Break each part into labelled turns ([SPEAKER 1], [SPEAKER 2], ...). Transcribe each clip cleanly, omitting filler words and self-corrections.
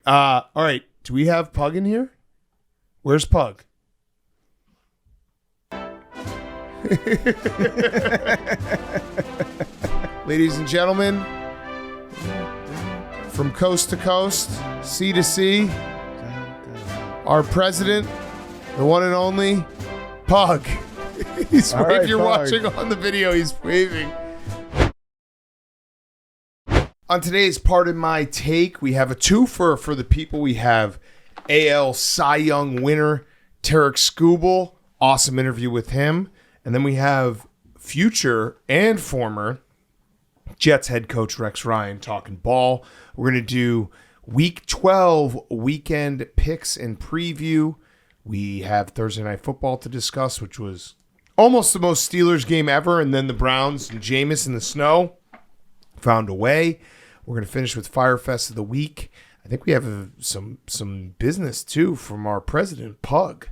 [SPEAKER 1] All right. Do we have Pug in here? Where's Pug? Ladies and gentlemen, from coast to coast, sea to sea, our president, the one and only, Pug. If you're
[SPEAKER 2] Pug.
[SPEAKER 1] watching on the video, he's waving. On today's Pardon My Take, we have a twofer for the people. We have AL Cy Young winner Tarik Skubal. Awesome interview with him. And then we have future and former Jets head coach Rex Ryan talking ball. We're going to do Week 12 weekend picks and preview. We have Thursday Night Football to discuss, which was almost the most Steelers game ever. And then the Browns and Jameis in the snow found a way. We're going to finish with Fyre Fest of the week. I think we have some business, too, from our president, Pug.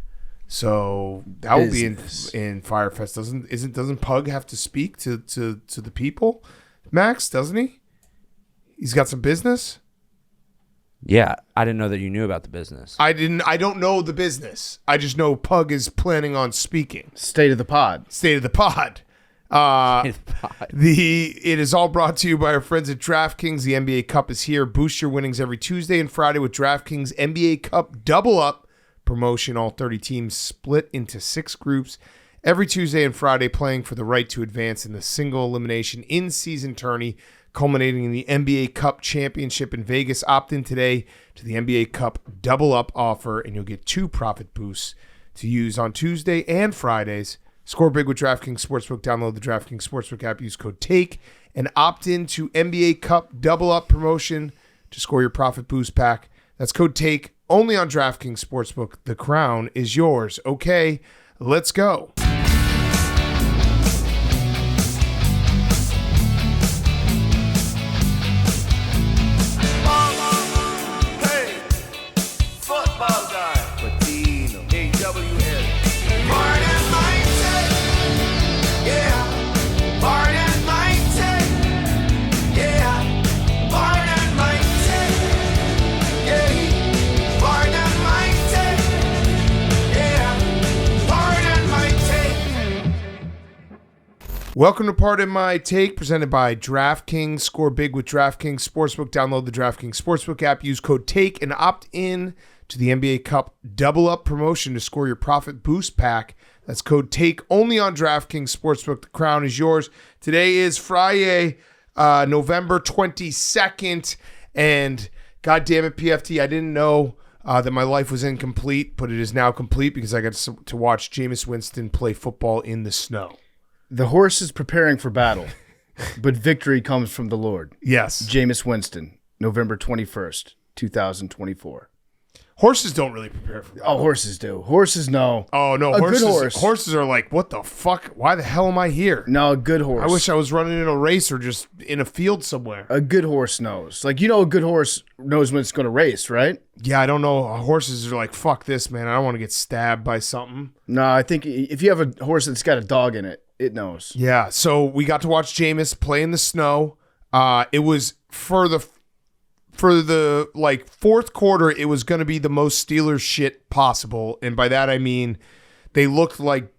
[SPEAKER 1] So that will be in Fyre Fest. Doesn't Pug have to speak to the people? Max, doesn't he? He's got some business?
[SPEAKER 3] Yeah, I didn't know that you knew about the business.
[SPEAKER 1] I don't know the business. I just know Pug is planning on speaking.
[SPEAKER 2] State of the pod.
[SPEAKER 1] State of the pod. It is all brought to you by our friends at DraftKings. The NBA Cup is here. Boost your winnings every Tuesday and Friday with DraftKings NBA Cup Double Up promotion. All 30 teams split into 6 groups every Tuesday and Friday, playing for the right to advance in the single elimination in-season tourney, culminating in the NBA Cup Championship in Vegas. Opt in today to the NBA Cup Double Up offer, and you'll get 2 profit boosts to use on Tuesday and Fridays. Score big with DraftKings Sportsbook. Download the DraftKings Sportsbook app. Use code TAKE and opt in to NBA Cup Double Up promotion to score your profit boost pack. That's code TAKE only on DraftKings Sportsbook. The crown is yours. Okay, let's go. Welcome to Pardon My Take, presented by DraftKings. Score big with DraftKings Sportsbook. Download the DraftKings Sportsbook app. Use code TAKE and opt in to the NBA Cup Double Up promotion to score your profit boost pack. That's code TAKE only on DraftKings Sportsbook. The crown is yours. Today is Friday, November 22nd. And God damn it, PFT, I didn't know that my life was incomplete, but it is now complete because I got to watch Jameis Winston play football in the snow.
[SPEAKER 2] The horse is preparing for battle, but victory comes from the Lord.
[SPEAKER 1] Yes.
[SPEAKER 2] Jameis Winston, November 21st, 2024.
[SPEAKER 1] Horses don't really prepare for battle.
[SPEAKER 2] Oh, horses do. Horses know.
[SPEAKER 1] Oh, no.
[SPEAKER 2] A good horse.
[SPEAKER 1] Horses are like, what the fuck? Why the hell am I here?
[SPEAKER 2] No, a good horse.
[SPEAKER 1] I wish I was running in a race or just in a field somewhere.
[SPEAKER 2] A good horse knows. Like, a good horse knows when it's going to race, right?
[SPEAKER 1] Yeah, I don't know. Horses are like, fuck this, man. I don't want to get stabbed by something.
[SPEAKER 2] No, I think if you have a horse that's got a dog in it, it knows.
[SPEAKER 1] Yeah, so we got to watch Jameis play in the snow. It was for the fourth quarter, it was going to be the most Steelers shit possible. And by that, I mean, they looked like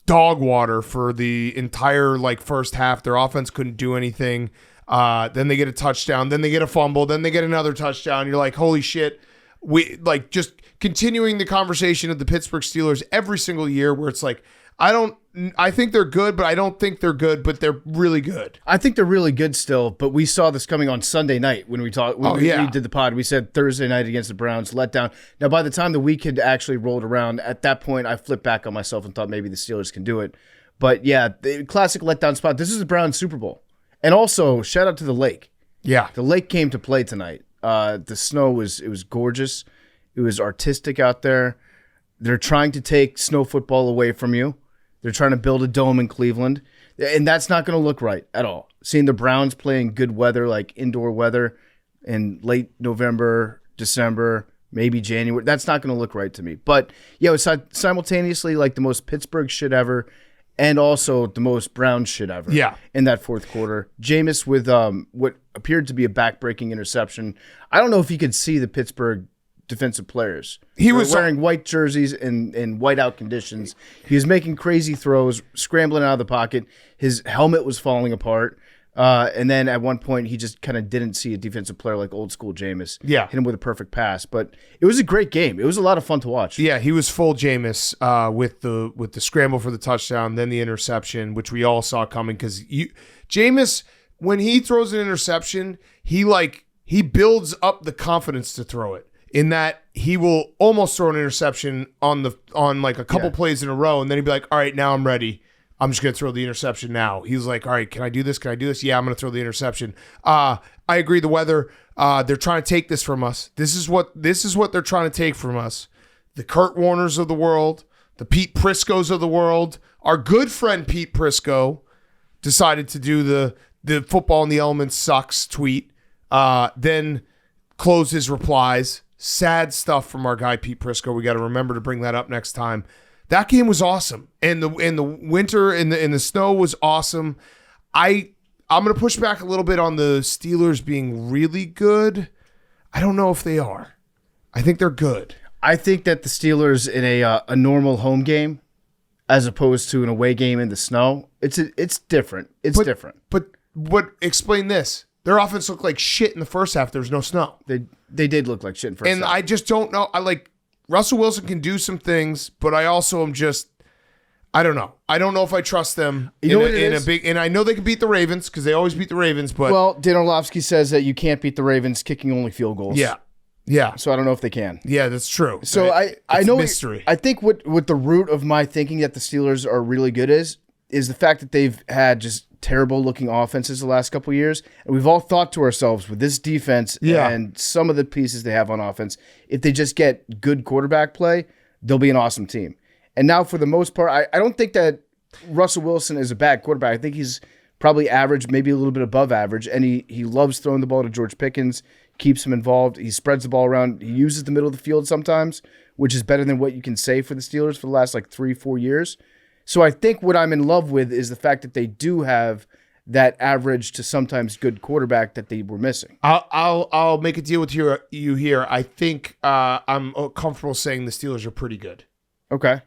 [SPEAKER 1] dog water for the entire first half. Their offense couldn't do anything. Then they get a touchdown. Then they get a fumble. Then they get another touchdown. You're like, holy shit. We just continuing the conversation of the Pittsburgh Steelers every single year where it's like, I think they're good, but I don't think they're good, but they're really good.
[SPEAKER 2] I think they're really good still, but we saw this coming on Sunday night when we talked. We did the pod. We said Thursday night against the Browns, letdown. Now, by the time the week had actually rolled around, at that point, I flipped back on myself and thought maybe the Steelers can do it. But yeah, the classic letdown spot. This is the Browns Super Bowl. And also, shout out to the lake.
[SPEAKER 1] Yeah.
[SPEAKER 2] The lake came to play tonight. The snow was gorgeous. It was artistic out there. They're trying to take snow football away from you. They're trying to build a dome in Cleveland, and that's not going to look right at all. Seeing the Browns playing good weather, like indoor weather, in late November, December, maybe January, that's not going to look right to me. But, yeah, it was simultaneously like the most Pittsburgh shit ever and also the most Brown shit ever.
[SPEAKER 1] Yeah.
[SPEAKER 2] In that fourth quarter, Jameis with what appeared to be a back-breaking interception. I don't know if he could see the Pittsburgh defensive players. He was wearing white jerseys in whiteout conditions. He was making crazy throws, scrambling out of the pocket. His helmet was falling apart. And then at one point, he just kind of didn't see a defensive player like old school Jameis.
[SPEAKER 1] Yeah.
[SPEAKER 2] Hit him with a perfect pass. But it was a great game. It was a lot of fun to watch.
[SPEAKER 1] Yeah, he was full Jameis with the scramble for the touchdown, then the interception, which we all saw coming because Jameis, when he throws an interception, he builds up the confidence to throw it. In that he will almost throw an interception on like a couple plays in a row, and then he'd be like, all right, now I'm ready. I'm just going to throw the interception now. He's like, all right, can I do this? Can I do this? Yeah, I'm going to throw the interception. I agree. The weather, they're trying to take this from us. This is what they're trying to take from us. The Kurt Warners of the world, the Pete Priscos of the world. Our good friend Pete Prisco decided to do the football in the elements sucks tweet. Then close his replies. Sad stuff from our guy Pete Prisco. We got to remember to bring that up next time. That game was awesome, and the winter and the snow was awesome. I'm gonna push back a little bit on the Steelers being really good. I don't know if they are. I think they're good.
[SPEAKER 2] I think that the Steelers in a normal home game, as opposed to an away game in the snow, it's different. It's different.
[SPEAKER 1] But explain this. Their offense looked like shit in the first half. There was no snow.
[SPEAKER 2] They did look like shit in the first half.
[SPEAKER 1] And I just don't know. Russell Wilson can do some things, but I also am just, I don't know. I don't know if I trust them in a big, and I know they can beat the Ravens because they always beat the Ravens, but.
[SPEAKER 2] Well, Dan Orlovsky says that you can't beat the Ravens kicking only field goals.
[SPEAKER 1] Yeah. Yeah.
[SPEAKER 2] So I don't know if they can.
[SPEAKER 1] Yeah, that's true.
[SPEAKER 2] So I know
[SPEAKER 1] mystery.
[SPEAKER 2] I think what the root of my thinking that the Steelers are really good is the fact that they've had just terrible looking offenses the last couple of years. And we've all thought to ourselves with this defense and some of the pieces they have on offense, if they just get good quarterback play, they'll be an awesome team. And now for the most part, I don't think that Russell Wilson is a bad quarterback. I think he's probably average, maybe a little bit above average. And he loves throwing the ball to George Pickens, keeps him involved. He spreads the ball around. He uses the middle of the field sometimes, which is better than what you can say for the Steelers for the last 3-4 years. So I think what I'm in love with is the fact that they do have that average to sometimes good quarterback that they were missing.
[SPEAKER 1] I'll make a deal with you here. I think I'm comfortable saying the Steelers are pretty good.
[SPEAKER 2] Okay.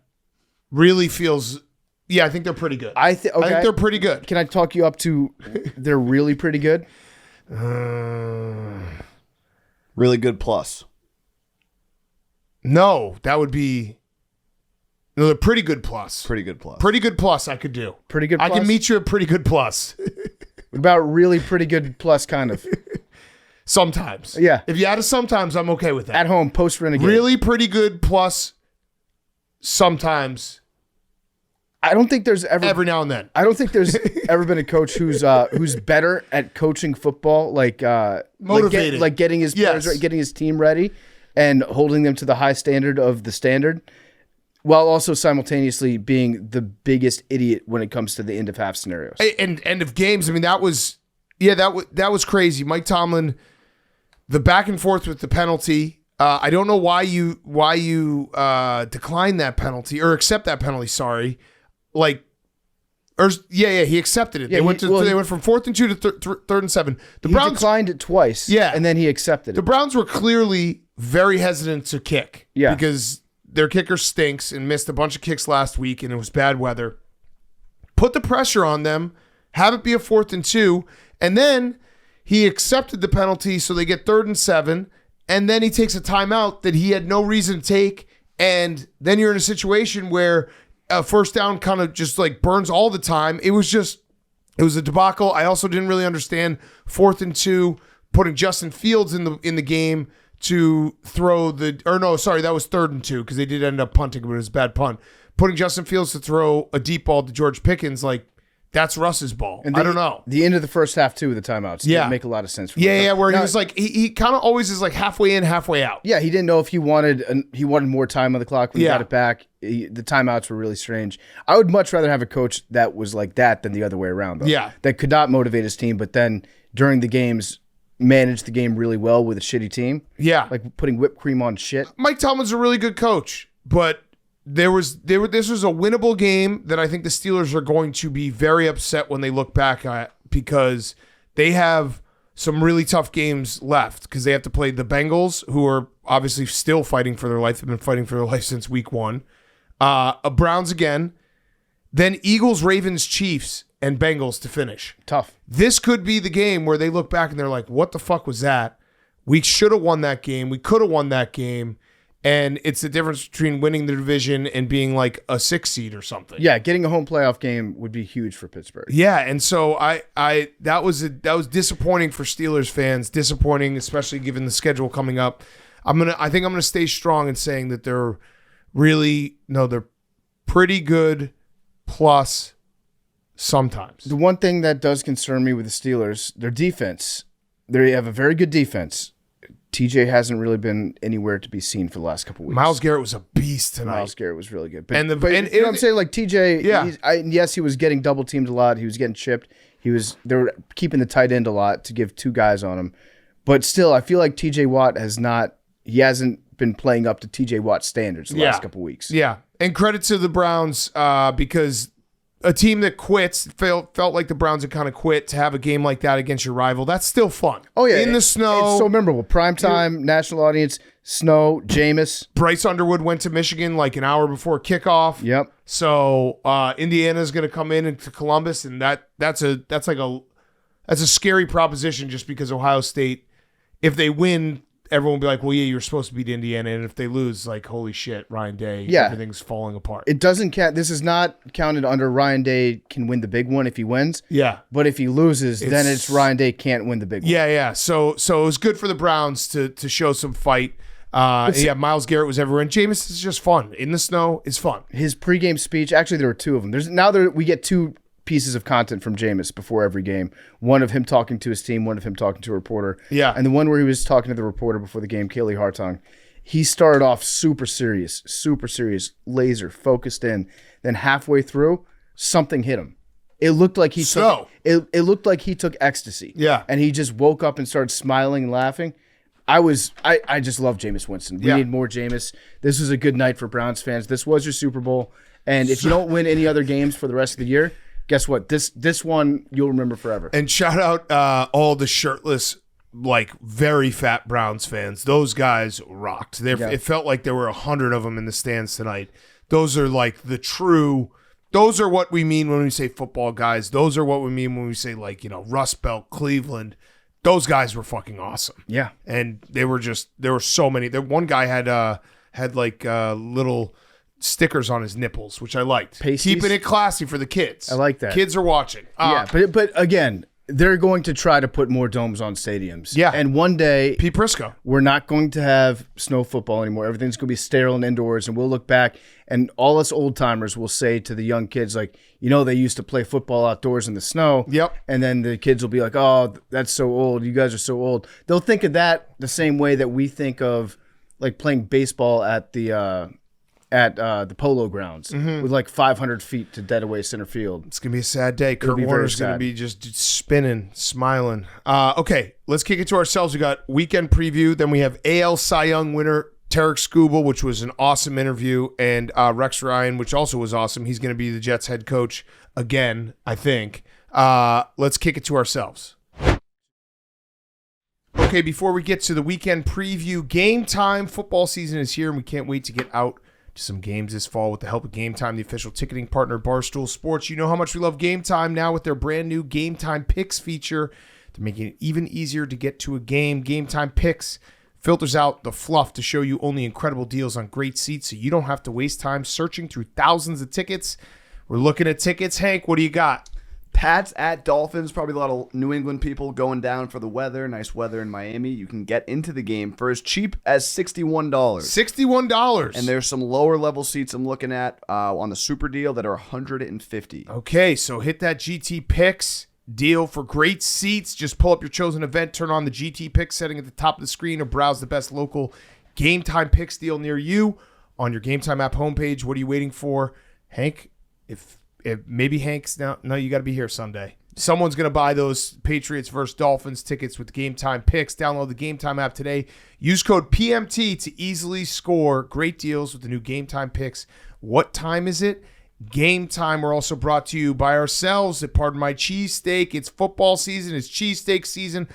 [SPEAKER 1] Really feels, yeah, I think they're pretty good.
[SPEAKER 2] I think
[SPEAKER 1] they're pretty good.
[SPEAKER 2] Can I talk you up to they're really pretty good?
[SPEAKER 4] Really good plus.
[SPEAKER 1] No, that would be. No, they're pretty good plus.
[SPEAKER 4] Pretty good plus.
[SPEAKER 1] Pretty good plus I could do.
[SPEAKER 2] Pretty good plus?
[SPEAKER 1] I can meet you at pretty good plus.
[SPEAKER 2] What about really pretty good plus kind of?
[SPEAKER 1] Sometimes.
[SPEAKER 2] Yeah.
[SPEAKER 1] If you add a sometimes, I'm okay with that.
[SPEAKER 2] At home, post-renegade.
[SPEAKER 1] Really pretty good plus sometimes.
[SPEAKER 2] I don't think there's ever...
[SPEAKER 1] Every now and then.
[SPEAKER 2] I don't think there's ever been a coach who's better at coaching football,
[SPEAKER 1] motivated,
[SPEAKER 2] getting his players right, getting his team ready and holding them to the high standard of the standard, while also simultaneously being the biggest idiot when it comes to the end of half scenarios.
[SPEAKER 1] And end of games. I mean, that was crazy. Mike Tomlin, the back and forth with the penalty. I don't know why you declined that penalty or accept that penalty. Sorry, he accepted it.
[SPEAKER 2] Yeah,
[SPEAKER 1] they went from 4th and 2 to 3rd and 7. The Browns
[SPEAKER 2] declined it twice.
[SPEAKER 1] Yeah,
[SPEAKER 2] and then he accepted it.
[SPEAKER 1] The Browns were clearly very hesitant to kick.
[SPEAKER 2] Yeah,
[SPEAKER 1] because their kicker stinks and missed a bunch of kicks last week, and it was bad weather. Put the pressure on them, have it be a 4th and 2, and then he accepted the penalty, so they get 3rd and 7, and then he takes a timeout that he had no reason to take, and then you're in a situation where a first down kind of just burns all the time. It was a debacle. I also didn't really understand 4th and 2, putting Justin Fields in the game to throw that was 3rd and 2 because they did end up punting, but it was a bad punt. Putting Justin Fields to throw a deep ball to George Pickens, that's Russ's ball. And I don't know.
[SPEAKER 2] The end of the first half too, the timeouts didn't make a lot of sense.
[SPEAKER 1] Where he was he kind of always is halfway in, halfway out.
[SPEAKER 2] Yeah, he didn't know if he wanted more time on the clock when he got it back. The timeouts were really strange. I would much rather have a coach that was like that than the other way around, though.
[SPEAKER 1] Yeah,
[SPEAKER 2] that could not motivate his team, but then during the games managed the game really well with a shitty team.
[SPEAKER 1] Yeah.
[SPEAKER 2] Like putting whipped cream on shit.
[SPEAKER 1] Mike Tomlin's a really good coach, but this was a winnable game that I think the Steelers are going to be very upset when they look back at, because they have some really tough games left, because they have to play the Bengals, who are obviously still fighting for their life. They've been fighting for their life since week 1. Browns again, then Eagles, Ravens, Chiefs, and Bengals to finish.
[SPEAKER 2] Tough.
[SPEAKER 1] This could be the game where they look back and they're like, what the fuck was that? We should have won that game. We could have won that game. And it's the difference between winning the division and being like a 6 seed or something.
[SPEAKER 2] Yeah, getting a home playoff game would be huge for Pittsburgh.
[SPEAKER 1] Yeah, and so that was disappointing for Steelers fans. Disappointing, especially given the schedule coming up. I think I'm gonna stay strong in saying that they're pretty good plus sometimes.
[SPEAKER 2] The one thing that does concern me with the Steelers, their defense. They have a very good defense. TJ hasn't really been anywhere to be seen for the last couple of weeks.
[SPEAKER 1] Myles Garrett was a beast tonight.
[SPEAKER 2] Myles Garrett was really good. But,
[SPEAKER 1] And
[SPEAKER 2] you know what I'm saying? Like TJ,
[SPEAKER 1] Yeah.
[SPEAKER 2] yes, he was getting double teamed a lot. He was getting chipped. They were keeping the tight end a lot to give 2 guys on him. But still, I feel like TJ Watt hasn't been playing up to TJ Watt standards the last couple of weeks.
[SPEAKER 1] Yeah. And credit to the Browns, because a team that quits, felt like the Browns had kind of quit, to have a game like that against your rival. That's still fun.
[SPEAKER 2] Oh, yeah.
[SPEAKER 1] In the snow.
[SPEAKER 2] It's so memorable. Primetime, national audience, snow, Jameis.
[SPEAKER 1] Bryce Underwood went to Michigan like an hour before kickoff.
[SPEAKER 2] Yep.
[SPEAKER 1] So Indiana's going to come into Columbus, and that's a scary proposition, just because Ohio State, if they win, everyone will be like, well, yeah, you're supposed to beat Indiana. And if they lose, like, holy shit, Ryan Day, everything's falling apart.
[SPEAKER 2] It doesn't count. This is not counted under Ryan Day can win the big one if he wins.
[SPEAKER 1] Yeah.
[SPEAKER 2] But if he loses, then it's Ryan Day can't win the big one.
[SPEAKER 1] Yeah. So it was good for the Browns to show some fight. Myles Garrett was everywhere. And Jameis is just fun. In the snow is fun.
[SPEAKER 2] His pregame speech, actually, there were 2 of them. We get 2 pieces of content from Jameis before every game. One of him talking to his team, one of him talking to a reporter.
[SPEAKER 1] Yeah.
[SPEAKER 2] And the one where he was talking to the reporter before the game, Kaylee Hartung, he started off super serious, laser, focused in. Then halfway through, something hit him. It looked like he took ecstasy.
[SPEAKER 1] Yeah.
[SPEAKER 2] And he just woke up and started smiling and laughing. I just love Jameis Winston. We need more Jameis. This was a good night for Browns fans. This was your Super Bowl. And if you don't win any other games for the rest of the year, guess what? This one you'll remember forever.
[SPEAKER 1] And shout out all the shirtless, like, very fat Browns fans. Those guys rocked. It felt like there were 100 of them in the stands tonight. Those are like the true. Those are what we mean when we say football guys. Those are what we mean when we say, like, Rust Belt, Cleveland. Those guys were fucking awesome.
[SPEAKER 2] Yeah.
[SPEAKER 1] And there were so many. One guy had little stickers on his nipples, which I liked.
[SPEAKER 2] Pasties?
[SPEAKER 1] Keeping it classy for the kids.
[SPEAKER 2] I like that.
[SPEAKER 1] Kids are watching.
[SPEAKER 2] But again, they're going to try to put more domes on stadiums.
[SPEAKER 1] Yeah.
[SPEAKER 2] And one day,
[SPEAKER 1] Pete Prisco.
[SPEAKER 2] we're not going to have snow football anymore. Everything's going to be sterile and indoors, and we'll look back, and all us old timers will say to the young kids, like, they used to play football outdoors in the snow.
[SPEAKER 1] Yep.
[SPEAKER 2] And then the kids will be like, oh, that's so old. You guys are so old. They'll think of that the same way that we think of, like, playing baseball at the Polo Grounds with like 500 feet to dead away center field.
[SPEAKER 1] It's going to be a sad day. Kurt
[SPEAKER 2] be very
[SPEAKER 1] Warner's going to
[SPEAKER 2] sad.
[SPEAKER 1] be just spinning, smiling. Okay, let's kick it to ourselves. We got weekend preview. Then we have AL Cy Young winner Tarik Skubal, which was an awesome interview, and Rex Ryan, which also was awesome. He's going to be the Jets head coach again, I think. Let's kick it to ourselves. Okay, before we get to the weekend preview, Game Time football season is here, and we can't wait to get out to some games this fall with the help of Game Time, the official ticketing partner of Barstool Sports. You know how much we love Game Time now with their brand new Game Time Picks feature. They're making it even easier to get to a game. Game Time Picks filters out the fluff to show you only incredible deals on great seats, so you don't have to waste time searching through thousands of tickets. We're looking at tickets. Hank, what do you got?
[SPEAKER 4] Pats at Dolphins. Probably a lot of New England people going down for the weather. Nice weather in Miami. You can get into the game for as cheap as $61.
[SPEAKER 1] $61.
[SPEAKER 4] And there's some lower level seats I'm looking at on the super deal that are $150.
[SPEAKER 1] Okay, so hit that GT Picks deal for great seats. Just pull up your chosen event, turn on the GT Picks setting at the top of the screen, or browse the best local Game Time Picks deal near you on your Game Time app homepage. What are you waiting for? Hank, if maybe Hank's now, no, you got to be here Sunday. someone's going to buy those Patriots versus Dolphins tickets with Game Time Picks. Download the Game Time app today. Use code PMT to easily score great deals with the new Game Time Picks. What time is it? Game Time. We're also brought to you by ourselves at Pardon My Cheesesteak. It's football season. It's cheesesteak season.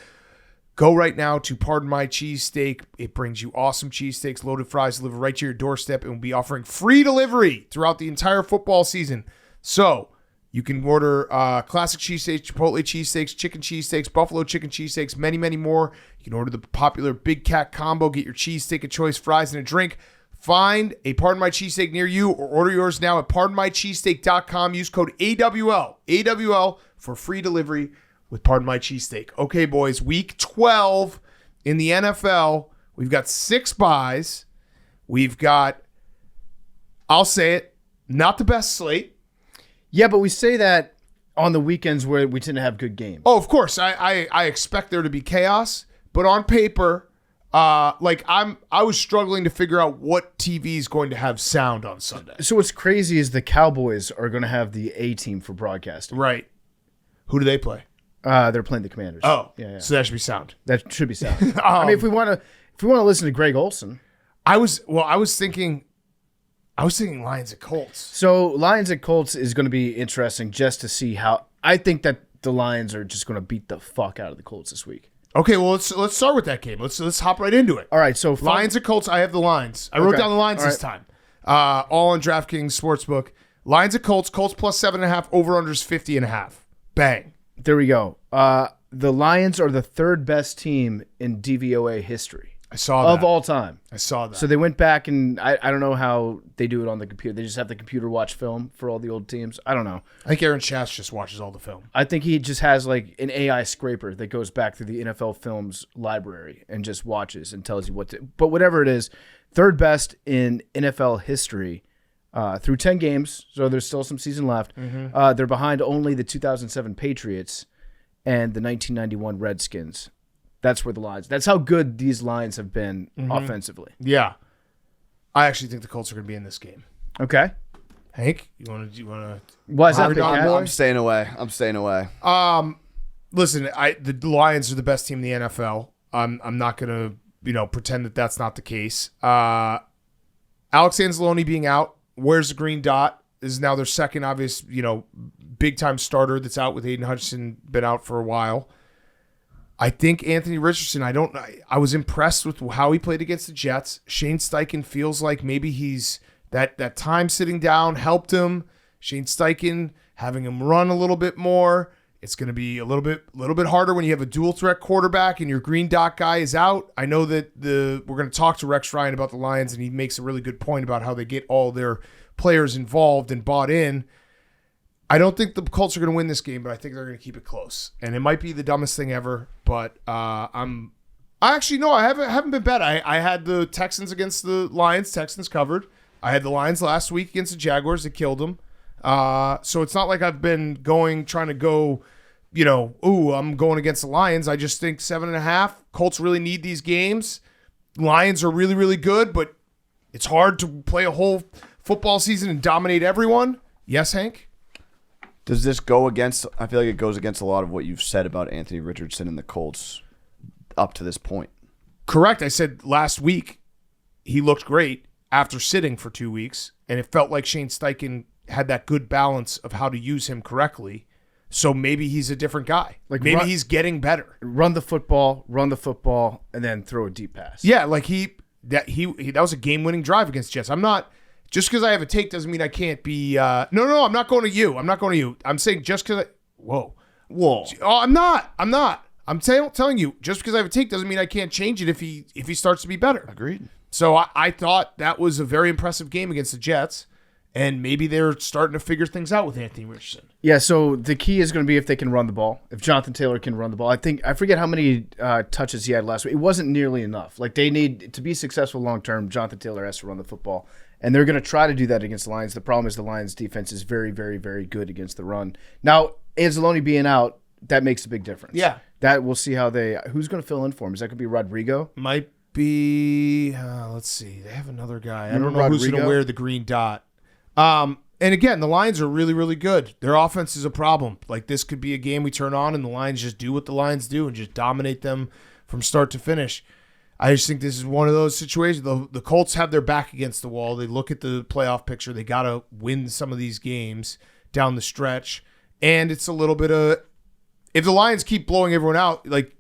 [SPEAKER 1] Go right now to Pardon My Cheesesteak. It brings you awesome cheesesteaks, loaded fries delivered right to your doorstep, and will be offering free delivery throughout the entire football season. So you can order classic cheesesteaks, Chipotle cheesesteaks, chicken cheesesteaks, buffalo chicken cheesesteaks, many, many more. You can order the popular Big Cat Combo. Get your cheesesteak of choice, fries, and a drink. Find a Pardon My Cheesesteak near you or order yours now at pardonmycheesesteak.com. Use code AWL for free delivery with Pardon My Cheesesteak. Okay, boys, week 12 in the NFL. We've got 6 buys. We've got, I'll say it, not the best slate.
[SPEAKER 2] Yeah, but we say that on the weekends where we tend to have good games.
[SPEAKER 1] Oh, of course. I expect there to be chaos, but on paper, I was struggling to figure out what TV is going to have sound on Sunday.
[SPEAKER 2] So what's crazy is the Cowboys are going to have the A team for broadcasting.
[SPEAKER 1] Right. Who do they play?
[SPEAKER 2] They're playing the Commanders.
[SPEAKER 1] Oh,
[SPEAKER 2] yeah.
[SPEAKER 1] So that should be sound.
[SPEAKER 2] That should be sound. I mean, if we want to listen to Greg Olson,
[SPEAKER 1] I was thinking Lions at Colts.
[SPEAKER 2] So Lions at Colts is going to be interesting just to see how. I think that the Lions are just going to beat the fuck out of the Colts this week.
[SPEAKER 1] Okay, well let's start with that game. Let's hop right into it.
[SPEAKER 2] All right, so
[SPEAKER 1] Lions at Colts. I have the lines. I wrote down the lines this time. All on DraftKings Sportsbook. Lions at Colts. Colts plus 7.5. Over unders 50.5. Bang.
[SPEAKER 2] There we go. The Lions are the 3rd best team in DVOA history.
[SPEAKER 1] I saw that.
[SPEAKER 2] Of all time.
[SPEAKER 1] I saw that.
[SPEAKER 2] So they went back and I don't know how they do it on the computer. They just have the computer watch film for all the old teams. I don't know.
[SPEAKER 1] I think Aaron Schatz just watches all the film.
[SPEAKER 2] I think he just has like an AI scraper that goes back through the NFL Films library and just watches and tells you what to. But whatever it is, 3rd best in NFL history through 10 games. So there's still some season left. Mm-hmm. They're behind only the 2007 Patriots and the 1991 Redskins. That's where the lines. That's how good these lines have been offensively.
[SPEAKER 1] Yeah, I actually think the Colts are going to be in this game.
[SPEAKER 2] Okay,
[SPEAKER 1] Hank, you want to?
[SPEAKER 2] Why is that?
[SPEAKER 4] I'm staying away.
[SPEAKER 1] Listen, the Lions are the best team in the NFL. I'm not going to pretend that that's not the case. Alex Anzalone being out, where's the green dot? This is now their second obvious big time starter that's out with Aiden Hutchinson, been out for a while. I think Anthony Richardson, I was impressed with how he played against the Jets. Shane Steichen feels like maybe he's that time sitting down helped him. Shane Steichen having him run a little bit more. It's going to be a little bit harder when you have a dual threat quarterback and your green dot guy is out. I know that we're going to talk to Rex Ryan about the Lions, and he makes a really good point about how they get all their players involved and bought in. I don't think the Colts are going to win this game, but I think they're going to keep it close. And it might be the dumbest thing ever, but I haven't been bad. I had the Texans against the Lions. Texans covered. I had the Lions last week against the Jaguars that killed them. So it's not like I've been trying to go, I'm going against the Lions. I just think 7.5. Colts really need these games. Lions are really, really good, but it's hard to play a whole football season and dominate everyone. Yes, Hank?
[SPEAKER 4] Does this go against, I feel like it goes against a lot of what you've said about Anthony Richardson and the Colts up to this point.
[SPEAKER 1] Correct. I said last week he looked great after sitting for 2 weeks, and it felt like Shane Steichen had that good balance of how to use him correctly. So maybe he's a different guy. Like maybe he's getting better.
[SPEAKER 2] Run the football, and then throw a deep pass.
[SPEAKER 1] Yeah, like that was a game-winning drive against Jets. I'm not. Just because I have a take doesn't mean I can't be. No, I'm not going to you. I'm saying just because Whoa. Oh, I'm not. I'm telling you, just because I have a take doesn't mean I can't change it if he starts to be better.
[SPEAKER 4] Agreed.
[SPEAKER 1] So I thought that was a very impressive game against the Jets, and maybe they're starting to figure things out with Anthony Richardson.
[SPEAKER 2] Yeah, so the key is going to be if they can run the ball. If Jonathan Taylor can run the ball. I forget how many touches he had last week. It wasn't nearly enough. Like they need to be successful long term. Jonathan Taylor has to run the football. And they're going to try to do that against the Lions. The problem is the Lions' defense is very, very, very good against the run. Now, Anzalone being out, that makes a big difference.
[SPEAKER 1] Yeah.
[SPEAKER 2] That we'll see who's going to fill in for him. Is that going to be Rodrigo?
[SPEAKER 1] Might be, let's see. They have another guy. I don't know who's going to wear the green dot. And again, the Lions are really, really good. Their offense is a problem. Like, this could be a game we turn on and the Lions just do what the Lions do and just dominate them from start to finish. I just think this is one of those situations. The Colts have their back against the wall. They look at the playoff picture. They got to win some of these games down the stretch. And it's a little bit of, if the Lions keep blowing everyone out, like,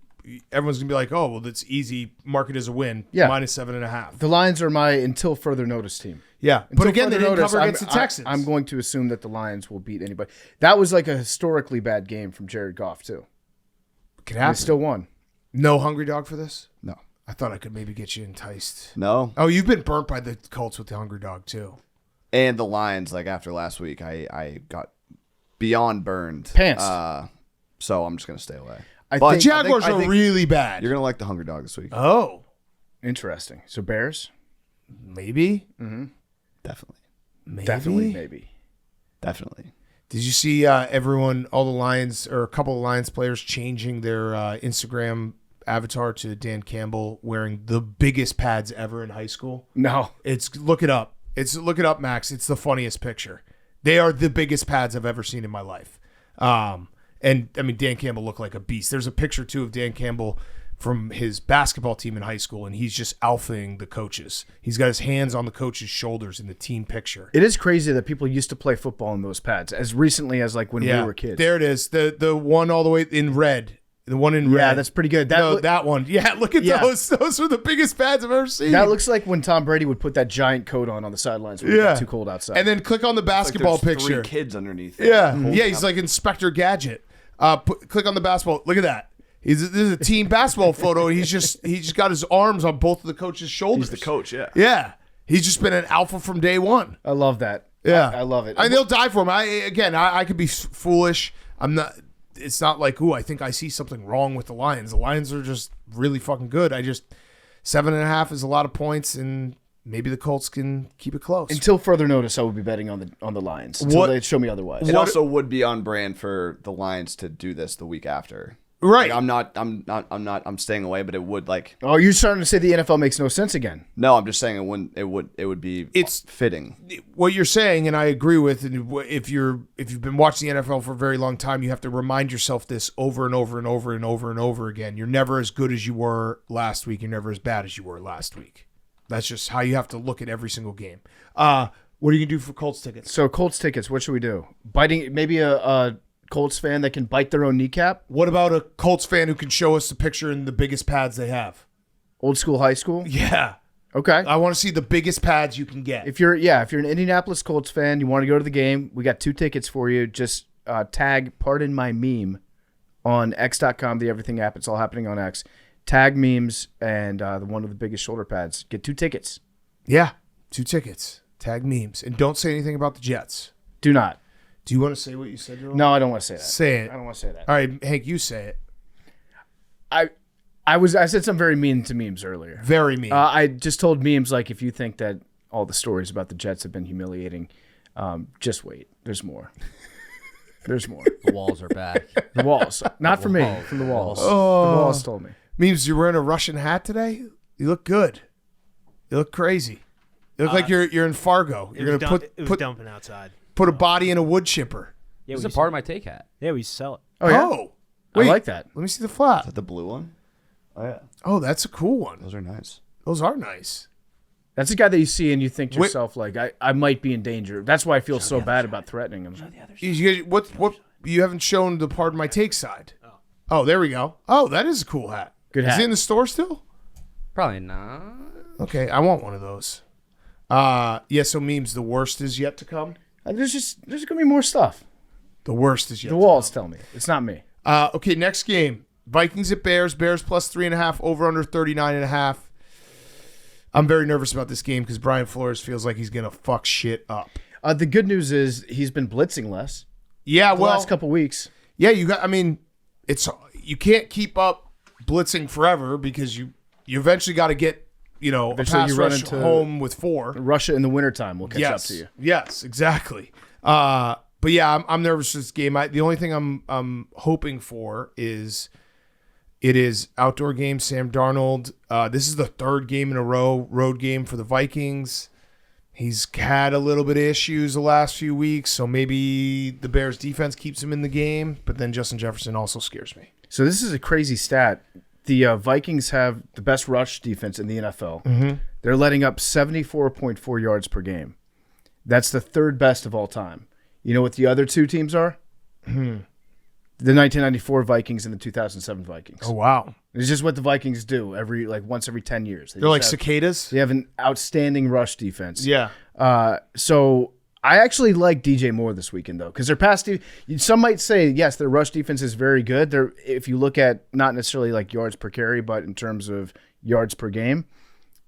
[SPEAKER 1] everyone's going to be like, oh, well, that's easy. Mark it as a win.
[SPEAKER 2] Yeah.
[SPEAKER 1] -7.5.
[SPEAKER 2] The Lions are my until further notice team.
[SPEAKER 1] Yeah.
[SPEAKER 2] Until
[SPEAKER 1] But again, they
[SPEAKER 2] further
[SPEAKER 1] didn't
[SPEAKER 2] notice,
[SPEAKER 1] cover against the Texans.
[SPEAKER 2] I'm going to assume that the Lions will beat anybody. That was like a historically bad game from Jared Goff, too.
[SPEAKER 1] Could
[SPEAKER 2] They
[SPEAKER 1] happen.
[SPEAKER 2] still won.
[SPEAKER 1] No hungry dog for this?
[SPEAKER 4] No.
[SPEAKER 1] I thought I could maybe get you enticed.
[SPEAKER 4] No.
[SPEAKER 1] Oh, you've been burnt by the Colts with the hungry dog, too.
[SPEAKER 4] And the Lions, like after last week, I got beyond burned.
[SPEAKER 2] Pants.
[SPEAKER 4] So I'm just going to stay away.
[SPEAKER 2] I
[SPEAKER 4] But
[SPEAKER 2] think-
[SPEAKER 1] Jaguars
[SPEAKER 4] I
[SPEAKER 1] are
[SPEAKER 4] think
[SPEAKER 1] really bad.
[SPEAKER 4] You're going to like the Hungry Dog this week.
[SPEAKER 1] Oh,
[SPEAKER 2] Interesting. So Bears?
[SPEAKER 1] maybe?
[SPEAKER 4] Definitely.
[SPEAKER 1] Maybe?
[SPEAKER 2] Definitely, maybe.
[SPEAKER 4] Definitely.
[SPEAKER 1] Did you see everyone, all the Lions, or a couple of Lions players changing their Instagram avatar to Dan Campbell wearing the biggest pads ever in high school?
[SPEAKER 2] No.
[SPEAKER 1] Look it up. Look it up, Max. It's the funniest picture. They are the biggest pads I've ever seen in my life. And I mean, Dan Campbell looked like a beast. There's a picture too of Dan Campbell from his basketball team in high school, and he's just alphaing the coaches. He's got his hands on the coaches' shoulders in the team picture.
[SPEAKER 2] It is crazy that people used to play football in those pads as recently as like when we were kids.
[SPEAKER 1] There it is. The one all the way in red. The one in red.
[SPEAKER 2] Yeah, that's pretty good.
[SPEAKER 1] That one. Yeah, look at
[SPEAKER 2] Yeah.
[SPEAKER 1] those. Those are the biggest pads I've ever seen.
[SPEAKER 2] That looks like when Tom Brady would put that giant coat on the sidelines when it got too cold outside.
[SPEAKER 1] And then click on the basketball
[SPEAKER 4] There's
[SPEAKER 1] picture.
[SPEAKER 4] 3 kids underneath.
[SPEAKER 1] Yeah, yeah. He's like Inspector Gadget. Click on the basketball. Look at that. This is a team basketball photo, and he's just got his arms on both of the coach's shoulders.
[SPEAKER 4] He's the coach, yeah.
[SPEAKER 1] Yeah, he's just been an alpha from day one.
[SPEAKER 2] I love that.
[SPEAKER 1] Yeah,
[SPEAKER 2] I love it.
[SPEAKER 1] I mean, they'll die for him. I could be foolish. I'm not. It's not like, ooh, I think I see something wrong with the Lions. The Lions are just really fucking good. 7.5 is a lot of points, and maybe the Colts can keep it close.
[SPEAKER 2] Until further notice, I would be betting on the Lions. Until they show me otherwise.
[SPEAKER 4] It also would be on brand for the Lions to do this the week after.
[SPEAKER 1] Right.
[SPEAKER 4] Like, I'm staying away, but it would like
[SPEAKER 2] Oh, you're starting to say the NFL makes no sense again.
[SPEAKER 4] no, I'm just saying it would be
[SPEAKER 1] It's-
[SPEAKER 4] fitting.
[SPEAKER 1] What you're saying, and I agree with, and if you've been watching the NFL for a very long time, you have to remind yourself this over and over and over and over and over again. You're never as good as you were last week. You're never as bad as you were last week. That's just how you have to look at every single game. What are you gonna do for Colts tickets?
[SPEAKER 2] So Colts tickets, what should we do? Biting maybe a Colts fan that can bite their own kneecap?
[SPEAKER 1] What about a Colts fan who can show us the picture and the biggest pads they have?
[SPEAKER 2] Old school, high school?
[SPEAKER 1] Yeah,
[SPEAKER 2] Okay.
[SPEAKER 1] I want to see the biggest pads you can get.
[SPEAKER 2] If you're an Indianapolis Colts fan, you want to go to the game, we got 2 tickets for you. Just tag Pardon My Meme on X.com, the everything app. It's all happening on X. Tag memes and one of the biggest shoulder pads. Get 2 tickets.
[SPEAKER 1] Yeah, 2 tickets. Tag memes, and don't say anything about the Jets.
[SPEAKER 2] Do not.
[SPEAKER 1] Do you want to say what you said, Joel?
[SPEAKER 2] No, I don't want to say that.
[SPEAKER 1] Say it.
[SPEAKER 2] I don't want to say that.
[SPEAKER 1] All right, Hank, you say it.
[SPEAKER 2] I said something very mean to memes earlier.
[SPEAKER 1] Very mean.
[SPEAKER 2] I just told memes like if you think that all the stories about the Jets have been humiliating, just wait. There's more. There's more.
[SPEAKER 3] The walls are back.
[SPEAKER 2] The walls, not from me, from the walls. The walls told me.
[SPEAKER 1] Memes, you're wearing a Russian hat today? You look good. You look crazy. You look like you're in Fargo. You're gonna
[SPEAKER 5] It was dumping outside.
[SPEAKER 1] put a body in a wood chipper.
[SPEAKER 5] Yeah,
[SPEAKER 3] It's a part of my take hat.
[SPEAKER 5] Yeah, we sell it.
[SPEAKER 2] Oh yeah,
[SPEAKER 1] Oh, wait.
[SPEAKER 2] I like that.
[SPEAKER 1] Let me see the flap.
[SPEAKER 4] The blue one? Oh yeah.
[SPEAKER 1] Oh, that's a cool one.
[SPEAKER 4] Those are nice.
[SPEAKER 1] Those are nice.
[SPEAKER 2] That's a guy that you see and you think to
[SPEAKER 1] Wait.
[SPEAKER 2] yourself like, I might be in danger. That's why I feel so bad about threatening him.
[SPEAKER 1] What you haven't shown the part of my take side. Oh, there we go. Oh, that is a cool hat.
[SPEAKER 2] Good
[SPEAKER 1] Is
[SPEAKER 2] hat.
[SPEAKER 1] it in the store still?
[SPEAKER 3] Probably not.
[SPEAKER 1] Okay, I want one of those. Yeah, so memes, the worst is yet to come.
[SPEAKER 2] There's gonna be more stuff.
[SPEAKER 1] The worst is yet
[SPEAKER 2] The
[SPEAKER 1] to
[SPEAKER 2] walls tell me it's not me.
[SPEAKER 1] Okay, next game. Vikings at Bears. Bears plus 3.5, over under 39.5. I'm very nervous about this game because Brian Flores feels like he's going to fuck shit up.
[SPEAKER 2] The good news is he's been blitzing less
[SPEAKER 1] Yeah,
[SPEAKER 2] the
[SPEAKER 1] well,
[SPEAKER 2] last couple weeks.
[SPEAKER 1] yeah, you can't keep up blitzing forever because you eventually got to get, a
[SPEAKER 2] Eventually
[SPEAKER 1] pass
[SPEAKER 2] you run
[SPEAKER 1] rush
[SPEAKER 2] into-
[SPEAKER 1] home with 4.
[SPEAKER 2] Russia in the wintertime will catch up
[SPEAKER 1] Yes.
[SPEAKER 2] to you.
[SPEAKER 1] Yes, exactly. But yeah, I'm nervous for this game. The only thing I'm hoping for is it is outdoor game. Sam Darnold. This is the 3rd game in a row road game for the Vikings. He's had a little bit of issues the last few weeks, so maybe the Bears defense keeps him in the game, but then Justin Jefferson also scares me.
[SPEAKER 2] So this is a crazy stat. The Vikings have the best rush defense in the NFL.
[SPEAKER 1] Mm-hmm.
[SPEAKER 2] They're letting up 74.4 yards per game. That's the third best of all time. You know what the other two teams are?
[SPEAKER 1] Mm-hmm.
[SPEAKER 2] The 1994 Vikings and the 2007 Vikings.
[SPEAKER 1] Oh, wow.
[SPEAKER 2] It's just what the Vikings do once every 10 years.
[SPEAKER 1] They're like
[SPEAKER 2] just
[SPEAKER 1] cicadas?
[SPEAKER 2] They have an outstanding rush defense.
[SPEAKER 1] Yeah.
[SPEAKER 2] So I actually like DJ Moore this weekend, though, because their pass some might say, yes, their rush defense is very good. If you look at not necessarily like yards per carry, but in terms of yards per game,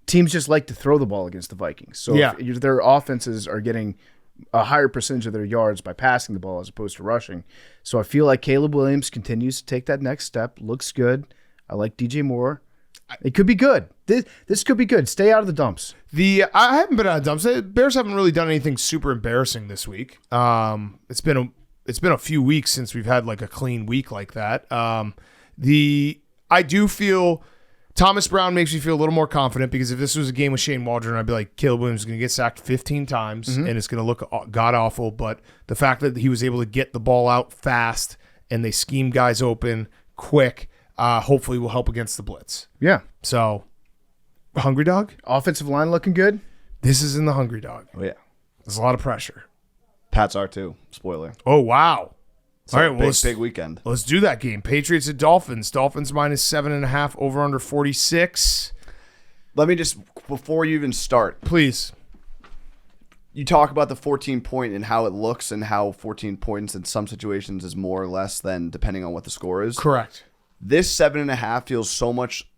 [SPEAKER 2] teams just like to throw the ball against the Vikings. So if their offenses are getting a higher percentage of their yards by passing the ball as opposed to rushing. So I feel like Caleb Williams continues to take that next step. Looks good. I like DJ Moore. It could be good. This could be good. Stay out of the dumps.
[SPEAKER 1] I haven't been out of dumps. The Bears haven't really done anything super embarrassing this week. It's been a few weeks since we've had like a clean week like that. I do feel Thomas Brown makes me feel a little more confident because if this was a game with Shane Waldron, I'd be like, Caleb Williams is going to get sacked 15 times and it's going to look god-awful. But the fact that he was able to get the ball out fast and they scheme guys open quick, hopefully will help against the blitz.
[SPEAKER 2] Yeah.
[SPEAKER 1] So, hungry dog?
[SPEAKER 2] Offensive line looking good?
[SPEAKER 1] This is in the hungry dog.
[SPEAKER 4] Oh, yeah.
[SPEAKER 1] There's a lot of pressure.
[SPEAKER 4] Pats are too. Spoiler.
[SPEAKER 1] Oh, wow.
[SPEAKER 4] So
[SPEAKER 1] all right, well,
[SPEAKER 4] big weekend.
[SPEAKER 1] Let's do that game. Patriots at Dolphins. Dolphins minus 7.5, over under 46.
[SPEAKER 4] Let me just, before you even start,
[SPEAKER 1] Please.
[SPEAKER 4] you talk about the 14-point and how it looks and how 14 points in some situations is more or less than depending on what the score is.
[SPEAKER 1] Correct.
[SPEAKER 4] This 7.5 feels so much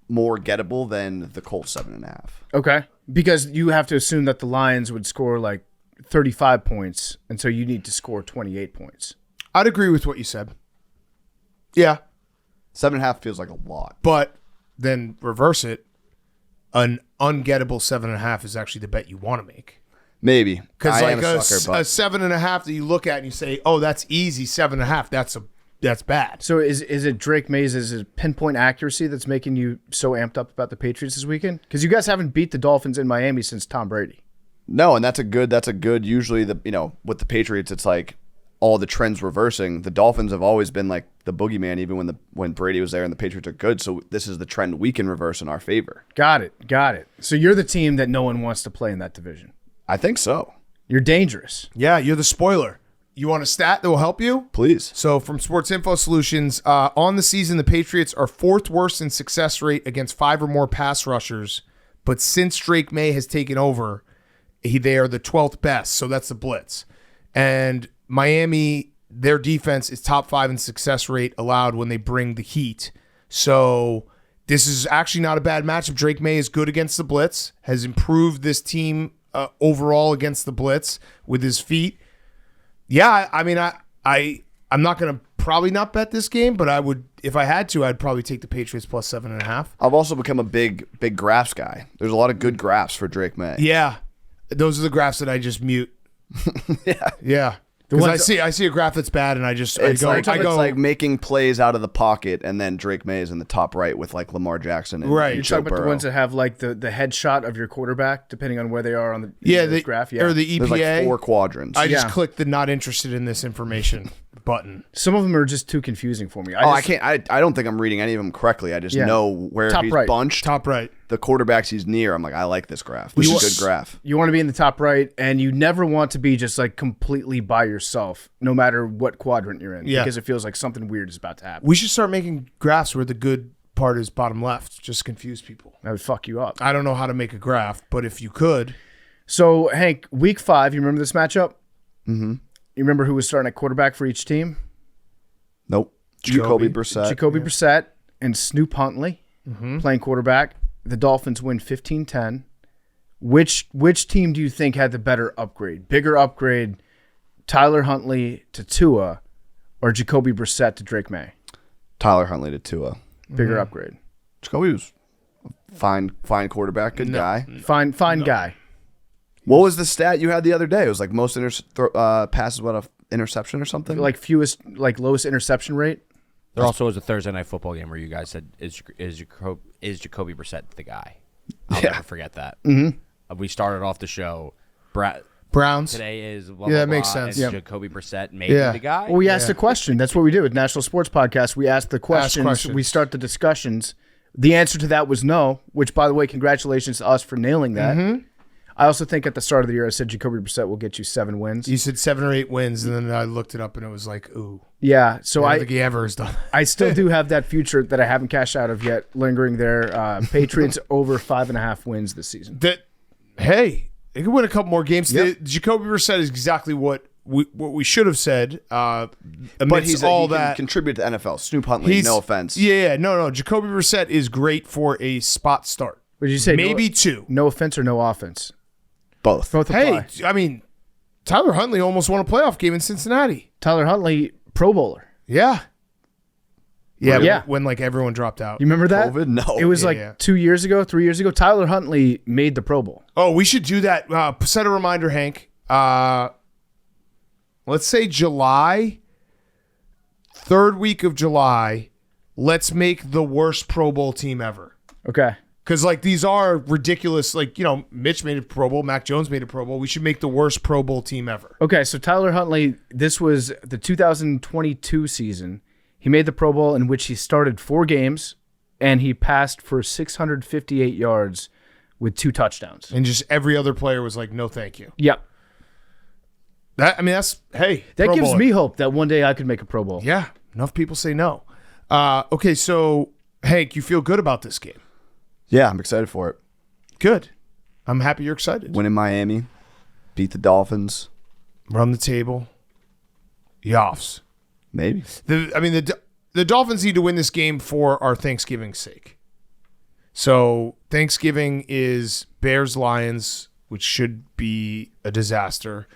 [SPEAKER 4] more gettable than the Colts 7.5.
[SPEAKER 2] Okay. Because you have to assume that the Lions would score like 35 points, and so you need to score 28 points.
[SPEAKER 1] I'd agree with what you said. Yeah.
[SPEAKER 4] 7.5 feels like a lot.
[SPEAKER 1] But then reverse it. An ungettable 7.5 is actually the bet you want to make.
[SPEAKER 4] Maybe.
[SPEAKER 1] Because like
[SPEAKER 4] am a sucker,
[SPEAKER 1] a
[SPEAKER 4] but
[SPEAKER 1] 7.5 that you look at and you say, oh, that's easy, 7.5. That's bad.
[SPEAKER 2] So is it Drake Mays' pinpoint accuracy that's making you so amped up about the Patriots this weekend? Because you guys haven't beat the Dolphins in Miami since Tom Brady.
[SPEAKER 4] no, and that's a good. Usually with the Patriots, it's like all the trends reversing. The Dolphins have always been like the boogeyman, even when Brady was there and the Patriots are good. So this is the trend we can reverse in our favor.
[SPEAKER 2] Got it. So you're the team that no one wants to play in that division.
[SPEAKER 4] I think so.
[SPEAKER 2] You're dangerous.
[SPEAKER 1] Yeah, you're the spoiler. You want a stat that will help you?
[SPEAKER 4] Please.
[SPEAKER 1] So from Sports Info Solutions, on the season, the Patriots are fourth worst in success rate against 5 or more pass rushers. But since Drake May has taken over, they are the 12th best. So that's the blitz. And Miami, their defense is top 5 in success rate allowed when they bring the heat. So this is actually not a bad matchup. Drake May is good against the blitz, has improved this team overall against the blitz with his feet. Yeah, I mean, I'm not going to probably not bet this game, but I would, if I had to, I'd probably take the Patriots plus 7.5.
[SPEAKER 4] I've also become a big graphs guy. There's a lot of good graphs for Drake May.
[SPEAKER 1] Yeah, those are the graphs that I just mute. Yeah.
[SPEAKER 2] The
[SPEAKER 1] Because
[SPEAKER 2] ones-
[SPEAKER 1] I see a graph that's bad, and I just
[SPEAKER 4] It's
[SPEAKER 1] I
[SPEAKER 4] like
[SPEAKER 1] go
[SPEAKER 4] it's like making plays out of the pocket, and then Drake May is in the top right with like Lamar Jackson and,
[SPEAKER 1] Right.
[SPEAKER 4] and
[SPEAKER 1] You're
[SPEAKER 4] Joe
[SPEAKER 2] Talk about
[SPEAKER 4] Burrow.
[SPEAKER 2] the ones that have like the headshot of your quarterback, depending on where they are on the
[SPEAKER 1] the
[SPEAKER 2] graph. Yeah.
[SPEAKER 1] or the EPA.
[SPEAKER 4] There's like 4 quadrants.
[SPEAKER 1] I just
[SPEAKER 2] Yeah.
[SPEAKER 1] clicked the not interested in this information button.
[SPEAKER 2] Some of them are just too confusing for me.
[SPEAKER 4] I can't. I don't think I'm reading any of them correctly. I just
[SPEAKER 2] Yeah.
[SPEAKER 4] know where
[SPEAKER 2] Top
[SPEAKER 4] he's
[SPEAKER 2] right.
[SPEAKER 4] bunched.
[SPEAKER 1] Top right.
[SPEAKER 4] The quarterbacks he's near. I'm like, I like this graph. This is a good graph.
[SPEAKER 2] You want to be in the top right, and you never want to be just like completely by yourself, no matter what quadrant you're in,
[SPEAKER 1] Yeah.
[SPEAKER 2] because it feels like something weird is about to happen.
[SPEAKER 1] We should start making graphs where the good part is bottom left. Just confuse people.
[SPEAKER 2] That would fuck you up.
[SPEAKER 1] I don't know how to make a graph, but if you could.
[SPEAKER 2] So, Hank, week 5, you remember this matchup?
[SPEAKER 4] Mm-hmm.
[SPEAKER 2] You remember who was starting at quarterback for each team?
[SPEAKER 4] Nope. Jacoby Brissett.
[SPEAKER 2] Jacoby Brissett and Snoop Huntley playing quarterback. The Dolphins win 15-10. Which team do you think had the better upgrade? Bigger upgrade, Tyler Huntley to Tua or Jacoby Brissett to Drake May?
[SPEAKER 4] Tyler Huntley to Tua.
[SPEAKER 2] Bigger upgrade.
[SPEAKER 4] Jacoby was a fine quarterback, good guy.
[SPEAKER 2] Fine guy.
[SPEAKER 4] What was the stat you had the other day? It was like most passes without an interception or something.
[SPEAKER 2] Lowest interception rate.
[SPEAKER 3] There also was a Thursday night football game where you guys said, is Jacoby Brissett the guy? I'll never forget that. we started off the show.
[SPEAKER 1] Browns.
[SPEAKER 3] Today is blah,
[SPEAKER 1] Yeah,
[SPEAKER 3] blah,
[SPEAKER 1] that makes
[SPEAKER 3] blah,
[SPEAKER 1] sense.
[SPEAKER 3] and
[SPEAKER 1] Yeah.
[SPEAKER 3] Jacoby Brissett may be
[SPEAKER 1] Yeah.
[SPEAKER 3] the guy.
[SPEAKER 2] Well, we asked the question. That's what we do with National Sports Podcast. We ask the questions.
[SPEAKER 1] questions.
[SPEAKER 2] We start the discussions. The answer to that was no, which, by the way, congratulations to us for nailing that.
[SPEAKER 1] Mm-hmm.
[SPEAKER 2] I also think at the start of the year, I said Jacoby Brissett will get you 7 wins.
[SPEAKER 1] You said 7 or 8 wins, and then I looked it up, and it was like, ooh.
[SPEAKER 2] Yeah, so
[SPEAKER 1] I don't think he ever has done.
[SPEAKER 2] I still do have that future that I haven't cashed out of yet, lingering there. Patriots over 5.5 wins this season.
[SPEAKER 1] Hey, they could win a couple more games.
[SPEAKER 2] Yep.
[SPEAKER 1] Jacoby Brissett is exactly what we should have said.
[SPEAKER 4] But
[SPEAKER 1] Amidst all
[SPEAKER 4] he
[SPEAKER 1] that,
[SPEAKER 4] can contribute to the NFL. Snoop Huntley, no offense.
[SPEAKER 1] Yeah, no. Jacoby Brissett is great for a spot start.
[SPEAKER 2] What did you say?
[SPEAKER 1] Maybe 2.
[SPEAKER 2] No offense or no offense?
[SPEAKER 4] Both.
[SPEAKER 2] Both apply.
[SPEAKER 1] Hey, I mean, Tyler Huntley almost won a playoff game in Cincinnati.
[SPEAKER 2] Tyler Huntley, Pro Bowler.
[SPEAKER 1] Yeah. Yeah,
[SPEAKER 2] Yeah.
[SPEAKER 1] when like everyone dropped out.
[SPEAKER 2] You remember that?
[SPEAKER 4] COVID? No.
[SPEAKER 2] It was
[SPEAKER 1] Yeah,
[SPEAKER 2] like
[SPEAKER 1] yeah.
[SPEAKER 2] 2 years ago, 3 years ago. Tyler Huntley made the Pro Bowl.
[SPEAKER 1] Oh, we should do that. Set a reminder, Hank. Let's say July, 3rd week of July. Let's make the worst Pro Bowl team ever.
[SPEAKER 2] Okay.
[SPEAKER 1] Because like these are ridiculous. Like, you know, Mitch made a Pro Bowl, Mac Jones made a Pro Bowl. We should make the worst Pro Bowl team ever.
[SPEAKER 2] Okay, so Tyler Huntley, this was the 2022 season. He made the Pro Bowl in which he started 4 games, and he passed for 658 yards with 2 touchdowns.
[SPEAKER 1] And just every other player was like, no, thank you.
[SPEAKER 2] Yep.
[SPEAKER 1] That
[SPEAKER 2] That gives
[SPEAKER 1] Bowler.
[SPEAKER 2] me hope that one day I could make a Pro Bowl.
[SPEAKER 1] Yeah, enough people say no. Okay, so Hank, you feel good about this game?
[SPEAKER 4] Yeah, I'm excited for it.
[SPEAKER 1] Good. I'm happy you're excited.
[SPEAKER 4] Win in Miami. Beat the Dolphins.
[SPEAKER 1] Run the table. Yoffs.
[SPEAKER 4] Maybe.
[SPEAKER 1] The Dolphins need to win this game for our Thanksgiving's sake. So Thanksgiving is Bears-Lions, which should be a disaster.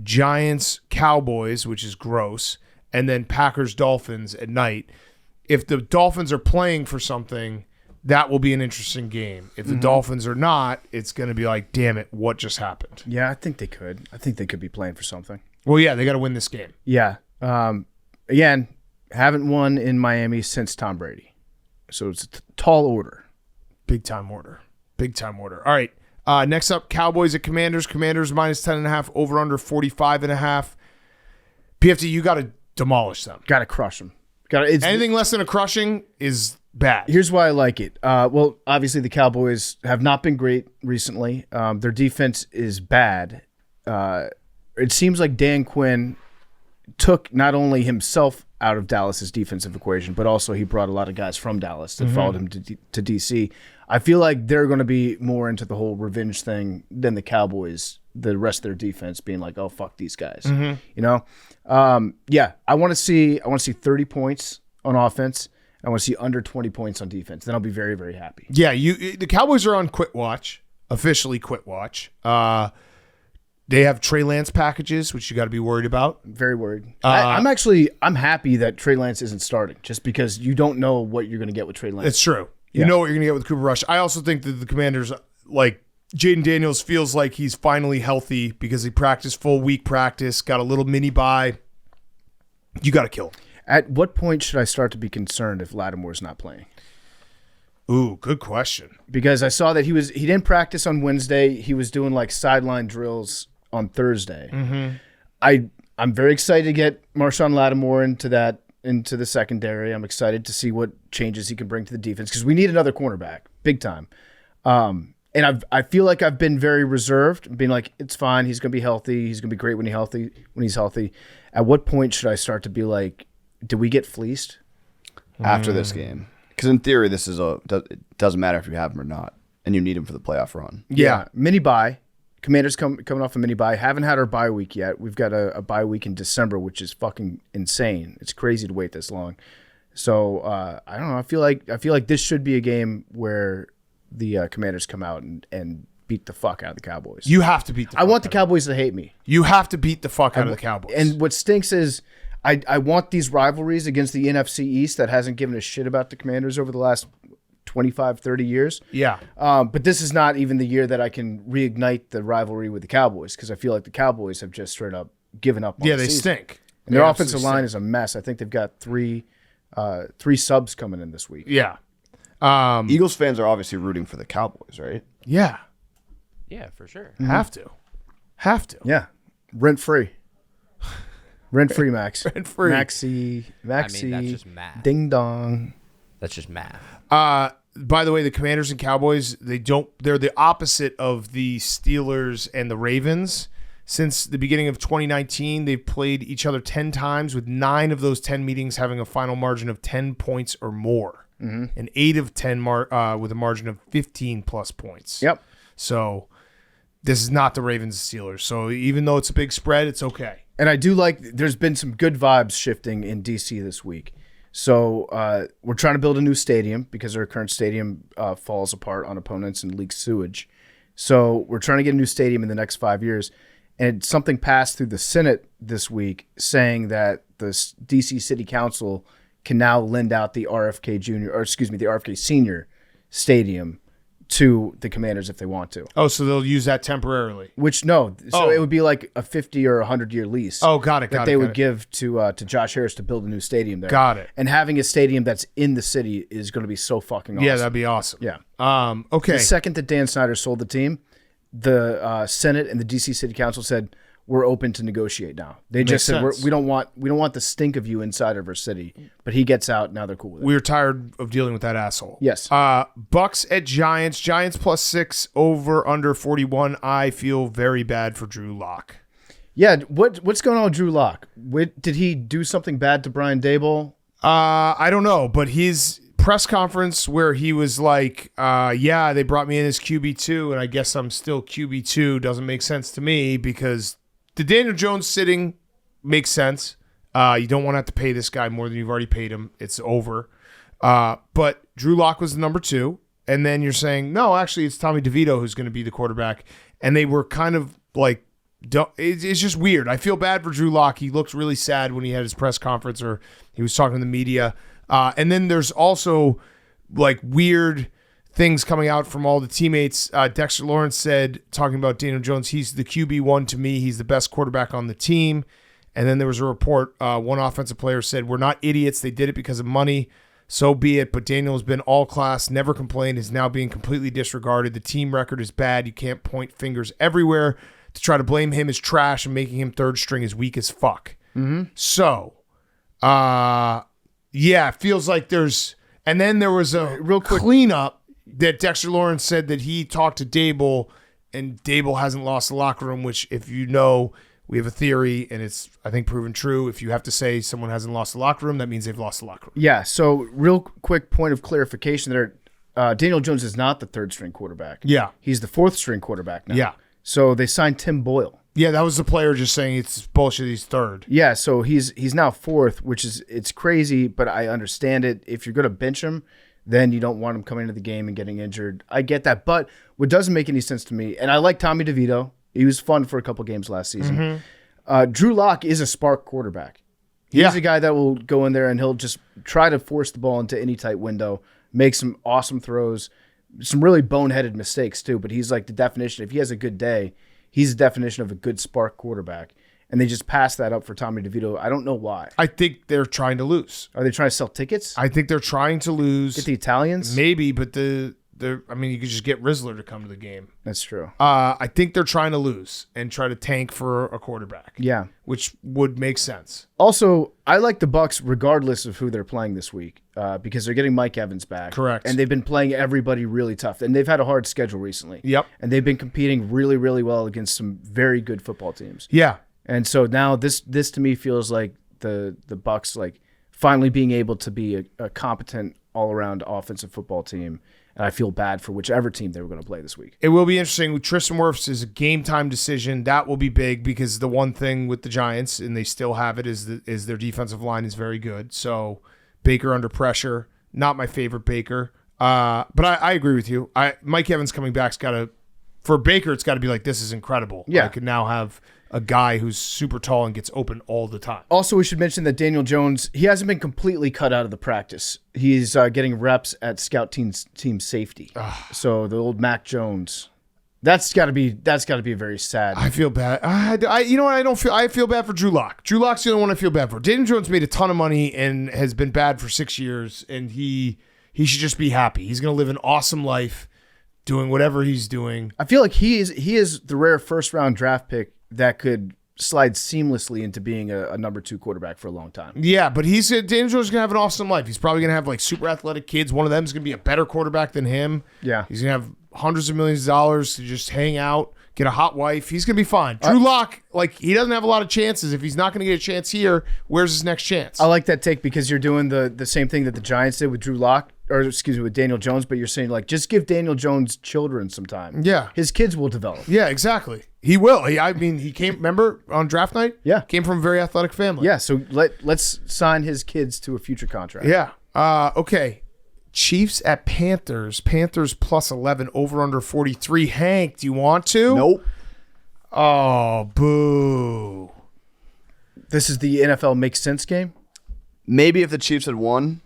[SPEAKER 1] Giants-Cowboys, which is gross. And then Packers-Dolphins at night. If the Dolphins are playing for something, that will be an interesting game. If the Dolphins are not, it's going to be like, damn it, what just happened?
[SPEAKER 2] Yeah, I think they could. I think they could be playing for something.
[SPEAKER 1] Well, yeah, they got to win this game.
[SPEAKER 2] Yeah. Again, haven't won in Miami since Tom Brady. So it's a tall order.
[SPEAKER 1] Big time order. All right. Next up, Cowboys at Commanders. Commanders minus 10.5, over under 45.5. PFT, you got to demolish them.
[SPEAKER 2] Got to crush them.
[SPEAKER 1] Anything less than a crushing is bad.
[SPEAKER 2] Here's why I like it. Well, obviously the Cowboys have not been great recently. Their defense is bad. It seems like Dan Quinn took not only himself out of Dallas's defensive equation, but also he brought a lot of guys from Dallas that followed him to DC. I feel like they're going to be more into the whole revenge thing than the Cowboys. The rest of their defense being like, "Oh, fuck these guys," you know. Yeah, I want to see 30 points on offense. I want to see under 20 points on defense. Then I'll be very, very happy.
[SPEAKER 1] Yeah, the Cowboys are on quit watch, officially quit watch. They have Trey Lance packages, which you got to be worried about.
[SPEAKER 2] Very worried. I'm happy that Trey Lance isn't starting, just because you don't know what you're going to get with Trey Lance.
[SPEAKER 1] It's true. You know what you're going to get with Cooper Rush. I also think that the Commanders, like Jaden Daniels, feels like he's finally healthy because he practiced full week practice, got a little mini bye. You got to kill him.
[SPEAKER 2] At what point should I start to be concerned if Lattimore's not playing?
[SPEAKER 1] Ooh, good question.
[SPEAKER 2] Because I saw that he didn't practice on Wednesday. He was doing like sideline drills on Thursday. I'm very excited to get Marshawn Lattimore into the secondary. I'm excited to see what changes he can bring to the defense because we need another cornerback, big time. And I feel like I've been very reserved, being like, it's fine. He's going to be healthy. He's going to be great when he's healthy. At what point should I start to be like, did we get fleeced?
[SPEAKER 4] After this game. Because in theory, it doesn't matter if you have him or not, and you need him for the playoff run.
[SPEAKER 2] Yeah. Mini bye. Commanders coming off a mini bye. Haven't had our bye week yet. We've got a bye week in December, which is fucking insane. It's crazy to wait this long. So I don't know. I feel like this should be a game where the Commanders come out and beat the fuck out of the Cowboys.
[SPEAKER 1] You have to beat the fuck
[SPEAKER 2] I want the
[SPEAKER 1] out
[SPEAKER 2] Cowboys to hate me.
[SPEAKER 1] You have to beat the fuck out of the Cowboys.
[SPEAKER 2] And what stinks is I want these rivalries against the NFC East that hasn't given a shit about the Commanders over the last 25, 30 years.
[SPEAKER 1] yeah.
[SPEAKER 2] But this is not even the year that I can reignite the rivalry with the Cowboys because I feel like the Cowboys have just straight up given up on
[SPEAKER 1] Yeah,
[SPEAKER 2] the
[SPEAKER 1] they
[SPEAKER 2] season.
[SPEAKER 1] stink.
[SPEAKER 2] And their
[SPEAKER 1] They
[SPEAKER 2] offensive
[SPEAKER 1] absolutely
[SPEAKER 2] line
[SPEAKER 1] stink.
[SPEAKER 2] is a mess. I think they've got three subs coming in this week.
[SPEAKER 1] Yeah.
[SPEAKER 4] Eagles fans are obviously rooting for the Cowboys, right?
[SPEAKER 1] Yeah.
[SPEAKER 3] Yeah, for sure.
[SPEAKER 1] Have to.
[SPEAKER 2] Yeah, rent free. Rent free, Max.
[SPEAKER 1] Rent free.
[SPEAKER 2] Maxi.
[SPEAKER 3] that's just math.
[SPEAKER 2] Ding dong.
[SPEAKER 3] That's just math.
[SPEAKER 1] By the way, the Commanders and Cowboys, they're the opposite of the Steelers and the Ravens. Since the beginning of 2019, they've played each other 10 times, with 9 of those 10 meetings having a final margin of 10 points or more, and 8 of 10 with a margin of 15 plus points.
[SPEAKER 2] Yep.
[SPEAKER 1] So this is not the Ravens and Steelers. So even though it's a big spread, it's okay.
[SPEAKER 2] And I do like, there's been some good vibes shifting in DC this week. So we're trying to build a new stadium because our current stadium falls apart on opponents and leaks sewage. So we're trying to get a new stadium in the next 5 years. And something passed through the Senate this week saying that the DC City Council can now lend out the RFK Senior Stadium to the Commanders if they want to.
[SPEAKER 1] Oh, so they'll use that temporarily.
[SPEAKER 2] So it would be like a 50 or 100-year lease.
[SPEAKER 1] Oh, got it.
[SPEAKER 2] That they would give to Josh Harris to build a new stadium there.
[SPEAKER 1] Got it.
[SPEAKER 2] And having a stadium that's in the city is going to be so fucking awesome.
[SPEAKER 1] Yeah, that'd be awesome.
[SPEAKER 2] Yeah.
[SPEAKER 1] Okay.
[SPEAKER 2] The second that Dan Snyder sold the team, the Senate and the DC City Council said, we're open to negotiate now. They just said we don't want the stink of you inside of our city. But he gets out. Now they're cool with it.
[SPEAKER 1] We're tired of dealing with that asshole.
[SPEAKER 2] Yes.
[SPEAKER 1] Bucs at Giants. Giants +6 over under 41. I feel very bad for Drew Lock.
[SPEAKER 2] Yeah. What's going on with Drew Lock? Did he do something bad to Brian Daboll?
[SPEAKER 1] I don't know, but his press conference where he was like, yeah, they brought me in as QB2, and I guess I'm still QB2 doesn't make sense to me because the Daniel Jones sitting makes sense. You don't want to have to pay this guy more than you've already paid him. It's over. But Drew Lock was the number 2. And then you're saying, no, actually, it's Tommy DeVito who's going to be the quarterback. And they were kind of like, it's just weird. I feel bad for Drew Lock. He looked really sad when he had his press conference or he was talking to the media. And then there's also like weird things coming out from all the teammates. Dexter Lawrence said, talking about Daniel Jones, he's the QB1 to me. He's the best quarterback on the team. And then there was a report, one offensive player said, we're not idiots. They did it because of money. So be it. But Daniel has been all class, never complained, is now being completely disregarded. The team record is bad. You can't point fingers everywhere. To try to blame him as trash and making him third string is weak as fuck. Mm-hmm. So, yeah, it feels like there's... And then there was a real quick cleanup that Dexter Lawrence said that he talked to Daboll, and Daboll hasn't lost the locker room, which, if you know, we have a theory, and it's, I think, proven true. If you have to say someone hasn't lost the locker room, that means they've lost the locker room.
[SPEAKER 2] Yeah, so real quick point of clarification there. Daniel Jones is not the third-string quarterback.
[SPEAKER 1] Yeah.
[SPEAKER 2] He's the fourth-string quarterback now.
[SPEAKER 1] Yeah.
[SPEAKER 2] So they signed Tim Boyle.
[SPEAKER 1] Yeah, that was the player just saying it's bullshit, he's third.
[SPEAKER 2] Yeah, so he's now fourth, which is, it's crazy, but I understand it. If you're going to bench him, then you don't want him coming into the game and getting injured. I get that. But what doesn't make any sense to me, and I like Tommy DeVito. He was fun for a couple games last season. Mm-hmm. Drew Lock is a spark quarterback. He's a guy that will go in there and he'll just try to force the ball into any tight window, make some awesome throws, some really boneheaded mistakes too. But he's like the definition. If he has a good day, he's the definition of a good spark quarterback. And they just passed that up for Tommy DeVito. I don't know why.
[SPEAKER 1] I think they're trying to lose.
[SPEAKER 2] Are they trying to sell tickets?
[SPEAKER 1] I think they're trying to lose.
[SPEAKER 2] Get the Italians?
[SPEAKER 1] Maybe, but you could just get Rizzler to come to the game.
[SPEAKER 2] That's true.
[SPEAKER 1] I think they're trying to lose and try to tank for a quarterback.
[SPEAKER 2] Yeah.
[SPEAKER 1] Which would make sense.
[SPEAKER 2] Also, I like the Bucs regardless of who they're playing this week because they're getting Mike Evans back.
[SPEAKER 1] Correct.
[SPEAKER 2] And they've been playing everybody really tough. And they've had a hard schedule recently.
[SPEAKER 1] Yep.
[SPEAKER 2] And they've been competing really, really well against some very good football teams.
[SPEAKER 1] Yeah.
[SPEAKER 2] And so now this to me feels like the Bucs like finally being able to be a competent all-around offensive football team. And I feel bad for whichever team they were going to play this week.
[SPEAKER 1] It will be interesting. Tristan Wirfs is a game-time decision. That will be big because the one thing with the Giants, and they still have it, is their defensive line is very good. So Baker under pressure, not my favorite Baker. But I agree with you. Mike Evans coming back's got to, for Baker, it's got to be like, this is incredible.
[SPEAKER 2] Yeah.
[SPEAKER 1] I could now have a guy who's super tall and gets open all the time.
[SPEAKER 2] Also, we should mention that Daniel Jones, he hasn't been completely cut out of the practice. He's getting reps at scout team safety. So the old Mac Jones, that's got to be very sad.
[SPEAKER 1] I feel bad. You know what? I feel bad for Drew Lock. Drew Lock's the only one I feel bad for. Daniel Jones made a ton of money and has been bad for 6 years, and he should just be happy. He's going to live an awesome life. doing whatever he's doing.
[SPEAKER 2] I feel like he is the rare first round draft pick that could slide seamlessly into being a number 2 quarterback for a long time.
[SPEAKER 1] Yeah, but Daniel Jones is gonna have an awesome life. He's probably gonna have like super athletic kids. One of them is gonna be a better quarterback than him.
[SPEAKER 2] Yeah.
[SPEAKER 1] He's gonna have hundreds of millions of dollars to just hang out, get a hot wife. He's gonna be fine. Drew Lock, like he doesn't have a lot of chances. If he's not gonna get a chance here, where's his next chance?
[SPEAKER 2] I like that take because you're doing the same thing that the Giants did with Drew Lock, or excuse me, with Daniel Jones, but you're saying like just give Daniel Jones children some time.
[SPEAKER 1] Yeah.
[SPEAKER 2] His kids will develop.
[SPEAKER 1] Yeah, exactly. He will. He came. Remember on draft night?
[SPEAKER 2] Yeah.
[SPEAKER 1] Came from a very athletic family.
[SPEAKER 2] Yeah, so let's sign his kids to a future contract.
[SPEAKER 1] Yeah. Okay. Chiefs at Panthers. Panthers plus 11, over under 43. Hank, do you want to?
[SPEAKER 4] Nope.
[SPEAKER 1] Oh, boo.
[SPEAKER 2] This is the NFL makes sense game?
[SPEAKER 4] Maybe if the Chiefs had won.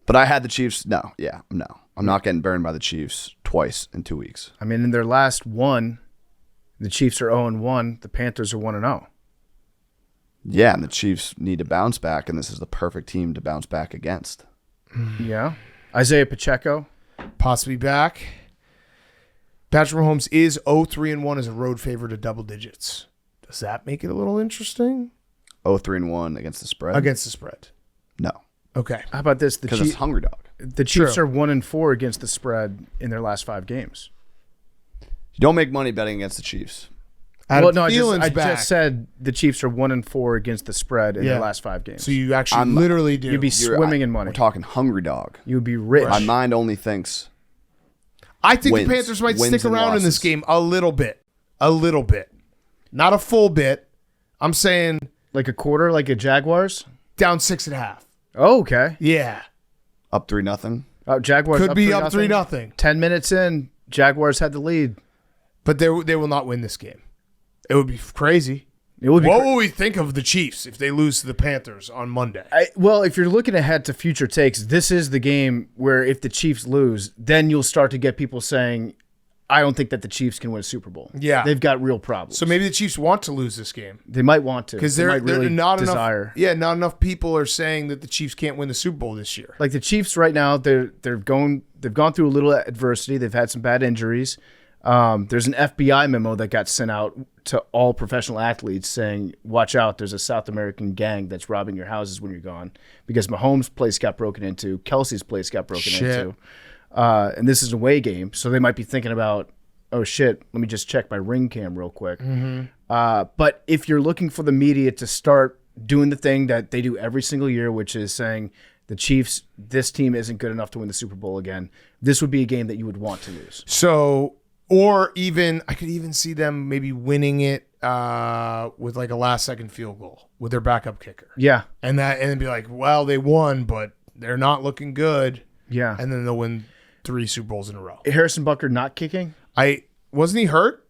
[SPEAKER 4] But I had the Chiefs. No. I'm not getting burned by the Chiefs twice in 2 weeks.
[SPEAKER 2] I mean, in their last one, the Chiefs are 0-1. The Panthers are 1-0.
[SPEAKER 4] Yeah, and the Chiefs need to bounce back, and this is the perfect team to bounce back against.
[SPEAKER 2] Yeah. Isaiah Pacheco.
[SPEAKER 1] Possibly back. Patrick Mahomes is 0-3-1 as a road favorite of double digits. Does that make it a little interesting?
[SPEAKER 4] 0-3-1 against the spread?
[SPEAKER 1] Against the spread.
[SPEAKER 4] No.
[SPEAKER 1] Okay.
[SPEAKER 2] How about this?
[SPEAKER 4] Because it's hungry dog.
[SPEAKER 2] The Chiefs
[SPEAKER 1] True.
[SPEAKER 2] are 1-4 against the spread in their last 5 games.
[SPEAKER 4] You don't make money betting against the Chiefs.
[SPEAKER 2] Well, no, I
[SPEAKER 1] Thielen's back.
[SPEAKER 2] just said the Chiefs are 1-4 against the spread in their last 5 games.
[SPEAKER 1] So you actually literally do.
[SPEAKER 2] You'd be swimming in money.
[SPEAKER 4] We're talking hungry dog.
[SPEAKER 2] You would be rich.
[SPEAKER 4] My mind only thinks
[SPEAKER 1] I think
[SPEAKER 4] wins.
[SPEAKER 1] the Panthers might
[SPEAKER 4] Wins
[SPEAKER 1] stick
[SPEAKER 4] and
[SPEAKER 1] around in this
[SPEAKER 4] losses.
[SPEAKER 1] game a little bit. A little bit. Not a full bit. I'm saying
[SPEAKER 2] Like a quarter, like a Jaguars?
[SPEAKER 1] down 6.5.
[SPEAKER 2] Oh, okay.
[SPEAKER 1] Yeah.
[SPEAKER 4] up 3-0.
[SPEAKER 2] Jaguars
[SPEAKER 1] Could
[SPEAKER 2] up
[SPEAKER 1] be
[SPEAKER 2] 3-0.
[SPEAKER 1] up 3-0.
[SPEAKER 2] 10 minutes in, Jaguars had the lead.
[SPEAKER 1] But they will not win this game. It would be crazy.
[SPEAKER 2] It would be
[SPEAKER 1] What will we think of the Chiefs if they lose to the Panthers on Monday?
[SPEAKER 2] well, if you're looking ahead to future takes, this is the game where if the Chiefs lose, then you'll start to get people saying, I don't think that the Chiefs can win a Super Bowl.
[SPEAKER 1] Yeah.
[SPEAKER 2] They've got real problems.
[SPEAKER 1] So maybe the Chiefs want to lose this game.
[SPEAKER 2] They might want to.
[SPEAKER 1] Because
[SPEAKER 2] They
[SPEAKER 1] they're
[SPEAKER 2] might really
[SPEAKER 1] not
[SPEAKER 2] desire.
[SPEAKER 1] enough. Yeah, not enough people are saying that the Chiefs can't win the Super Bowl this year.
[SPEAKER 2] Like the Chiefs right now, they've gone through a little adversity. They've had some bad injuries. There's an FBI memo that got sent out to all professional athletes saying, watch out, there's a South American gang that's robbing your houses when you're gone. Because Mahomes' place got broken into, Kelsey's place got broken into. And this is an away game, so they might be thinking about, oh shit, let me just check my ring cam real quick. But if you're looking for the media to start doing the thing that they do every single year, which is saying the Chiefs, this team isn't good enough to win the Super Bowl again, this would be a game that you would want to lose.
[SPEAKER 1] So, or even, I could even see them maybe winning it with like a last-second field goal with their backup kicker.
[SPEAKER 2] Yeah.
[SPEAKER 1] And then be like, well, they won, but they're not looking good.
[SPEAKER 2] Yeah.
[SPEAKER 1] And then they'll win 3 Super Bowls in a row.
[SPEAKER 2] Harrison Butker not kicking?
[SPEAKER 1] Wasn't he hurt?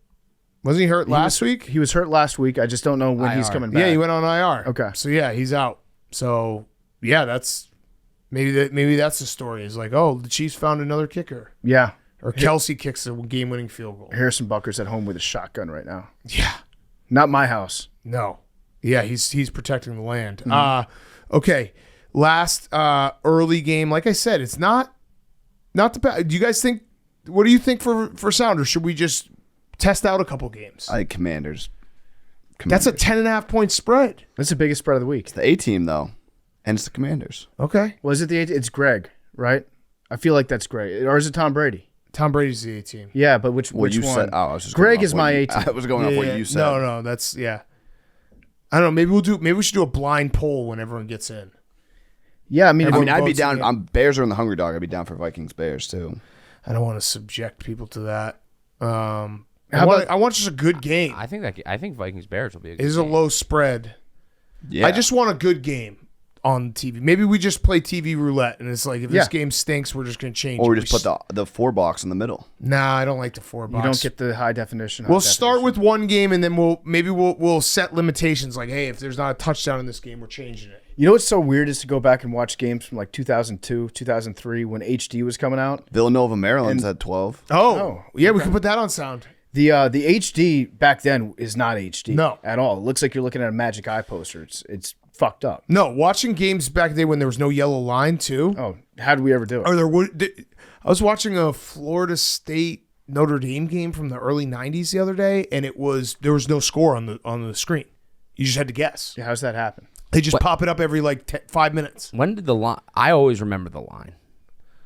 [SPEAKER 1] Wasn't he hurt last week?
[SPEAKER 2] He was hurt last week. I just don't know when he's coming back.
[SPEAKER 1] Yeah, he went on IR.
[SPEAKER 2] Okay.
[SPEAKER 1] So yeah, he's out. So yeah, that's maybe that's the story. Is like, oh, the Chiefs found another kicker,
[SPEAKER 2] Yeah.
[SPEAKER 1] or Kelsey kicks a game-winning field goal.
[SPEAKER 2] Harrison Butker's at home with a shotgun right now.
[SPEAKER 1] Yeah.
[SPEAKER 2] Not my house.
[SPEAKER 1] No. Yeah, he's protecting the land. Okay. Last early game, like I said, it's not the bad. Do you guys think? What do you think for Sounders? Should we just test out a couple games?
[SPEAKER 4] I Commanders.
[SPEAKER 1] That's a 10.5 point spread.
[SPEAKER 2] That's the biggest spread of the week.
[SPEAKER 4] The A team though, and it's the Commanders.
[SPEAKER 1] Okay.
[SPEAKER 2] Was it it's Greg, right? I feel like that's Greg. Or is it Tom Brady?
[SPEAKER 1] Tom Brady's the A team.
[SPEAKER 2] Yeah, but which
[SPEAKER 4] What you
[SPEAKER 2] one?
[SPEAKER 4] said? Oh, I was just
[SPEAKER 2] Greg
[SPEAKER 4] going off
[SPEAKER 2] is my
[SPEAKER 4] what you-
[SPEAKER 2] A team.
[SPEAKER 4] I was going off what you said.
[SPEAKER 1] No, that's yeah. I don't know. Maybe we should do a blind poll when everyone gets in.
[SPEAKER 2] Yeah, I mean,
[SPEAKER 4] I mean, I'd be
[SPEAKER 1] votes
[SPEAKER 4] down.
[SPEAKER 1] again.
[SPEAKER 4] Bears are in the hungry dog. I'd be down for Vikings Bears too.
[SPEAKER 1] I don't want to subject people to that.
[SPEAKER 2] How
[SPEAKER 1] I
[SPEAKER 2] about-
[SPEAKER 1] want just a good game.
[SPEAKER 3] I think Vikings Bears will be a
[SPEAKER 1] It
[SPEAKER 3] good
[SPEAKER 1] is a
[SPEAKER 3] game.
[SPEAKER 1] low spread.
[SPEAKER 4] Yeah,
[SPEAKER 1] I just want a good game on TV. Maybe we just play TV roulette, and it's like if this
[SPEAKER 2] Yeah.
[SPEAKER 1] game stinks, we're just going to change.
[SPEAKER 4] or
[SPEAKER 1] it.
[SPEAKER 4] we just put the 4 box in the middle.
[SPEAKER 1] Nah, I don't like the 4
[SPEAKER 2] you
[SPEAKER 1] box.
[SPEAKER 2] don't get the high definition.
[SPEAKER 1] We'll start with one game, and then we'll set limitations. Like, hey, if there's not a touchdown in this game, we're changing it.
[SPEAKER 2] You know what's so weird is to go back and watch games from like 2002, 2003 when HD was coming out.
[SPEAKER 4] Villanova, Maryland's at 12.
[SPEAKER 1] Oh, yeah, we can put that on sound.
[SPEAKER 2] The HD back then is not HD
[SPEAKER 1] No.
[SPEAKER 2] at all. It looks like you're looking at a Magic Eye poster. It's fucked up.
[SPEAKER 1] No, watching games back then when there was no yellow line too.
[SPEAKER 2] Oh, how did we ever do it?
[SPEAKER 1] Or there would. I was watching a Florida State Notre Dame game from the early 90s the other day, and there was no score on the screen. You just had to guess.
[SPEAKER 2] Yeah, how's that happen?
[SPEAKER 1] They just pop it up every 5 minutes.
[SPEAKER 3] When did the line? I always remember the line.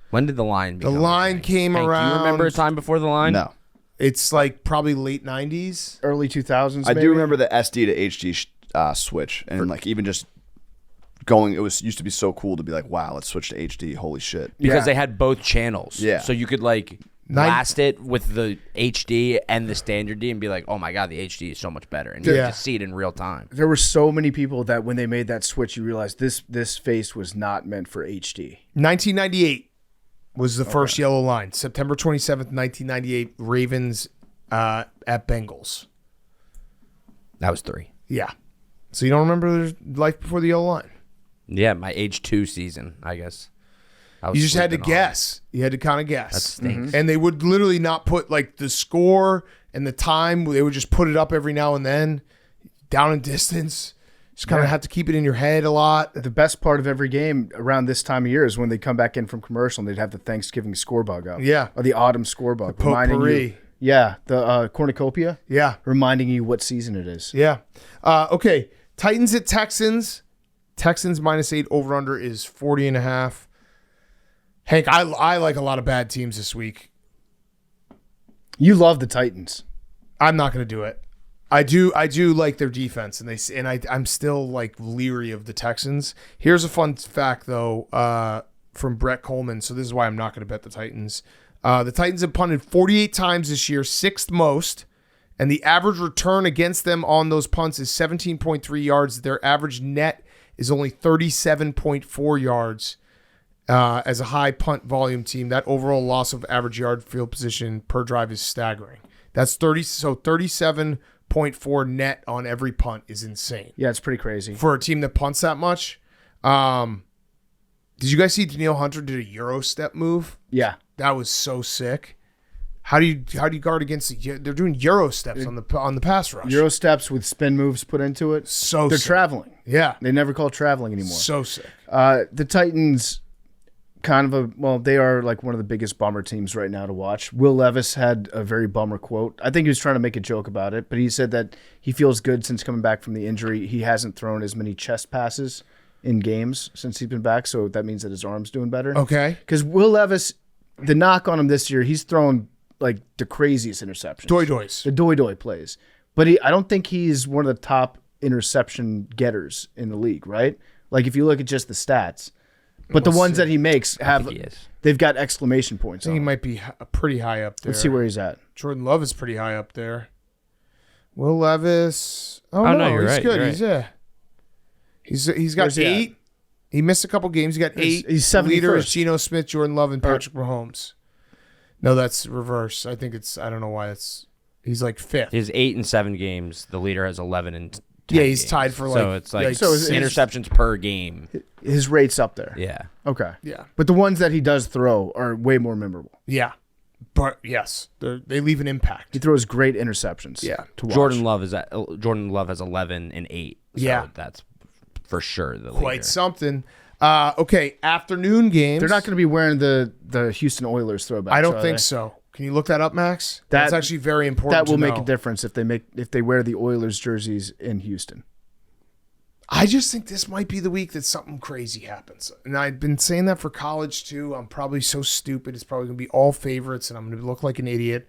[SPEAKER 3] When did the line become
[SPEAKER 1] The line
[SPEAKER 3] a thing?
[SPEAKER 1] came
[SPEAKER 3] Hank,
[SPEAKER 1] around.
[SPEAKER 3] Do you remember a time before the line?
[SPEAKER 4] No.
[SPEAKER 1] It's like probably late 90s.
[SPEAKER 2] Early 2000s.
[SPEAKER 4] I
[SPEAKER 2] maybe?
[SPEAKER 4] do remember the SD to HD switch, and like even just going, used to be so cool to be like, wow, let's switch to HD. Holy shit!
[SPEAKER 3] Because
[SPEAKER 1] Yeah.
[SPEAKER 3] they had both channels.
[SPEAKER 4] Yeah.
[SPEAKER 3] So you could like blast it with the HD and the standard D and be like, oh my God, the HD is so much better. And you
[SPEAKER 1] Yeah.
[SPEAKER 3] could see it in real time.
[SPEAKER 2] There were so many people that when they made that switch, you realized this face was not meant for HD.
[SPEAKER 1] 1998 was the first yellow line. September 27th, 1998, Ravens at Bengals.
[SPEAKER 3] That was 3.
[SPEAKER 1] Yeah. So you don't remember the life before the yellow line?
[SPEAKER 3] Yeah, my age 2 season, I guess. I was
[SPEAKER 1] You just had to
[SPEAKER 3] sleeping on it.
[SPEAKER 1] guess. You had to kind of guess.
[SPEAKER 3] That stinks.
[SPEAKER 1] And they would literally not put like the score and the time. They would just put it up every now and then, down in distance. Just kind of have to keep it in your head a lot.
[SPEAKER 2] The best part of every game around this time of year is when they come back in from commercial and they'd have the Thanksgiving score bug up.
[SPEAKER 1] Yeah.
[SPEAKER 2] Or the autumn score bug.
[SPEAKER 1] potpourri.
[SPEAKER 2] Yeah, the cornucopia.
[SPEAKER 1] Yeah.
[SPEAKER 2] Reminding you what season it is.
[SPEAKER 1] Yeah. Okay. Titans at Texans. Texans -8 over under is 40.5. Hank, I like a lot of bad teams this week.
[SPEAKER 2] You love the Titans.
[SPEAKER 1] I'm not going to do it. I do like their defense, and I'm still like leery of the Texans. Here's a fun fact though, from Brett Coleman. So this is why I'm not going to bet the Titans. The Titans have punted 48 times this year, 6th most, and the average return against them on those punts is 17.3 yards. Their average net is only 37.4 yards. As a high punt volume team, that overall loss of average yard field position per drive is staggering. That's 37.4 net on every punt is insane
[SPEAKER 2] Yeah, it's pretty crazy.
[SPEAKER 1] for a team that punts that much. Did you guys see Danielle Hunter did a Euro step move?
[SPEAKER 2] Yeah.
[SPEAKER 1] That was so sick. How do you guard against they're doing Euro steps on the pass rush?
[SPEAKER 2] Euro steps with spin moves put into it.
[SPEAKER 1] So
[SPEAKER 2] They're
[SPEAKER 1] sick.
[SPEAKER 2] traveling.
[SPEAKER 1] Yeah.
[SPEAKER 2] They never call it traveling anymore.
[SPEAKER 1] So sick.
[SPEAKER 2] The Titans, they are like one of the biggest bummer teams right now to watch. Will Levis had a very bummer quote. I think he was trying to make a joke about it, but he said that he feels good since coming back from the injury. He hasn't thrown as many chest passes in games since he's been back, so that means that his arm's doing better.
[SPEAKER 1] Okay.
[SPEAKER 2] Because Will Levis, the knock on him this year, he's thrown like the craziest interceptions.
[SPEAKER 1] Doy-doys.
[SPEAKER 2] The doy plays. But I don't think he's one of the top interception getters in the league, right? Like if you look at just the stats. But the ones that he makes they've got exclamation points
[SPEAKER 1] I think
[SPEAKER 2] on
[SPEAKER 1] he
[SPEAKER 2] them.
[SPEAKER 1] might be pretty high up there.
[SPEAKER 2] Let's see where he's at.
[SPEAKER 1] Jordan Love is pretty high up there. Will Levis. Oh,
[SPEAKER 3] no,
[SPEAKER 1] no,
[SPEAKER 3] you're
[SPEAKER 1] he's
[SPEAKER 3] right,
[SPEAKER 1] good.
[SPEAKER 3] you're
[SPEAKER 1] He's got
[SPEAKER 2] Where's he
[SPEAKER 1] 8. He missed a couple games. He got 8.
[SPEAKER 2] He's
[SPEAKER 1] The leader is
[SPEAKER 2] 71st.
[SPEAKER 1] Geno Smith, Jordan Love, and Patrick Mahomes. No, that's reverse. I think I don't know why it's. He's like 5th.
[SPEAKER 3] He has 8 and 7 games. The leader has 11 and 10
[SPEAKER 1] Yeah, he's
[SPEAKER 3] games.
[SPEAKER 1] tied for
[SPEAKER 3] So it's like
[SPEAKER 2] So his-
[SPEAKER 3] interceptions per game.
[SPEAKER 2] His rate's up there.
[SPEAKER 3] Yeah.
[SPEAKER 2] Okay.
[SPEAKER 1] Yeah.
[SPEAKER 2] But the ones that he does throw are way more memorable.
[SPEAKER 1] Yeah. But yes, they leave an impact.
[SPEAKER 2] He throws great interceptions.
[SPEAKER 1] Yeah.
[SPEAKER 2] To watch.
[SPEAKER 3] Jordan Love has 11 and 8. So
[SPEAKER 1] Yeah.
[SPEAKER 3] that's for sure the
[SPEAKER 1] Quite
[SPEAKER 3] leader.
[SPEAKER 1] something. Okay, afternoon games.
[SPEAKER 2] They're not going to be wearing the Houston Oilers throwbacks.
[SPEAKER 1] I don't
[SPEAKER 2] are
[SPEAKER 1] think
[SPEAKER 2] they?
[SPEAKER 1] so. Can you look that up, Max?
[SPEAKER 2] That-
[SPEAKER 1] That's actually very important.
[SPEAKER 2] That will
[SPEAKER 1] to
[SPEAKER 2] make
[SPEAKER 1] know.
[SPEAKER 2] a difference if they wear the Oilers jerseys in Houston.
[SPEAKER 1] I just think this might be the week that something crazy happens. And I've been saying that for college too. I'm probably so stupid. It's probably gonna be all favorites, and I'm gonna look like an idiot.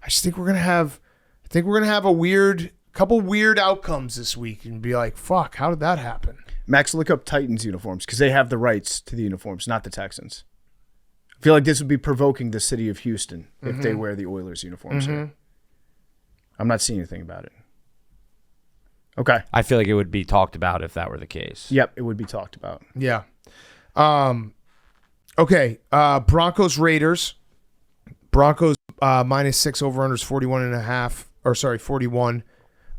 [SPEAKER 1] I just think we're gonna have a couple weird outcomes this week, and be like, "Fuck, how did that happen?"
[SPEAKER 2] Max, look up Titans uniforms because they have the rights to the uniforms, not the Texans. I feel like this would be provoking the city of Houston if they wear the Oilers uniforms here. I'm not seeing anything about it. Okay.
[SPEAKER 3] I feel like it would be talked about if that were the case.
[SPEAKER 2] Yep, it would be talked about.
[SPEAKER 1] Yeah. Okay. Broncos Raiders. Broncos -6 over unders 41.5 or sorry 41.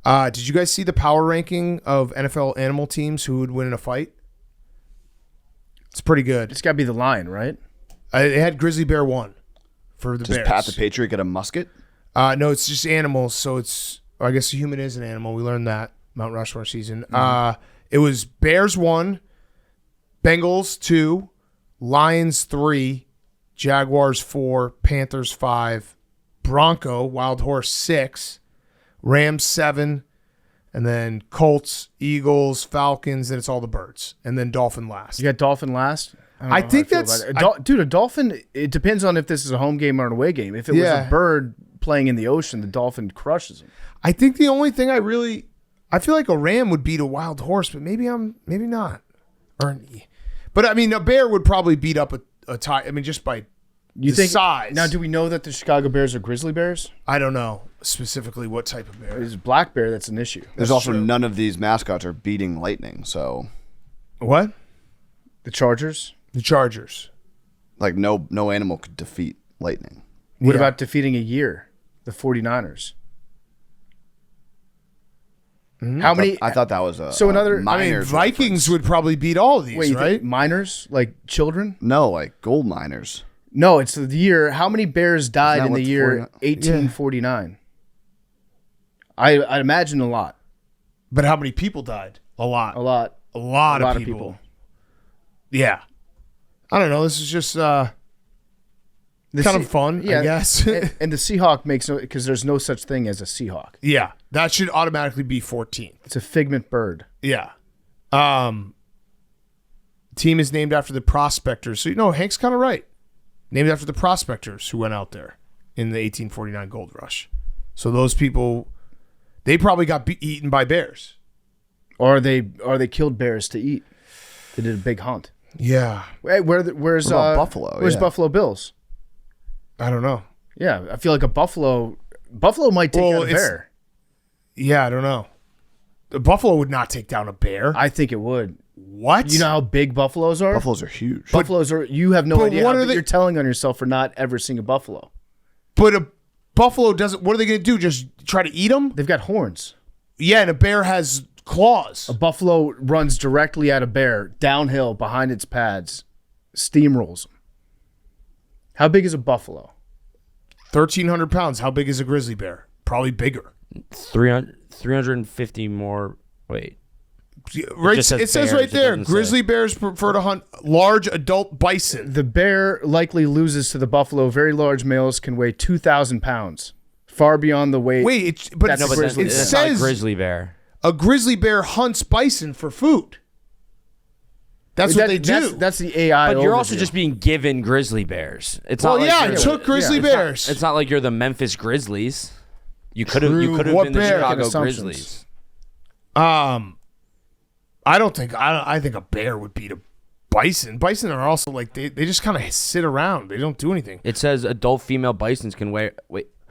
[SPEAKER 1] Did you guys see the power ranking of NFL animal teams who would win in a fight? It's pretty good.
[SPEAKER 2] It's got to be the Lion, right?
[SPEAKER 1] It had Grizzly Bear 1 for the
[SPEAKER 4] Does
[SPEAKER 1] Bears.
[SPEAKER 4] Pat the Patriot get a musket?
[SPEAKER 1] No, it's just animals. So I guess a human is an animal. We learned that Mount Rushmore season. It was Bears 1, Bengals 2, Lions 3, Jaguars 4, Panthers 5, Bronco, Wild Horse 6, Rams 7, and then Colts, Eagles, Falcons, and it's all the birds. And then Dolphin last.
[SPEAKER 2] You got Dolphin last?
[SPEAKER 1] I think that's...
[SPEAKER 2] Dude, a Dolphin, it depends on if this is a home game or an away game. If it was a bird playing in the ocean, the Dolphin crushes him.
[SPEAKER 1] I think the only thing I feel like a Ram would beat a Wild Horse, but maybe not. But I mean, a Bear would probably beat up a tie. I mean, just by size.
[SPEAKER 2] Now, do we know that the Chicago Bears are grizzly bears?
[SPEAKER 1] I don't know specifically what type of bear.
[SPEAKER 2] It's black bear that's an issue.
[SPEAKER 4] There's also none of these mascots are beating Lightning, so
[SPEAKER 1] what?
[SPEAKER 2] The Chargers?
[SPEAKER 1] The Chargers.
[SPEAKER 4] Like no animal could defeat Lightning.
[SPEAKER 2] What about defeating a year? The 49ers. Mm-hmm. How many?
[SPEAKER 4] I thought that was a
[SPEAKER 1] Vikings would probably beat all of these, right?
[SPEAKER 2] Minors, like children?
[SPEAKER 4] No, like gold miners.
[SPEAKER 2] No, it's the year. How many bears died in the year 1849? I'd imagine a lot.
[SPEAKER 1] But how many people died? A lot.
[SPEAKER 2] A lot.
[SPEAKER 1] A lot of people. Yeah. I don't know. This is just kind of fun, I guess.
[SPEAKER 2] and the Seahawk makes no, because there's no such thing as a Seahawk.
[SPEAKER 1] Yeah. That should automatically be 14th.
[SPEAKER 2] It's a figment bird.
[SPEAKER 1] Yeah. Team is named after the prospectors. So, Hank's kind of right. Named after the prospectors who went out there in the 1849 gold rush. So those people, they probably got eaten by bears.
[SPEAKER 2] Or they killed bears to eat. They did a big hunt.
[SPEAKER 1] Yeah.
[SPEAKER 2] Hey, where's
[SPEAKER 4] Buffalo?
[SPEAKER 2] Where's Buffalo Bills?
[SPEAKER 1] I don't know.
[SPEAKER 2] Yeah, I feel like a Buffalo might take out a bear.
[SPEAKER 1] Yeah, I don't know. The Buffalo would not take down a bear.
[SPEAKER 2] I think it would.
[SPEAKER 1] What?
[SPEAKER 2] You know how big buffaloes are?
[SPEAKER 4] Buffaloes are huge.
[SPEAKER 2] You have no idea what you're telling on yourself for not ever seeing a buffalo.
[SPEAKER 1] But a buffalo doesn't, what are they going to do? Just try to eat them?
[SPEAKER 2] They've got horns.
[SPEAKER 1] Yeah, and a bear has claws.
[SPEAKER 2] A buffalo runs directly at a bear, downhill behind its pads, steamrolls them. How big is a buffalo?
[SPEAKER 1] 1,300 pounds. How big is a grizzly bear? Probably bigger.
[SPEAKER 3] 350 more. Wait.
[SPEAKER 1] Right, it says right there, grizzly bears prefer to hunt large adult bison.
[SPEAKER 2] The bear likely loses to the buffalo. Very large males can weigh 2,000 pounds, far beyond the weight.
[SPEAKER 1] Wait,
[SPEAKER 3] it says not a grizzly bear.
[SPEAKER 1] A grizzly bear hunts bison for food. That's what they do.
[SPEAKER 2] That's the AI.
[SPEAKER 3] But you're
[SPEAKER 2] overview.
[SPEAKER 3] also just being given grizzly bears. It's
[SPEAKER 1] well,
[SPEAKER 3] not like
[SPEAKER 1] it took grizzly bears.
[SPEAKER 3] It's not like you're the Memphis Grizzlies. You could have been the Chicago Grizzlies.
[SPEAKER 1] I think a bear would beat a bison. Bison are also like they just kind of sit around. They don't do anything.
[SPEAKER 3] It says adult female bisons can wait,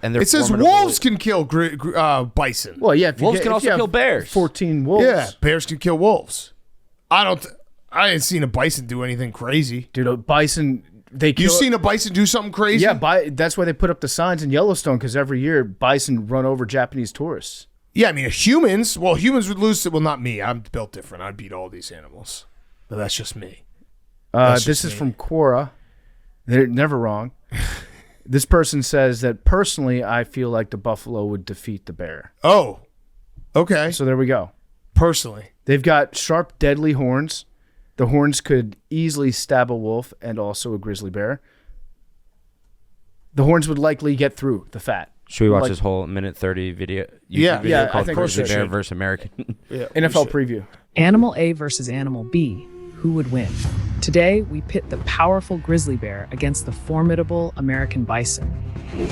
[SPEAKER 3] and they're.
[SPEAKER 1] It says wolves can kill bison.
[SPEAKER 2] Well, yeah,
[SPEAKER 3] wolves can also kill bears.
[SPEAKER 2] 14 wolves.
[SPEAKER 1] Yeah, bears can kill wolves. I ain't seen a bison do anything crazy,
[SPEAKER 2] dude. A bison.
[SPEAKER 1] You seen a bison do something crazy?
[SPEAKER 2] Yeah, that's why they put up the signs in Yellowstone, because every year bison run over Japanese tourists.
[SPEAKER 1] Yeah, I mean, humans would lose it. Well, not me. I'm built different. I'd beat all these animals. But that's just me.
[SPEAKER 2] This is from Quora. They're never wrong. This person says that personally, I feel like the buffalo would defeat the bear.
[SPEAKER 1] Oh, okay.
[SPEAKER 2] So there we go.
[SPEAKER 1] Personally.
[SPEAKER 2] They've got sharp, deadly horns. The horns could easily stab a wolf and also a grizzly bear. The horns would likely get through the fat.
[SPEAKER 3] Should we watch this whole minute 30 video?
[SPEAKER 2] Yeah,
[SPEAKER 3] called
[SPEAKER 2] I think
[SPEAKER 3] Grizzly Bear versus American.
[SPEAKER 2] NFL preview.
[SPEAKER 5] Animal A versus Animal B. Who would win? Today, we pit the powerful grizzly bear against the formidable American bison.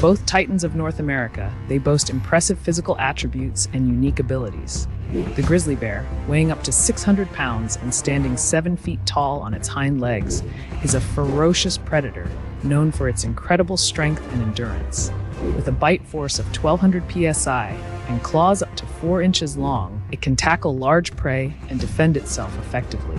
[SPEAKER 5] Both titans of North America, they boast impressive physical attributes and unique abilities. The grizzly bear, weighing up to 600 pounds and standing 7 feet tall on its hind legs, is a ferocious predator known for its incredible strength and endurance. With a bite force of 1,200 psi and claws up to 4 inches long, it can tackle large prey and defend itself effectively.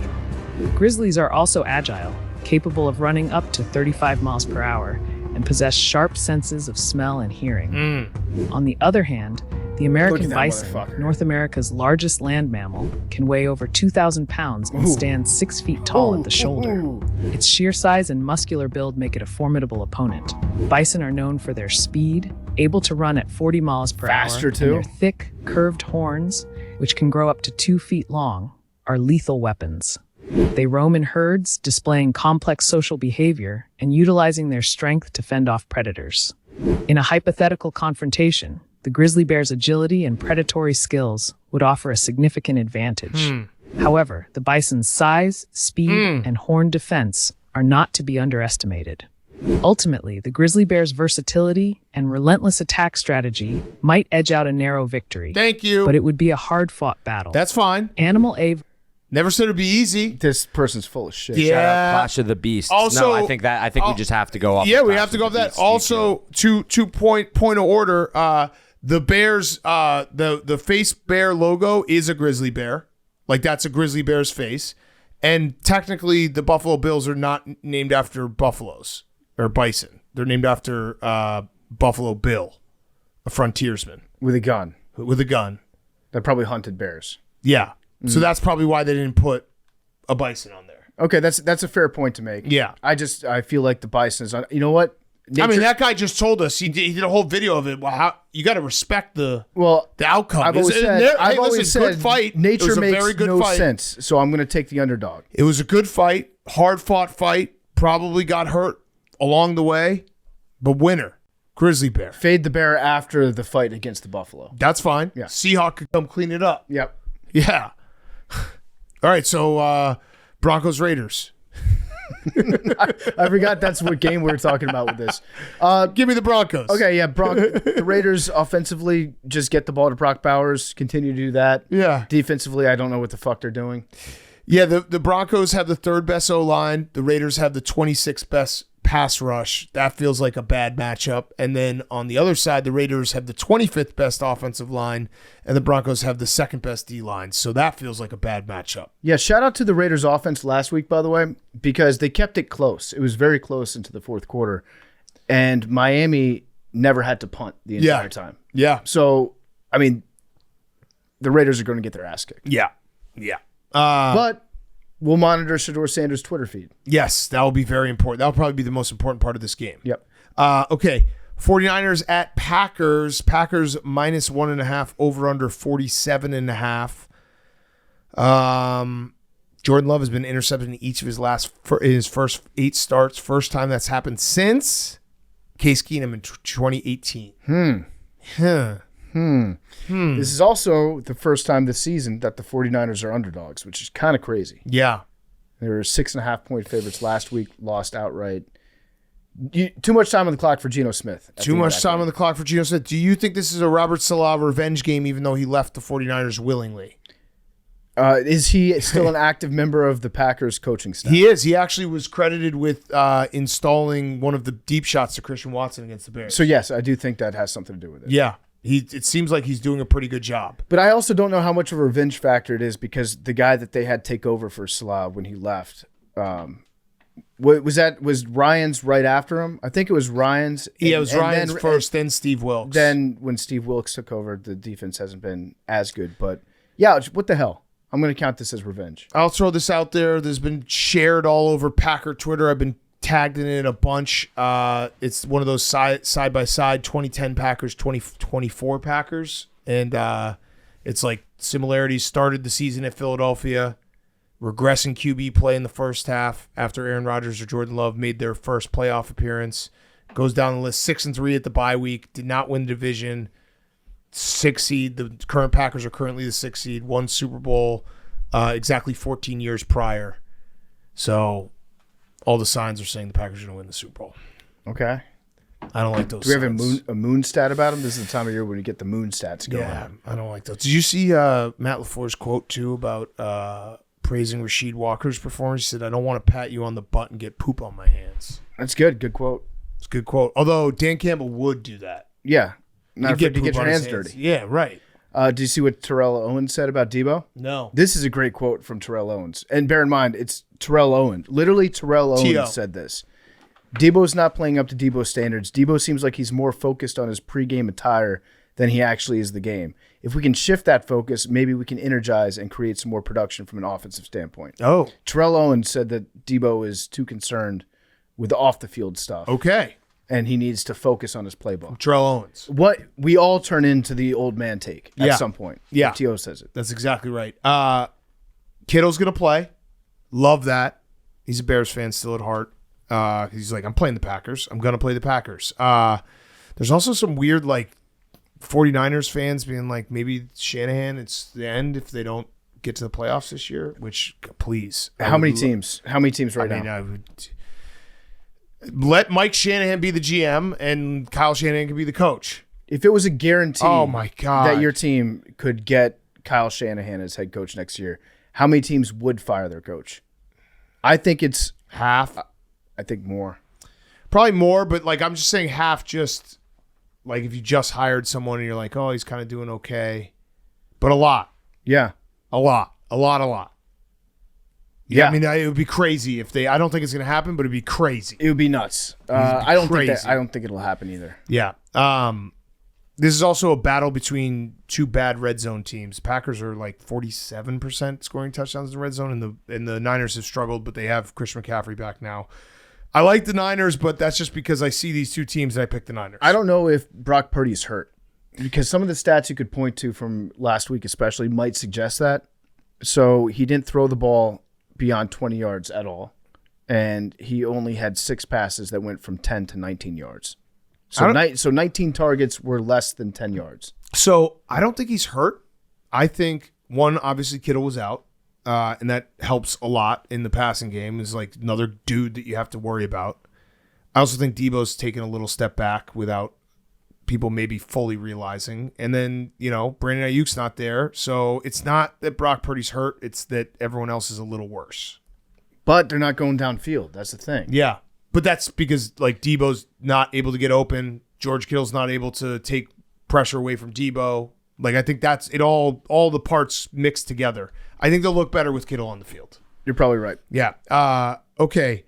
[SPEAKER 5] Grizzlies are also agile, capable of running up to 35 miles per hour, and possess sharp senses of smell and hearing. On the other hand, the American bison, North America's largest land mammal, can weigh over 2,000 pounds and stand 6 feet tall at the shoulder. Its sheer size and muscular build make it a formidable opponent. Bison are known for their speed, able to run at 40 miles per hour, and their thick, curved horns, which can grow up to 2 feet long, are lethal weapons. They roam in herds, displaying complex social behavior and utilizing their strength to fend off predators. In a hypothetical confrontation, the grizzly bear's agility and predatory skills would offer a significant advantage. However, the bison's size, speed, and horned defense are not to be underestimated. Ultimately, the grizzly bear's versatility and relentless attack strategy might edge out a narrow victory.
[SPEAKER 1] Thank you.
[SPEAKER 5] But it would be a hard-fought battle.
[SPEAKER 1] That's fine.
[SPEAKER 5] Animal A.
[SPEAKER 1] Never said it'd be easy.
[SPEAKER 2] This person's full of shit.
[SPEAKER 1] Yeah.
[SPEAKER 3] Shout out Clash of the Beasts.
[SPEAKER 1] Also-
[SPEAKER 3] no, I think we just have to go off.
[SPEAKER 1] Yeah,
[SPEAKER 3] of
[SPEAKER 1] we
[SPEAKER 3] Clash
[SPEAKER 1] have to
[SPEAKER 3] of
[SPEAKER 1] go
[SPEAKER 3] the
[SPEAKER 1] off that.
[SPEAKER 3] Beasts
[SPEAKER 1] Also, point of order. The Bears, the face bear logo is a grizzly bear. Like that's a grizzly bear's face. And technically, the Buffalo Bills are not named after buffaloes or bison. They're named after Buffalo Bill, a frontiersman
[SPEAKER 2] With a gun.
[SPEAKER 1] with a gun.
[SPEAKER 2] That probably hunted bears.
[SPEAKER 1] Yeah. So that's probably why they didn't put a bison on there.
[SPEAKER 2] Okay, that's a fair point to make.
[SPEAKER 1] Yeah.
[SPEAKER 2] I feel like the bison is on. You know what?
[SPEAKER 1] I mean, that guy just told us he did a whole video of it. Well, how you got to respect the outcome.
[SPEAKER 2] I've always said,
[SPEAKER 1] good fight. It
[SPEAKER 2] Nature
[SPEAKER 1] was a
[SPEAKER 2] makes
[SPEAKER 1] very good
[SPEAKER 2] no
[SPEAKER 1] fight.
[SPEAKER 2] sense, so I'm going to take the underdog.
[SPEAKER 1] It was a good fight, hard fought fight. Probably got hurt along the way, but winner, grizzly bear.
[SPEAKER 2] Fade the bear after the fight against the buffalo.
[SPEAKER 1] That's fine.
[SPEAKER 2] Yeah.
[SPEAKER 1] Seahawk could come clean it up.
[SPEAKER 2] Yep.
[SPEAKER 1] Yeah. All right. So Broncos Raiders.
[SPEAKER 2] I forgot that's what game we were talking about with this.
[SPEAKER 1] Give me the Broncos.
[SPEAKER 2] Okay, yeah. The Raiders offensively just get the ball to Brock Bowers, continue to do that.
[SPEAKER 1] Yeah.
[SPEAKER 2] Defensively, I don't know what the fuck they're doing.
[SPEAKER 1] Yeah. The Broncos have the third best O-line. The Raiders have the 26th best pass rush. That feels like a bad matchup. And then on the other side, the Raiders have the 25th best offensive line, and the Broncos have the second best D-line. So that feels like a bad matchup.
[SPEAKER 2] Yeah, shout out to the Raiders offense last week, by the way, because they kept it close. It was very close into the fourth quarter, and Miami never had to punt the entire time.
[SPEAKER 1] Yeah.
[SPEAKER 2] So, I mean, the Raiders are going to get their ass kicked.
[SPEAKER 1] Yeah. Yeah.
[SPEAKER 2] But we'll monitor Shedeur Sanders' Twitter feed.
[SPEAKER 1] Yes, that will be very important. That will probably be the most important part of this game.
[SPEAKER 2] Yep.
[SPEAKER 1] Okay. 49ers at Packers. Packers -1.5, over under 47.5. Jordan Love has been intercepted in each of his first 8 starts. First time that's happened since Case Keenum in 2018.
[SPEAKER 2] This is also the first time this season that the 49ers are underdogs, which is kind of crazy.
[SPEAKER 1] Yeah.
[SPEAKER 2] They were 6.5-point favorites last week, lost outright. Too much time on the clock for Geno Smith.
[SPEAKER 1] Too much time on the clock for Geno Smith. Do you think this is a Robert Saleh revenge game, even though he left the 49ers willingly?
[SPEAKER 2] Is he still an active member of the Packers coaching staff?
[SPEAKER 1] He is. He actually was credited with installing one of the deep shots to Christian Watson against the Bears.
[SPEAKER 2] So, yes, I do think that has something to do with it.
[SPEAKER 1] Yeah. It seems like he's doing a pretty good job.
[SPEAKER 2] But I also don't know how much of a revenge factor it is because the guy that they had take over for Salah when he left, was Ryan's right after him? I think it was Ryan's.
[SPEAKER 1] Yeah, it was Ryan's first, then Steve Wilkes.
[SPEAKER 2] Then when Steve Wilkes took over, the defense hasn't been as good. But yeah, what the hell? I'm going to count this as revenge.
[SPEAKER 1] I'll throw this out there. There's been shared all over Packer Twitter. I've been tagged in it a bunch. It's one of those side by side 2010 Packers, 2024 Packers, and it's like similarities. Started the season at Philadelphia, regressing QB play in the first half after Aaron Rodgers or Jordan Love made their first playoff appearance. Goes down the list 6-3 at the bye week. Did not win the division. 6 seed. The current Packers are currently the 6 seed. Won Super Bowl exactly 14 years prior. So all the signs are saying the Packers are going to win the Super Bowl.
[SPEAKER 2] Okay.
[SPEAKER 1] I don't like those.
[SPEAKER 2] Do we have
[SPEAKER 1] signs.
[SPEAKER 2] a moon stat about him? This is the time of year when you get the moon stats going.
[SPEAKER 1] Yeah, I don't like those. Did you see Matt LaFleur's quote too about praising Rasheed Walker's performance? He said, "I don't want to pat you on the butt and get poop on my hands."
[SPEAKER 2] That's good. Good quote.
[SPEAKER 1] It's a good quote. Although Dan Campbell would do that.
[SPEAKER 2] Yeah. Not afraid to
[SPEAKER 1] poop
[SPEAKER 2] get your
[SPEAKER 1] on his
[SPEAKER 2] hands dirty.
[SPEAKER 1] Yeah, right.
[SPEAKER 2] Do you see what Terrell Owens said about Debo?
[SPEAKER 1] No.
[SPEAKER 2] This is a great quote from Terrell Owens. And bear in mind, it's Terrell Owens. Literally, Terrell Owens
[SPEAKER 1] T.O.
[SPEAKER 2] said this. Debo's not playing up to Debo standards. Debo seems like he's more focused on his pregame attire than he actually is the game. If we can shift that focus, maybe we can energize and create some more production from an offensive standpoint.
[SPEAKER 1] Oh,
[SPEAKER 2] Terrell Owens said that Debo is too concerned with the off-the-field stuff.
[SPEAKER 1] okay.
[SPEAKER 2] And he needs to focus on his playbook.
[SPEAKER 1] Terrell Owens.
[SPEAKER 2] What we all turn into the old man take at some point.
[SPEAKER 1] Yeah.
[SPEAKER 2] T.O. says it.
[SPEAKER 1] That's exactly right. Kittle's going to play. Love that. He's a Bears fan still at heart. He's like, I'm playing the Packers. I'm going to play the Packers. There's also some weird, like, 49ers fans being like, maybe Shanahan, it's the end if they don't get to the playoffs this year, which, please.
[SPEAKER 2] How many teams? How many teams right now?
[SPEAKER 1] I would let Mike Shanahan be the GM and Kyle Shanahan can be the coach.
[SPEAKER 2] If it was a guarantee
[SPEAKER 1] Oh, my God.
[SPEAKER 2] that your team could get Kyle Shanahan as head coach next year, how many teams would fire their coach? I think it's
[SPEAKER 1] Half.
[SPEAKER 2] I think more.
[SPEAKER 1] Probably more, but, like, I'm just saying half just, like, if you just hired someone and you're like, oh, he's kind of doing okay. But a lot.
[SPEAKER 2] Yeah.
[SPEAKER 1] A lot.
[SPEAKER 2] Yeah.
[SPEAKER 1] I mean, it would be crazy if they. I don't think it's going to happen, but it'd be crazy.
[SPEAKER 2] It would be nuts. I don't
[SPEAKER 1] crazy.
[SPEAKER 2] I don't think it'll happen either.
[SPEAKER 1] Yeah. This is also a battle between two bad red zone teams. Packers are like 47% scoring touchdowns in the red zone, and the Niners have struggled, but they have Christian McCaffrey back now. I like the Niners, but that's just because I see these two teams and I pick the Niners.
[SPEAKER 2] I don't know if Brock Purdy's hurt because some of the stats you could point to from last week especially might suggest that. So he didn't throw the ball beyond 20 yards at all, and he only had 6 passes that went from 10 to 19 yards. So 19 targets were less than 10 yards.
[SPEAKER 1] So I don't think he's hurt. I think, one, obviously Kittle was out, and that helps a lot in the passing game. Is like another dude that you have to worry about. I also think Debo's taken a little step back without people maybe fully realizing. And then, Brandon Ayuk's not there. So it's not that Brock Purdy's hurt. It's that everyone else is a little worse.
[SPEAKER 2] But they're not going downfield. That's the thing.
[SPEAKER 1] Yeah. But that's because, like, Debo's not able to get open. George Kittle's not able to take pressure away from Debo. Like, I think that's it all the parts mixed together. I think they'll look better with Kittle on the field.
[SPEAKER 2] You're probably right.
[SPEAKER 1] Yeah. Okay.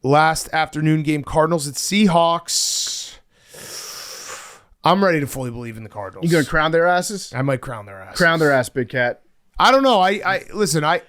[SPEAKER 1] Last afternoon game, Cardinals at Seahawks. I'm ready to fully believe in the Cardinals.
[SPEAKER 2] You going to crown their asses?
[SPEAKER 1] I might crown their asses.
[SPEAKER 2] Crown their ass, Big Cat.
[SPEAKER 1] I don't know. Listen, I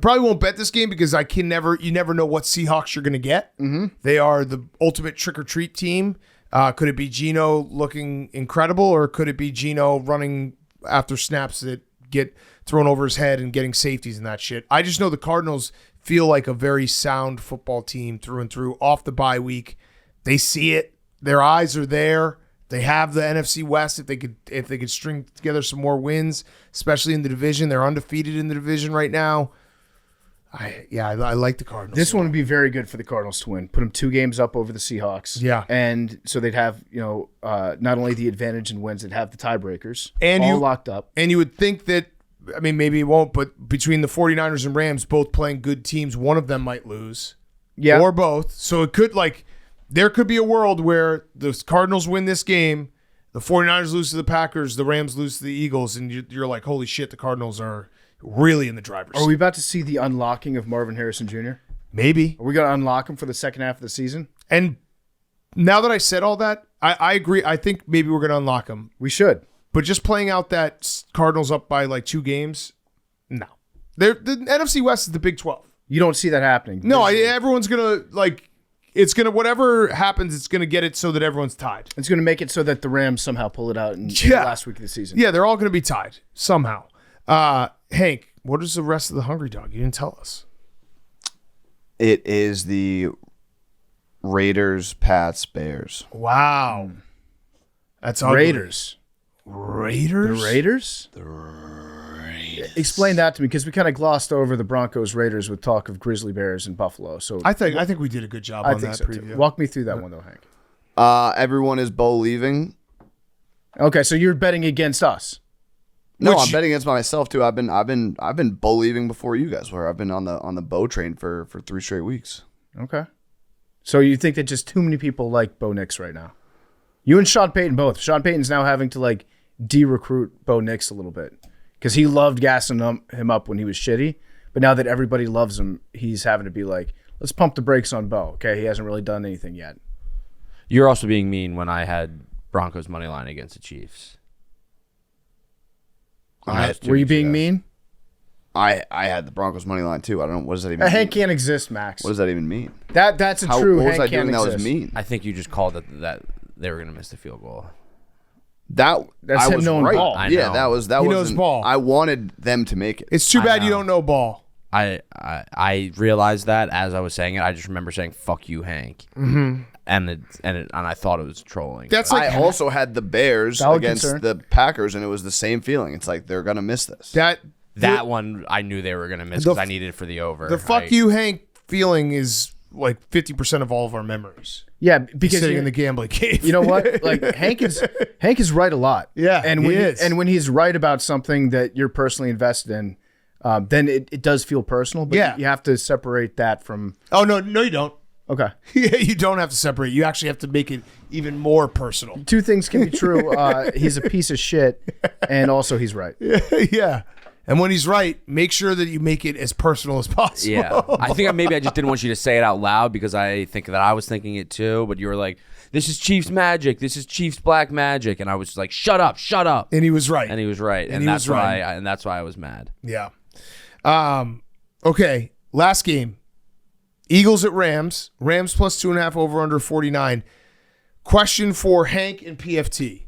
[SPEAKER 1] probably won't bet this game because you never know what Seahawks you're going to get. Mm-hmm. They are the ultimate trick-or-treat team. Could it be Geno looking incredible, or could it be Geno running after snaps that get thrown over his head and getting safeties and that shit? I just know the Cardinals feel like a very sound football team through and through off the bye week. They see it. Their eyes are there. They have the NFC West if they could string together some more wins, especially in the division. They're undefeated in the division right now. I like the Cardinals.
[SPEAKER 2] This one would be very good for the Cardinals to win. Put them 2 games up over the Seahawks.
[SPEAKER 1] Yeah.
[SPEAKER 2] And so they'd have, not only the advantage in wins, they'd have the tiebreakers
[SPEAKER 1] and
[SPEAKER 2] all locked up.
[SPEAKER 1] And you would think that, I mean, maybe it won't, but between the 49ers and Rams, both playing good teams, one of them might lose.
[SPEAKER 2] Yeah.
[SPEAKER 1] Or both. So it could, there could be a world where the Cardinals win this game, the 49ers lose to the Packers, the Rams lose to the Eagles, and you're like, holy shit, the Cardinals are really in the driver's seat.
[SPEAKER 2] Are we about to see the unlocking of Marvin Harrison Jr.?
[SPEAKER 1] Maybe.
[SPEAKER 2] Are we going to unlock him for the second half of the season?
[SPEAKER 1] And now that I said all that, I agree. I think maybe we're going to unlock him.
[SPEAKER 2] We should.
[SPEAKER 1] But just playing out that Cardinals up by 2 games, no. The NFC West is the Big 12.
[SPEAKER 2] You don't see that happening.
[SPEAKER 1] No, everyone's going to, it's going to, whatever happens, it's going to get it so that everyone's tied.
[SPEAKER 2] It's going to make it so that the Rams somehow pull it out in the last week of the season.
[SPEAKER 1] Yeah, they're all going to be tied somehow. Hank, what is the rest of the Hungry Dog? You didn't tell us.
[SPEAKER 4] It is the Raiders, Pats, Bears.
[SPEAKER 1] Wow. That's ugly.
[SPEAKER 2] Raiders.
[SPEAKER 1] Raiders?
[SPEAKER 2] The Raiders? Explain that to me, because we kind of glossed over the Broncos Raiders with talk of Grizzly Bears and Buffalo. So
[SPEAKER 1] I think we did a good job on that preview.
[SPEAKER 2] Walk me through that one though, Hank.
[SPEAKER 4] Everyone is Bo leaving.
[SPEAKER 2] Okay, so you're betting against us.
[SPEAKER 4] No, I'm betting against myself too. I've been Bo leaving before you guys were. I've been on the Bo train for 3 straight weeks.
[SPEAKER 2] Okay. So you think that just too many people like Bo Nix right now? You and Sean Payton both. Sean Payton's now having to de-recruit Bo Nix a little bit because he loved gassing him up when he was shitty. But now that everybody loves him, he's having to be like, let's pump the brakes on Bo. Okay, he hasn't really done anything yet.
[SPEAKER 3] You're also being mean when I had Broncos money line against the Chiefs.
[SPEAKER 2] Were you being mean?
[SPEAKER 4] I had the Broncos money line too. I don't know, what does that even mean?
[SPEAKER 2] Hank can't exist, Max.
[SPEAKER 4] What does that even mean?
[SPEAKER 2] That's true.
[SPEAKER 4] What was
[SPEAKER 2] Hank
[SPEAKER 4] I doing
[SPEAKER 2] can't
[SPEAKER 4] that
[SPEAKER 2] exist.
[SPEAKER 4] was mean?
[SPEAKER 3] I think you just called it that they were going to miss the field goal.
[SPEAKER 2] That's
[SPEAKER 4] I
[SPEAKER 2] him
[SPEAKER 4] was
[SPEAKER 2] knowing
[SPEAKER 4] right.
[SPEAKER 2] ball.
[SPEAKER 3] I
[SPEAKER 4] Yeah,
[SPEAKER 3] know.
[SPEAKER 4] that
[SPEAKER 1] He
[SPEAKER 4] was
[SPEAKER 1] knows ball.
[SPEAKER 4] I wanted them to make it.
[SPEAKER 1] It's too bad you don't know ball.
[SPEAKER 3] I realized that as I was saying it. I just remember saying "fuck you, Hank," and I thought it was trolling.
[SPEAKER 1] That's like
[SPEAKER 4] I also had the Bears
[SPEAKER 2] Valid
[SPEAKER 4] against
[SPEAKER 2] concern.
[SPEAKER 4] the Packers, and it was the same feeling. It's like they're gonna miss this.
[SPEAKER 3] that one I knew they were gonna miss because I needed it for the over.
[SPEAKER 1] The "fuck you, Hank" feeling is like 50% of all of our memories.
[SPEAKER 2] Yeah, because
[SPEAKER 1] Sitting in the gambling cave.
[SPEAKER 2] you know what? Like Hank is right a lot.
[SPEAKER 1] Yeah,
[SPEAKER 2] and
[SPEAKER 1] he is.
[SPEAKER 2] and when he's right about something that you're personally invested in, then it does feel personal. But
[SPEAKER 1] Yeah.
[SPEAKER 2] you have to separate that from.
[SPEAKER 1] Oh no, you don't.
[SPEAKER 2] Okay,
[SPEAKER 1] You don't have to separate. You actually have to make it even more personal.
[SPEAKER 2] two things can be true. He's a piece of shit, and also he's right.
[SPEAKER 1] Yeah. And when he's right, make sure that you make it as personal as possible.
[SPEAKER 3] Yeah, I think maybe I just didn't want you to say it out loud because I think that I was thinking it too. But you were like, "This is Chiefs magic. This is Chiefs black magic," and I was like, "Shut up, shut up."
[SPEAKER 1] And he was right.
[SPEAKER 3] And he was right, and
[SPEAKER 1] he
[SPEAKER 3] that's
[SPEAKER 1] was right.
[SPEAKER 3] why. And that's why I was mad.
[SPEAKER 1] Yeah. Okay. Last game. Eagles at Rams. Rams plus 2.5 over under 49. Question for Hank and PFT.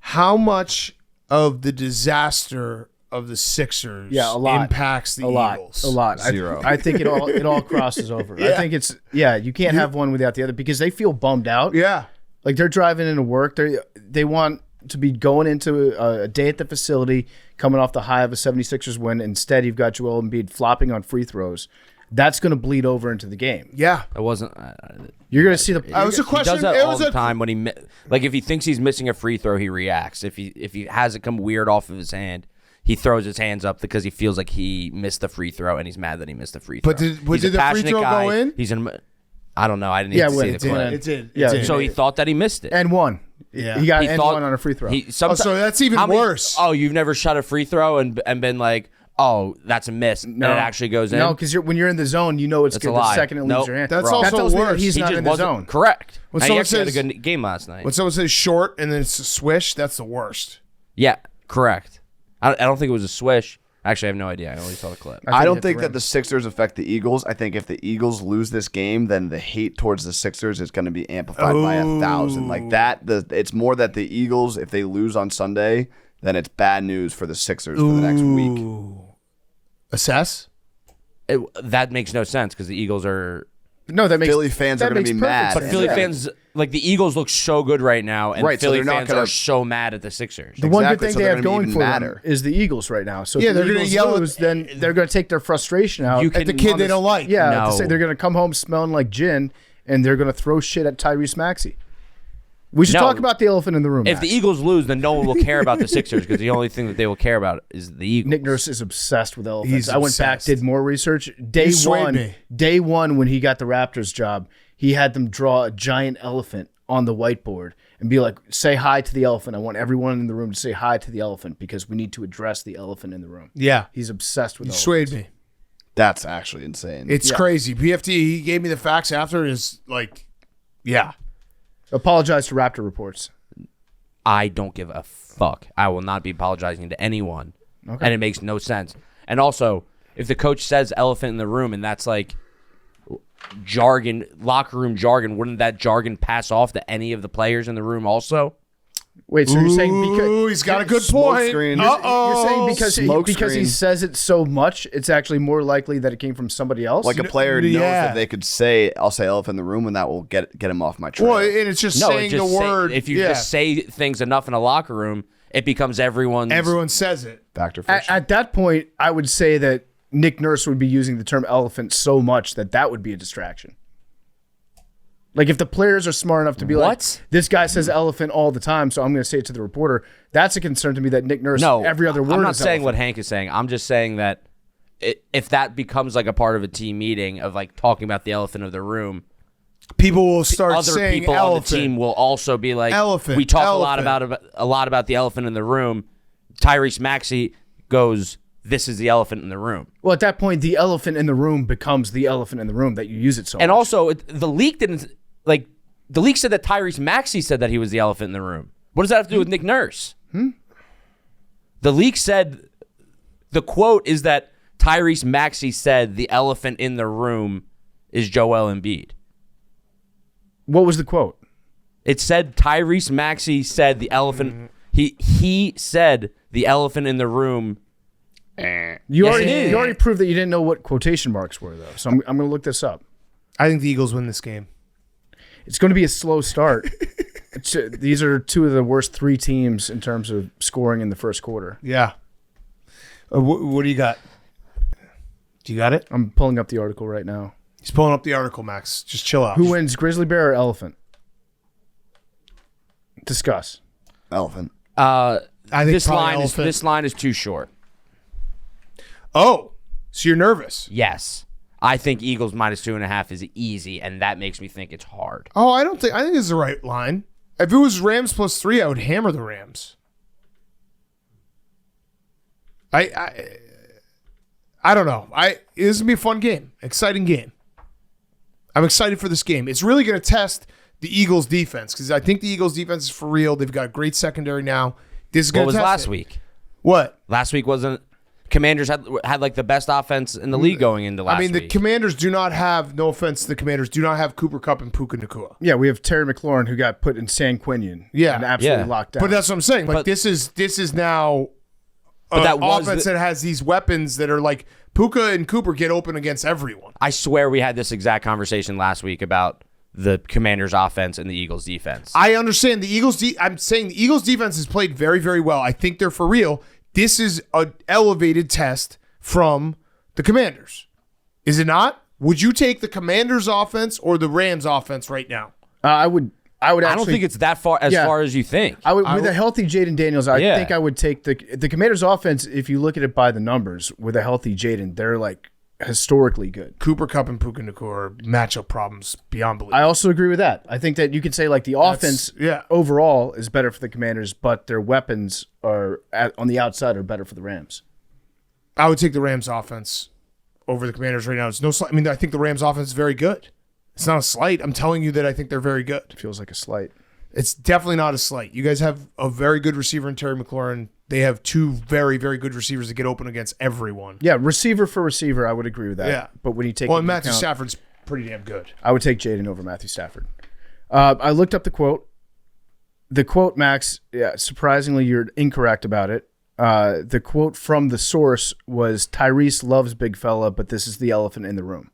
[SPEAKER 1] How much of the disaster of the Sixers
[SPEAKER 2] Yeah, a lot.
[SPEAKER 1] impacts the
[SPEAKER 2] A lot,
[SPEAKER 1] Eagles?
[SPEAKER 2] a lot.
[SPEAKER 4] Zero.
[SPEAKER 2] I think it all crosses over. I think it's you can't have one without the other because they feel bummed out.
[SPEAKER 1] Yeah.
[SPEAKER 2] Like they're driving into work. They want to be going into a day at the facility, coming off the high of a 76ers win. Instead, you've got Joel Embiid flopping on free throws. That's going to bleed over into the game.
[SPEAKER 1] Yeah.
[SPEAKER 3] It wasn't.
[SPEAKER 2] You're going to see the.
[SPEAKER 1] It was a
[SPEAKER 3] He
[SPEAKER 1] question.
[SPEAKER 3] does that
[SPEAKER 1] it
[SPEAKER 3] all
[SPEAKER 1] was
[SPEAKER 3] the
[SPEAKER 1] a
[SPEAKER 3] time when if he thinks he's missing a free throw, he reacts. If he has it come weird off of his hand, he throws his hands up because he feels like he missed the free throw and he's mad that he missed the free throw.
[SPEAKER 1] But did
[SPEAKER 3] He's a
[SPEAKER 1] the free
[SPEAKER 3] passionate
[SPEAKER 1] throw
[SPEAKER 3] guy.
[SPEAKER 1] go in?
[SPEAKER 3] He's in. I don't know. I didn't
[SPEAKER 2] Yeah,
[SPEAKER 3] even
[SPEAKER 2] when
[SPEAKER 3] see
[SPEAKER 2] it
[SPEAKER 3] the clip.
[SPEAKER 1] It did.
[SPEAKER 2] Yeah.
[SPEAKER 1] It did.
[SPEAKER 3] So he thought that he missed it.
[SPEAKER 2] and one.
[SPEAKER 1] Yeah.
[SPEAKER 2] He got
[SPEAKER 3] He
[SPEAKER 2] and
[SPEAKER 3] thought-
[SPEAKER 2] one on a free throw.
[SPEAKER 1] so that's even worse.
[SPEAKER 3] Oh, you've never shot a free throw and been like, oh, that's a miss, and it actually goes in.
[SPEAKER 2] No, because when you're in the zone, you know it's
[SPEAKER 3] That's
[SPEAKER 2] good
[SPEAKER 3] a
[SPEAKER 2] the
[SPEAKER 3] lie.
[SPEAKER 2] second it leaves
[SPEAKER 3] Nope.
[SPEAKER 2] your hand.
[SPEAKER 1] That's
[SPEAKER 2] That
[SPEAKER 1] also
[SPEAKER 2] tells me that
[SPEAKER 1] worse.
[SPEAKER 2] he's
[SPEAKER 3] he
[SPEAKER 2] not
[SPEAKER 3] just
[SPEAKER 2] in the
[SPEAKER 3] wasn't
[SPEAKER 2] zone.
[SPEAKER 3] correct.
[SPEAKER 1] When
[SPEAKER 3] Now, he
[SPEAKER 1] someone
[SPEAKER 3] actually had a
[SPEAKER 1] says-
[SPEAKER 3] good game last night.
[SPEAKER 1] When someone says short and then it's a swish, that's the worst.
[SPEAKER 3] Yeah, correct. I don't think it was a swish. Actually, I have no idea. I only saw the clip.
[SPEAKER 4] I don't
[SPEAKER 2] hit the
[SPEAKER 4] think that
[SPEAKER 2] rim.
[SPEAKER 4] the Sixers affect the Eagles. I think if the Eagles lose this game, then the hate towards the Sixers is going to be amplified by 1,000. Like that, it's more that the Eagles, if they lose on Sunday, then it's bad news for the Sixers for the next week.
[SPEAKER 1] Assess?
[SPEAKER 3] That makes no sense because the Eagles are.
[SPEAKER 2] No, that makes
[SPEAKER 4] Philly fans
[SPEAKER 2] that
[SPEAKER 4] are gonna
[SPEAKER 2] makes
[SPEAKER 4] be
[SPEAKER 2] perfect
[SPEAKER 4] mad.
[SPEAKER 3] But
[SPEAKER 2] sense.
[SPEAKER 3] Philly
[SPEAKER 2] Yeah.
[SPEAKER 3] fans, like the Eagles, look so good right now, and
[SPEAKER 4] Right, so
[SPEAKER 3] Philly
[SPEAKER 4] they're not
[SPEAKER 3] fans
[SPEAKER 4] gonna-
[SPEAKER 3] are so mad at the Sixers.
[SPEAKER 2] The one good
[SPEAKER 4] Exactly,
[SPEAKER 2] thing
[SPEAKER 4] so
[SPEAKER 2] they
[SPEAKER 4] they're
[SPEAKER 2] have
[SPEAKER 4] gonna be
[SPEAKER 2] going
[SPEAKER 4] even
[SPEAKER 2] for
[SPEAKER 4] madder.
[SPEAKER 2] them is the Eagles right now. So
[SPEAKER 1] Yeah,
[SPEAKER 2] if the
[SPEAKER 1] they're gonna
[SPEAKER 2] Eagles
[SPEAKER 1] yell at-
[SPEAKER 2] lose, then they're going to take their frustration out.
[SPEAKER 3] You
[SPEAKER 1] At the
[SPEAKER 3] can-
[SPEAKER 1] kid they don't like.
[SPEAKER 2] Yeah,
[SPEAKER 3] No.
[SPEAKER 2] to say they're going to come home smelling like gin, and they're going to throw shit at Tyrese Maxey. We should
[SPEAKER 3] No.
[SPEAKER 2] talk about the elephant in the room.
[SPEAKER 3] If the
[SPEAKER 2] Max.
[SPEAKER 3] Eagles lose, then no one will care about the Sixers because the only thing that they will care about is the Eagles.
[SPEAKER 2] Back. Nick Nurse is obsessed with elephants.
[SPEAKER 1] He's
[SPEAKER 2] I went back,
[SPEAKER 1] obsessed.
[SPEAKER 2] did more research.
[SPEAKER 1] You swayed me.
[SPEAKER 2] Day one, when he got the Raptors job, he had them draw a giant elephant on the whiteboard and be like, "Say hi to the elephant. I want everyone in the room to say hi to the elephant because we need to address the elephant in the room."
[SPEAKER 1] Yeah.
[SPEAKER 2] He's obsessed with
[SPEAKER 1] You
[SPEAKER 2] elephants.
[SPEAKER 1] swayed me.
[SPEAKER 4] That's actually insane.
[SPEAKER 1] It's crazy. PFT, he gave me the facts after. Is like, yeah.
[SPEAKER 2] Apologize to Raptor reports.
[SPEAKER 3] I don't give a fuck. I will not be apologizing to anyone.
[SPEAKER 2] Okay.
[SPEAKER 3] And it makes no sense. And also, if the coach says elephant in the room and that's like jargon, locker room jargon, wouldn't that jargon pass off to any of the players in the room also?
[SPEAKER 2] Wait, so you're saying because
[SPEAKER 1] Ooh, he's got a good
[SPEAKER 4] Smoke
[SPEAKER 1] point.
[SPEAKER 4] screen.
[SPEAKER 1] Uh-oh.
[SPEAKER 2] You're saying
[SPEAKER 4] Smoke
[SPEAKER 2] because he
[SPEAKER 4] screen.
[SPEAKER 2] says it so much, it's actually more likely that it came from somebody else.
[SPEAKER 4] Like a player knows
[SPEAKER 1] Yeah.
[SPEAKER 4] that they could say, "I'll say elephant in the room," and that will get him off my trail.
[SPEAKER 1] Well, and it's just
[SPEAKER 3] No,
[SPEAKER 1] saying
[SPEAKER 3] it just
[SPEAKER 1] the word.
[SPEAKER 3] if you
[SPEAKER 1] yeah.
[SPEAKER 3] just say things enough in a locker room, it becomes everyone's.
[SPEAKER 1] Everyone says it.
[SPEAKER 4] Factor
[SPEAKER 2] at,
[SPEAKER 4] fiction.
[SPEAKER 2] at that point, I would say that Nick Nurse would be using the term elephant so much that would be a distraction. Like if the players are smart enough to be like,
[SPEAKER 3] What?
[SPEAKER 2] this guy says elephant all the time, so I'm going to say it to the reporter. That's a concern to me that Nick Nurse,
[SPEAKER 3] No,
[SPEAKER 2] every other word
[SPEAKER 3] I'm not
[SPEAKER 2] is
[SPEAKER 3] saying
[SPEAKER 2] elephant.
[SPEAKER 3] what Hank is saying. I'm just saying that if that becomes like a part of a team meeting of like talking about the elephant of the room,
[SPEAKER 1] People will start
[SPEAKER 3] other
[SPEAKER 1] saying
[SPEAKER 3] people
[SPEAKER 1] elephant.
[SPEAKER 3] on the team will also be like,
[SPEAKER 1] Elephant,
[SPEAKER 3] we talk
[SPEAKER 1] elephant.
[SPEAKER 3] a lot about the elephant in the room. Tyrese Maxey goes, this is the elephant in the room.
[SPEAKER 2] Well, at that point, the elephant in the room becomes the elephant in the room that you use it so
[SPEAKER 3] And
[SPEAKER 2] much.
[SPEAKER 3] also, the leak didn't like. The leak said that Tyrese Maxey said that he was the elephant in the room. What does that have to do with Nick Nurse? The leak said, the quote is that Tyrese Maxey said the elephant in the room is Joel Embiid.
[SPEAKER 2] What was the quote?
[SPEAKER 3] It said Tyrese Maxey said the elephant. He said the elephant in the room
[SPEAKER 2] You
[SPEAKER 3] Yes,
[SPEAKER 2] already
[SPEAKER 3] it is.
[SPEAKER 2] you already proved that you didn't know what quotation marks were, though. So I'm going to look this up.
[SPEAKER 1] I think the Eagles win this game.
[SPEAKER 2] It's going to be a slow start. These are two of the worst 3 teams in terms of scoring in the first quarter.
[SPEAKER 1] Yeah. What do you got? Do you got it?
[SPEAKER 2] I'm pulling up the article right now.
[SPEAKER 1] He's pulling up the article, Max. Just chill out.
[SPEAKER 2] Who wins, grizzly bear or elephant? Discuss.
[SPEAKER 4] Elephant.
[SPEAKER 1] I think
[SPEAKER 3] This
[SPEAKER 1] probably
[SPEAKER 3] line
[SPEAKER 1] elephant.
[SPEAKER 3] this line is too short.
[SPEAKER 1] Oh, so you're nervous?
[SPEAKER 3] Yes. I think Eagles minus 2.5 is easy, and that makes me think it's hard.
[SPEAKER 1] Oh, I think this is the right line. If it was Rams plus 3, I would hammer the Rams. I don't know. This is gonna be a fun game, exciting game. I'm excited for this game. It's really gonna test the Eagles' defense because I think the Eagles' defense is for real. They've got a great secondary now. This is
[SPEAKER 3] What
[SPEAKER 1] gonna
[SPEAKER 3] was
[SPEAKER 1] test
[SPEAKER 3] last
[SPEAKER 1] it.
[SPEAKER 3] week?
[SPEAKER 1] What?
[SPEAKER 3] Last week wasn't. Commanders had like the best offense in the league going into last week.
[SPEAKER 1] The Commanders do not have. No offense to the Commanders, do not have Cooper Kupp and Puka Nacua.
[SPEAKER 2] Yeah, we have Terry McLaurin who got put in San Quinion.
[SPEAKER 1] Yeah.
[SPEAKER 2] And absolutely
[SPEAKER 3] Yeah.
[SPEAKER 2] locked down.
[SPEAKER 1] But that's what I'm saying. Like
[SPEAKER 3] But-
[SPEAKER 1] this is now
[SPEAKER 3] But that
[SPEAKER 1] an
[SPEAKER 3] was
[SPEAKER 1] offense that has these weapons that are like Puka and Cooper get open against everyone.
[SPEAKER 3] I swear we had this exact conversation last week about the Commanders' offense and the Eagles' defense.
[SPEAKER 1] I understand the Eagles. I'm saying the Eagles defense has played very, very well. I think they're for real. This is an elevated test from the Commanders. Is it not? Would you take the Commanders offense or the Rams offense right now?
[SPEAKER 2] I would actually.
[SPEAKER 3] I don't think it's that far as you think.
[SPEAKER 2] With a healthy Jaden Daniels, I
[SPEAKER 3] Yeah.
[SPEAKER 2] think I would take the Commanders offense. If you look at it by the numbers, with a healthy Jaden, they're like historically good.
[SPEAKER 1] Cooper Kupp and Puka Nacua are matchup problems beyond belief.
[SPEAKER 2] I also agree with that. I think that you could say like the offense overall is better for the Commanders, but their weapons are on the outside are better for the Rams.
[SPEAKER 1] I would take the Rams offense over the Commanders right now. It's no slight. I mean, I think the Rams offense is very good. It's not a slight. I'm telling you that I think they're very good.
[SPEAKER 2] It feels like a slight.
[SPEAKER 1] It's definitely not a slight. You guys have a very good receiver in Terry McLaurin. They have 2 very, very good receivers that get open against everyone.
[SPEAKER 2] Yeah, receiver for receiver, I would agree with that.
[SPEAKER 1] Yeah.
[SPEAKER 2] But when you take
[SPEAKER 1] Well,
[SPEAKER 2] into
[SPEAKER 1] Matthew
[SPEAKER 2] account-
[SPEAKER 1] Stafford's pretty damn good.
[SPEAKER 2] I would take Jaden over Matthew Stafford. I looked up the quote. The quote, Max, surprisingly, you're incorrect about it. The quote from the source was, Tyrese loves big fella, but this is the elephant in the room.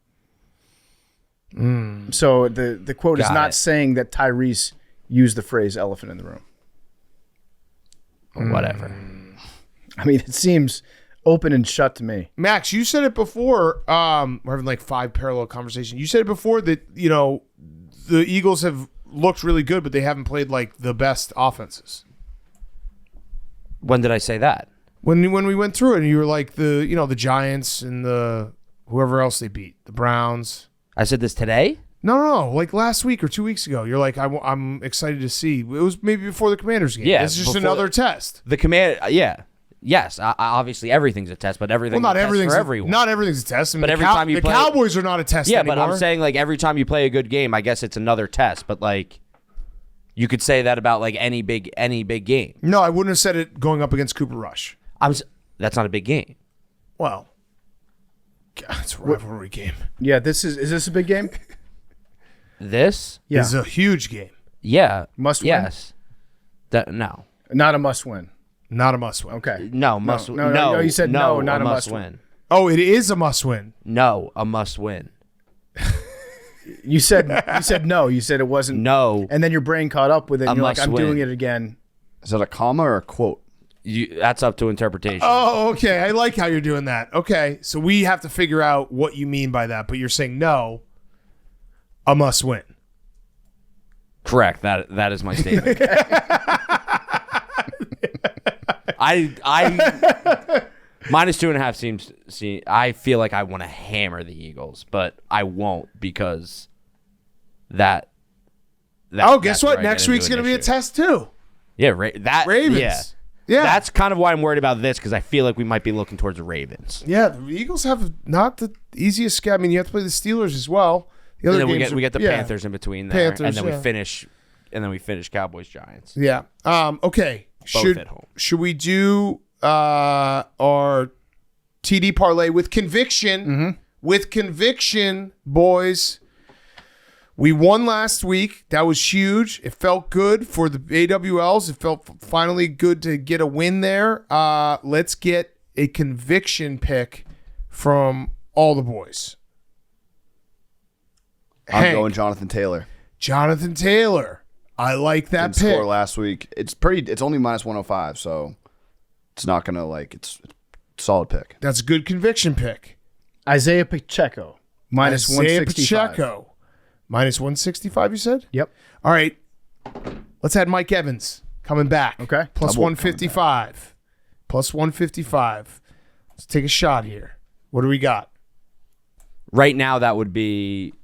[SPEAKER 2] So the quote is
[SPEAKER 3] Got
[SPEAKER 2] not
[SPEAKER 3] it.
[SPEAKER 2] saying that Tyrese used the phrase elephant in the room.
[SPEAKER 3] Whatever.
[SPEAKER 2] I mean, it seems open and shut to me.
[SPEAKER 1] Max, you said it before. We're having like 5 parallel conversations. You said it before that, the Eagles have looked really good, but they haven't played like the best offenses.
[SPEAKER 3] When did I say that?
[SPEAKER 1] When we went through it, and you were like the Giants and the whoever else they beat, the Browns.
[SPEAKER 3] I said this today?
[SPEAKER 1] No, like last week or 2 weeks ago. You're like, I'm excited to see. It was maybe before the Commanders game.
[SPEAKER 3] Yeah,
[SPEAKER 1] It's just
[SPEAKER 3] before
[SPEAKER 1] another test.
[SPEAKER 3] The command, yeah. Yes, obviously everything's a test, but everything's
[SPEAKER 1] Well, not
[SPEAKER 3] a test
[SPEAKER 1] everything's
[SPEAKER 3] for everyone.
[SPEAKER 1] Not everything's a test. I mean,
[SPEAKER 3] But
[SPEAKER 1] the
[SPEAKER 3] every time you
[SPEAKER 1] the
[SPEAKER 3] play-
[SPEAKER 1] Cowboys are not a test
[SPEAKER 3] yeah,
[SPEAKER 1] anymore.
[SPEAKER 3] but I'm saying like every time you play a good game, I guess it's another test. But like, you could say that about like any big game.
[SPEAKER 1] No, I wouldn't have said it going up against Cooper Rush.
[SPEAKER 3] That's not a big game.
[SPEAKER 1] Well, God, it's a rivalry game.
[SPEAKER 2] Yeah, is this a big game?
[SPEAKER 3] This,
[SPEAKER 2] Yeah.
[SPEAKER 1] It's a huge game.
[SPEAKER 3] yeah,
[SPEAKER 2] Must win?
[SPEAKER 3] yes. No,
[SPEAKER 2] Not a must win.
[SPEAKER 1] Not a must win.
[SPEAKER 2] Okay.
[SPEAKER 3] no, must
[SPEAKER 2] no, you said no, not a
[SPEAKER 3] must
[SPEAKER 2] must-win.
[SPEAKER 3] win.
[SPEAKER 1] Oh, it is a must win.
[SPEAKER 3] No, a must win.
[SPEAKER 2] You said no. You said it wasn't.
[SPEAKER 3] No,
[SPEAKER 2] And then your brain caught up with it. And you're like, I'm
[SPEAKER 3] must-win.
[SPEAKER 2] doing it again.
[SPEAKER 4] Is that a comma or a quote?
[SPEAKER 3] that's up to interpretation.
[SPEAKER 1] Oh, okay. I like how you're doing that. Okay, so we have to figure out what you mean by that. But you're saying no, a must win.
[SPEAKER 3] Correct. That is my statement. I minus 2.5 seems. I feel like I want to hammer the Eagles, but I won't because that.
[SPEAKER 1] Oh, guess
[SPEAKER 3] that's where
[SPEAKER 1] what?
[SPEAKER 3] I get
[SPEAKER 1] Next
[SPEAKER 3] into
[SPEAKER 1] week's
[SPEAKER 3] an
[SPEAKER 1] going to be a
[SPEAKER 3] issue.
[SPEAKER 1] test too.
[SPEAKER 3] Yeah,
[SPEAKER 1] Ravens.
[SPEAKER 3] Yeah.
[SPEAKER 1] Yeah.
[SPEAKER 3] That's kind of why I'm worried about this because I feel like we might be looking towards the Ravens.
[SPEAKER 1] Yeah, the Eagles have not the easiest schedule. I mean, you have to play the Steelers as well. The
[SPEAKER 3] And
[SPEAKER 1] other
[SPEAKER 3] then we
[SPEAKER 1] games
[SPEAKER 3] get the
[SPEAKER 1] yeah.
[SPEAKER 3] Panthers in between there,
[SPEAKER 1] Panthers,
[SPEAKER 3] and then
[SPEAKER 1] yeah.
[SPEAKER 3] we finish Cowboys Giants.
[SPEAKER 1] Yeah. Okay.
[SPEAKER 3] Both at home.
[SPEAKER 1] Should we do our TD parlay with conviction?
[SPEAKER 2] Mm-hmm.
[SPEAKER 1] With conviction, boys. We won last week. That was huge. It felt good for the AWLs. It felt finally good to get a win there. Let's get a conviction pick from all the boys.
[SPEAKER 4] I'm
[SPEAKER 1] Hank.
[SPEAKER 4] going Jonathan Taylor.
[SPEAKER 1] Jonathan Taylor. I like that
[SPEAKER 4] Didn't
[SPEAKER 1] pick.
[SPEAKER 4] score last week. It's only minus 105, so it's not gonna it's a solid pick.
[SPEAKER 1] That's a good conviction pick.
[SPEAKER 2] Isaiah Pacheco, minus
[SPEAKER 1] Isaiah
[SPEAKER 2] 165.
[SPEAKER 1] Pacheco. Minus 165, you said?
[SPEAKER 2] Yep.
[SPEAKER 1] All right. Let's add Mike Evans coming back.
[SPEAKER 2] Okay.
[SPEAKER 1] Plus
[SPEAKER 4] Double
[SPEAKER 1] 155. Plus 155. Let's take a shot here. What do we got?
[SPEAKER 3] Right now, that would be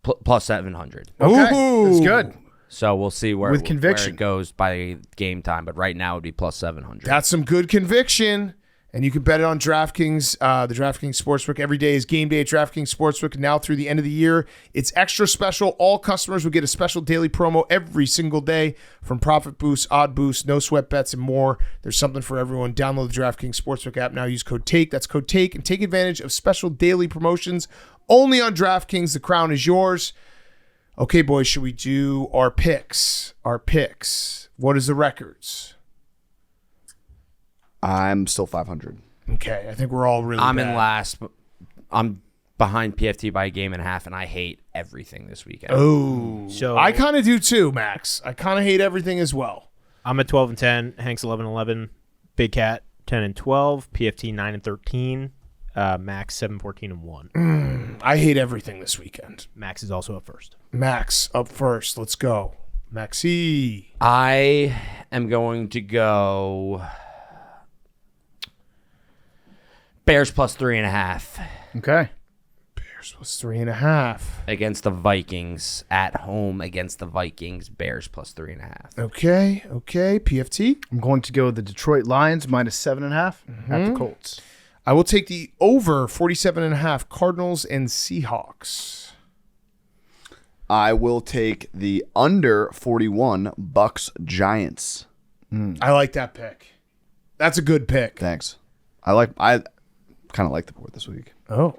[SPEAKER 3] plus 700.
[SPEAKER 2] Okay.
[SPEAKER 1] Ooh.
[SPEAKER 2] That's good.
[SPEAKER 3] So we'll see where,
[SPEAKER 2] With conviction.
[SPEAKER 3] where it goes by game time. But right now, it would be plus 700.
[SPEAKER 1] That's some good conviction. And you can bet it on DraftKings, the DraftKings Sportsbook. Every day is game day at DraftKings Sportsbook. Now through the end of the year, it's extra special. All customers will get a special daily promo every single day from profit boosts, odd boosts, no sweat bets, and more. There's something for everyone. Download the DraftKings Sportsbook app now. Use code TAKE. That's code TAKE. And take advantage of special daily promotions only on DraftKings. The crown is yours. Okay, boys, should we do our picks? What is the records?
[SPEAKER 4] I'm still 500.
[SPEAKER 1] Okay, I think we're all really
[SPEAKER 3] I'm
[SPEAKER 1] bad.
[SPEAKER 3] in last. But I'm behind PFT by a game and a half, and I hate everything this weekend.
[SPEAKER 1] Oh,
[SPEAKER 6] So-
[SPEAKER 1] I kind of do too, Max. I kind of hate everything as well.
[SPEAKER 6] I'm at 12-10. Hank's 11-11. Big Cat 10-12. PFT 9-13. Max 7-14-1.
[SPEAKER 1] I hate everything this weekend.
[SPEAKER 6] Max is also up first.
[SPEAKER 1] Max up first. Let's go, Maxie.
[SPEAKER 3] I am going to go Bears plus 3.5
[SPEAKER 2] Okay.
[SPEAKER 1] Bears plus 3.5.
[SPEAKER 3] against the Vikings at home against the Vikings. Bears plus 3.5.
[SPEAKER 1] Okay. PFT.
[SPEAKER 2] I'm going to go the Detroit Lions minus 7.5 at the Colts.
[SPEAKER 1] I will take the over 47.5 Cardinals and Seahawks.
[SPEAKER 4] I will take the under 41 Bucs Giants.
[SPEAKER 1] I like that pick. That's a good pick.
[SPEAKER 4] Thanks. I kind of like the board this week.
[SPEAKER 1] Oh,
[SPEAKER 2] What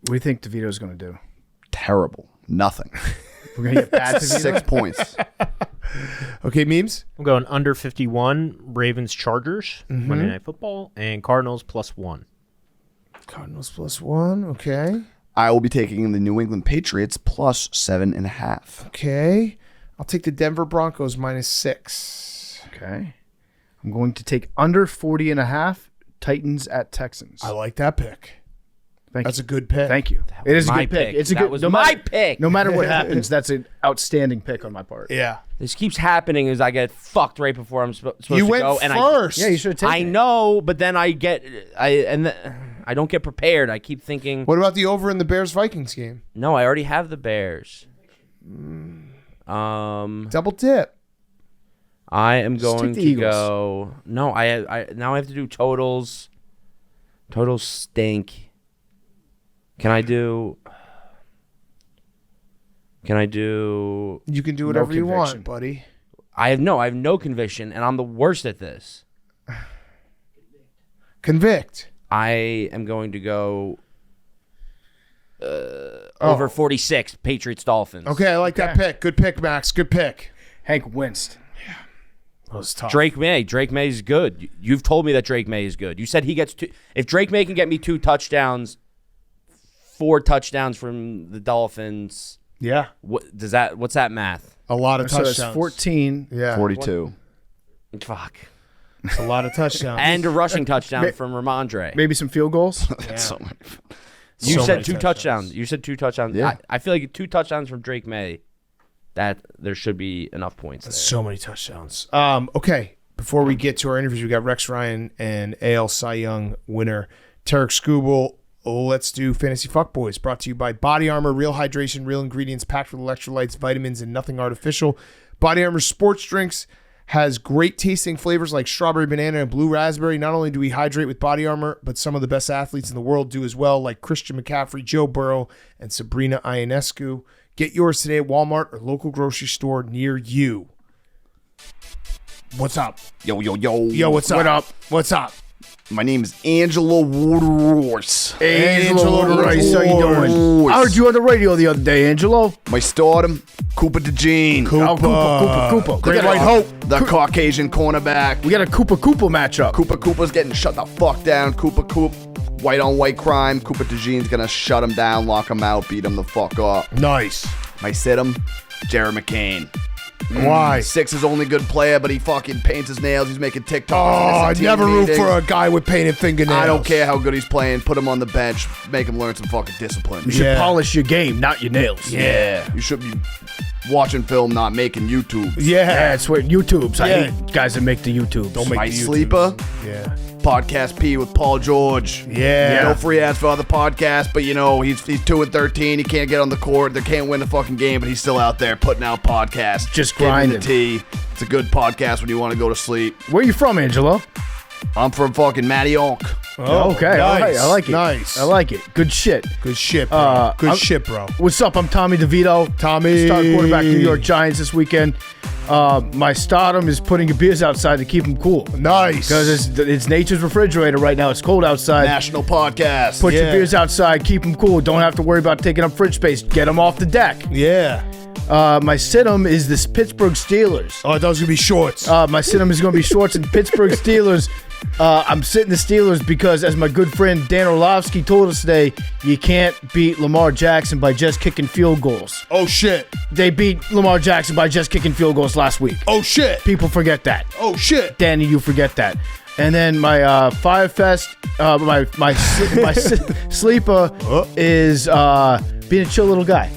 [SPEAKER 2] do you think DeVito's going to do?
[SPEAKER 4] Terrible. Nothing.
[SPEAKER 2] We're going to get bad DeVito?
[SPEAKER 4] 6 points.
[SPEAKER 1] okay. Memes.
[SPEAKER 6] I'm going under 51. Ravens Chargers Monday Night Football, and Cardinals plus 1.
[SPEAKER 1] Cardinals plus 1. Okay.
[SPEAKER 4] I will be taking the New England Patriots plus 7.5.
[SPEAKER 1] Okay. I'll take the Denver Broncos minus 6.
[SPEAKER 2] Okay. I'm going to take under 40.5 Titans at Texans.
[SPEAKER 1] I like that pick.
[SPEAKER 2] Thank
[SPEAKER 1] That's
[SPEAKER 2] you.
[SPEAKER 1] a good pick.
[SPEAKER 2] Thank you. It is a
[SPEAKER 3] my
[SPEAKER 2] good pick.
[SPEAKER 3] pick.
[SPEAKER 2] It's a
[SPEAKER 3] That
[SPEAKER 2] good.
[SPEAKER 3] was
[SPEAKER 2] no
[SPEAKER 3] my
[SPEAKER 2] matter-
[SPEAKER 3] pick.
[SPEAKER 2] No matter what happens, that's an outstanding pick on my part.
[SPEAKER 1] Yeah.
[SPEAKER 3] This keeps happening as I get fucked right before I'm supposed
[SPEAKER 1] You
[SPEAKER 3] to
[SPEAKER 1] went
[SPEAKER 3] go. And
[SPEAKER 1] first.
[SPEAKER 2] Yeah, you should have taken
[SPEAKER 3] I
[SPEAKER 2] it.
[SPEAKER 3] know, but then I don't get prepared. I keep thinking,
[SPEAKER 1] What about the over in the Bears Vikings game?
[SPEAKER 3] no, I already have the Bears.
[SPEAKER 1] Double dip.
[SPEAKER 3] I am
[SPEAKER 2] Just
[SPEAKER 3] going
[SPEAKER 2] take the
[SPEAKER 3] to
[SPEAKER 2] Eagles.
[SPEAKER 3] go. No, I now I have to do totals. Totals stink. Can I do?
[SPEAKER 1] You can do whatever you want,
[SPEAKER 2] conviction.
[SPEAKER 1] buddy.
[SPEAKER 3] I have no conviction, and I'm the worst at this.
[SPEAKER 1] Convict.
[SPEAKER 3] I am going to go over 46. Patriots Dolphins.
[SPEAKER 1] Okay, I like that pick. Good pick, Max. Good pick.
[SPEAKER 2] Hank winced.
[SPEAKER 1] That was tough.
[SPEAKER 3] Drake May. Drake May is good. You've told me that Drake May is good. You said he gets 2. If Drake May can get me 2 touchdowns, 4 touchdowns from the Dolphins,
[SPEAKER 1] Yeah.
[SPEAKER 3] what's that math?
[SPEAKER 1] A lot of
[SPEAKER 2] So
[SPEAKER 1] touchdowns.
[SPEAKER 2] it's 14.
[SPEAKER 1] Yeah.
[SPEAKER 4] 42.
[SPEAKER 3] Fuck.
[SPEAKER 1] It's a lot of touchdowns.
[SPEAKER 3] And a rushing touchdown from Ramondre.
[SPEAKER 2] Maybe some field goals.
[SPEAKER 4] That's so much fun.
[SPEAKER 3] You
[SPEAKER 1] So
[SPEAKER 3] said
[SPEAKER 1] many
[SPEAKER 3] 2 touchdowns. You said 2 touchdowns.
[SPEAKER 4] Yeah.
[SPEAKER 3] I feel like 2 touchdowns from Drake May, that there should be enough points there.
[SPEAKER 1] So many touchdowns. Okay. Before we get to our interviews, we got Rex Ryan and AL Cy Young winner Tarik Skubal. Let's do Fantasy Fuckboys, brought to you by Body Armor. Real hydration, real ingredients packed with electrolytes, vitamins, and nothing artificial. Body Armor sports drinks has great tasting flavors like strawberry banana and blue raspberry. Not only do we hydrate with Body Armor, but some of the best athletes in the world do as well, like Christian McCaffrey, Joe Burrow, and Sabrina Ionescu. Get yours today at Walmart or local grocery store near you. What's up?
[SPEAKER 4] Yo.
[SPEAKER 1] Yo, what's up?
[SPEAKER 2] What up?
[SPEAKER 1] What's up?
[SPEAKER 4] My name is Angela Woodroyce.
[SPEAKER 2] Angelo Rice, how you doing? I heard you on the radio the other day, Angelo.
[SPEAKER 4] My stardom, Cooper DeJean.
[SPEAKER 2] Cooper.
[SPEAKER 4] Great White Hope. The Caucasian cornerback.
[SPEAKER 2] We got a Cooper matchup.
[SPEAKER 4] Cooper's getting shut the fuck down. Cooper, white on white crime. Cooper DeJean's gonna shut him down, lock him out, beat him the fuck up.
[SPEAKER 1] Nice.
[SPEAKER 4] My sit-em, Jared McCain.
[SPEAKER 1] Why?
[SPEAKER 4] 6 is only good player, but he fucking paints his nails. He's making TikToks.
[SPEAKER 1] Oh,
[SPEAKER 4] and
[SPEAKER 1] I never root for a guy with painted fingernails.
[SPEAKER 4] I don't care how good he's playing. Put him on the bench. Make him learn some fucking discipline.
[SPEAKER 2] You should polish your game, not your nails.
[SPEAKER 4] Yeah. You should be watching film, not making YouTube.
[SPEAKER 1] Yeah.
[SPEAKER 2] That's what YouTube's. I hate guys that make the YouTube.
[SPEAKER 1] Don't make
[SPEAKER 4] My
[SPEAKER 1] the YouTube.
[SPEAKER 4] sleeper,
[SPEAKER 1] Yeah.
[SPEAKER 4] Podcast P with Paul George.
[SPEAKER 1] Yeah.
[SPEAKER 4] No free ads for other podcasts, but you know, he's 2-13. He can't get on the court. They can't win the fucking game, but he's still out there putting out podcasts.
[SPEAKER 2] Just
[SPEAKER 4] Giving
[SPEAKER 2] grinding.
[SPEAKER 4] the tea. It's a good podcast when you want to go to sleep.
[SPEAKER 2] Where you from, Angelo?
[SPEAKER 4] I'm from fucking Mattionk.
[SPEAKER 1] Oh,
[SPEAKER 2] Okay, all right, I like it.
[SPEAKER 1] Nice.
[SPEAKER 2] I like it. Good shit.
[SPEAKER 1] Good shit, bro. Good
[SPEAKER 2] I'm-
[SPEAKER 1] shit, bro.
[SPEAKER 2] What's up? I'm Tommy DeVito.
[SPEAKER 1] Tommy.
[SPEAKER 2] Starting quarterback, New York Giants this weekend. My stardom is putting your beers outside to keep them cool.
[SPEAKER 1] Nice.
[SPEAKER 2] Because it's nature's refrigerator right now. It's cold outside.
[SPEAKER 4] National podcast.
[SPEAKER 2] Put your
[SPEAKER 1] Yeah.
[SPEAKER 2] beers outside. Keep them cool. Don't have to worry about taking up fridge space. Get them off the deck.
[SPEAKER 1] Yeah.
[SPEAKER 2] My sit-em is this Pittsburgh Steelers.
[SPEAKER 1] Oh, those gonna be shorts.
[SPEAKER 2] My sit-em is going to be shorts and Pittsburgh Steelers. I'm sitting the Steelers because, as my good friend Dan Orlovsky told us today, you can't beat Lamar Jackson by just kicking field goals.
[SPEAKER 1] Oh shit.
[SPEAKER 2] They beat Lamar Jackson by just kicking field goals last week.
[SPEAKER 1] Oh shit.
[SPEAKER 2] People forget that.
[SPEAKER 1] Oh shit.
[SPEAKER 2] Danny, you forget that. And then my Fyre Fest, my sleeper is being a chill little guy.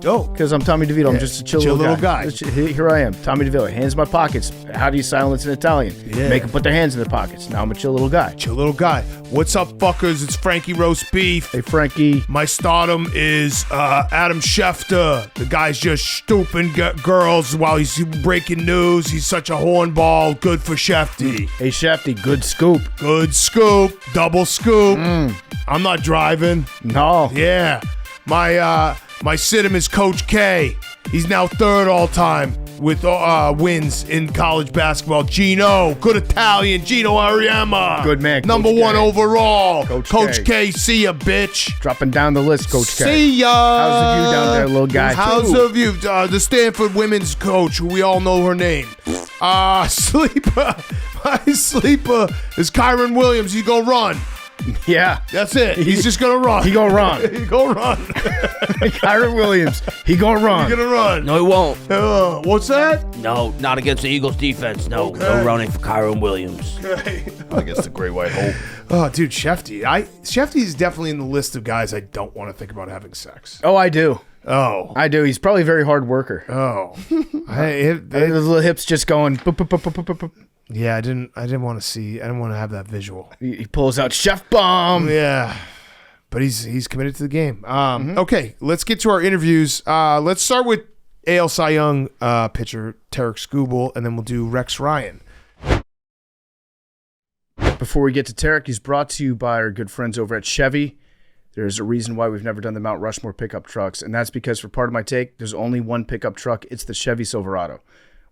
[SPEAKER 1] Oh.
[SPEAKER 2] Because I'm Tommy DeVito. I'm just a chill little guy. Here I am, Tommy DeVito. Hands in my pockets. How do you silence an Italian?
[SPEAKER 1] Yeah.
[SPEAKER 2] Make them put their hands in their pockets. Now I'm a chill little guy.
[SPEAKER 1] Chill little guy. What's up, fuckers? It's Frankie Roast Beef.
[SPEAKER 2] Hey, Frankie.
[SPEAKER 1] My stardom is Adam Schefter. The guy's just stooping girls while he's breaking news. He's such a hornball. Good for Shefty.
[SPEAKER 2] Hey, Shefty. Good scoop.
[SPEAKER 1] Good scoop. Double scoop. I'm not driving.
[SPEAKER 2] No.
[SPEAKER 1] Yeah. My sit-em is Coach K. He's now third all-time with wins in college basketball. Gino, good Italian. Gino Ariema.
[SPEAKER 2] Good man,
[SPEAKER 1] Number
[SPEAKER 2] Coach
[SPEAKER 1] one
[SPEAKER 2] K.
[SPEAKER 1] overall.
[SPEAKER 2] Coach
[SPEAKER 1] K, see ya, bitch.
[SPEAKER 2] Dropping down the list, Coach K.
[SPEAKER 1] See ya.
[SPEAKER 2] How's the view down there, little guy?
[SPEAKER 1] How's the view? The Stanford women's coach, who we all know her name. Sleeper. My sleeper is Kyron Williams. He's gonna run.
[SPEAKER 2] Yeah.
[SPEAKER 1] That's it. He's just gonna run.
[SPEAKER 2] He gonna run.
[SPEAKER 1] He gonna run.
[SPEAKER 2] Kyron Williams. He gonna run.
[SPEAKER 1] He's gonna run.
[SPEAKER 3] No, he won't.
[SPEAKER 1] What's that?
[SPEAKER 3] No, not against the Eagles defense. No,
[SPEAKER 1] Okay.
[SPEAKER 3] no running for Kyron Williams.
[SPEAKER 4] I guess the Great White Hope.
[SPEAKER 1] Oh, dude, Shefty. Shefty is definitely in the list of guys I don't want to think about having sex.
[SPEAKER 2] Oh, I do.
[SPEAKER 1] Oh.
[SPEAKER 2] I do. He's probably a very hard worker.
[SPEAKER 1] Oh.
[SPEAKER 2] Those little hips just going. Boop, boop, boop, boop, boop, boop.
[SPEAKER 1] Yeah, I didn't want to see. I didn't want to have that visual.
[SPEAKER 2] He pulls out Chef Bomb.
[SPEAKER 1] Yeah. But he's committed to the game. Okay, let's get to our interviews. Let's start with AL Cy Young pitcher Tarik Skubal, and then we'll do Rex Ryan.
[SPEAKER 2] Before we get to Tarik, he's brought to you by our good friends over at Chevy. There's a reason why we've never done the Mount Rushmore pickup trucks, and that's because for part of my take, there's only one pickup truck. It's the Chevy Silverado.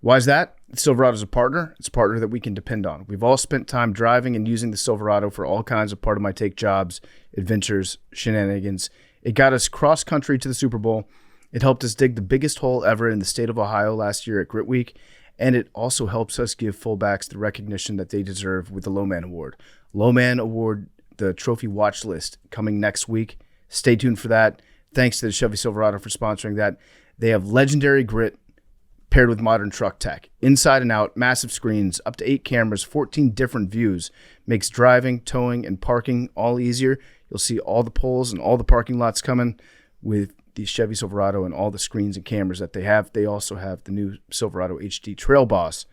[SPEAKER 2] Why is that? Silverado's a partner. It's a partner that we can depend on. We've all spent time driving and using the Silverado for all kinds of part of my take jobs, adventures, shenanigans. It got us cross country to the Super Bowl. It helped us dig the biggest hole ever in the state of Ohio last year at Grit Week. And it also helps us give fullbacks the recognition that they deserve with the Lowman Award. Lowman Award, the trophy watch list, coming next week. Stay tuned for that. Thanks to the Chevy Silverado for sponsoring that. They have legendary grit paired with modern truck tech. Inside and out, massive screens, up to 8 cameras, 14 different views. Makes driving, towing, and parking all easier. You'll see all the poles and all the parking lots coming with the Chevy Silverado and all the screens and cameras that they have. They also have the new Silverado HD Trail Boss,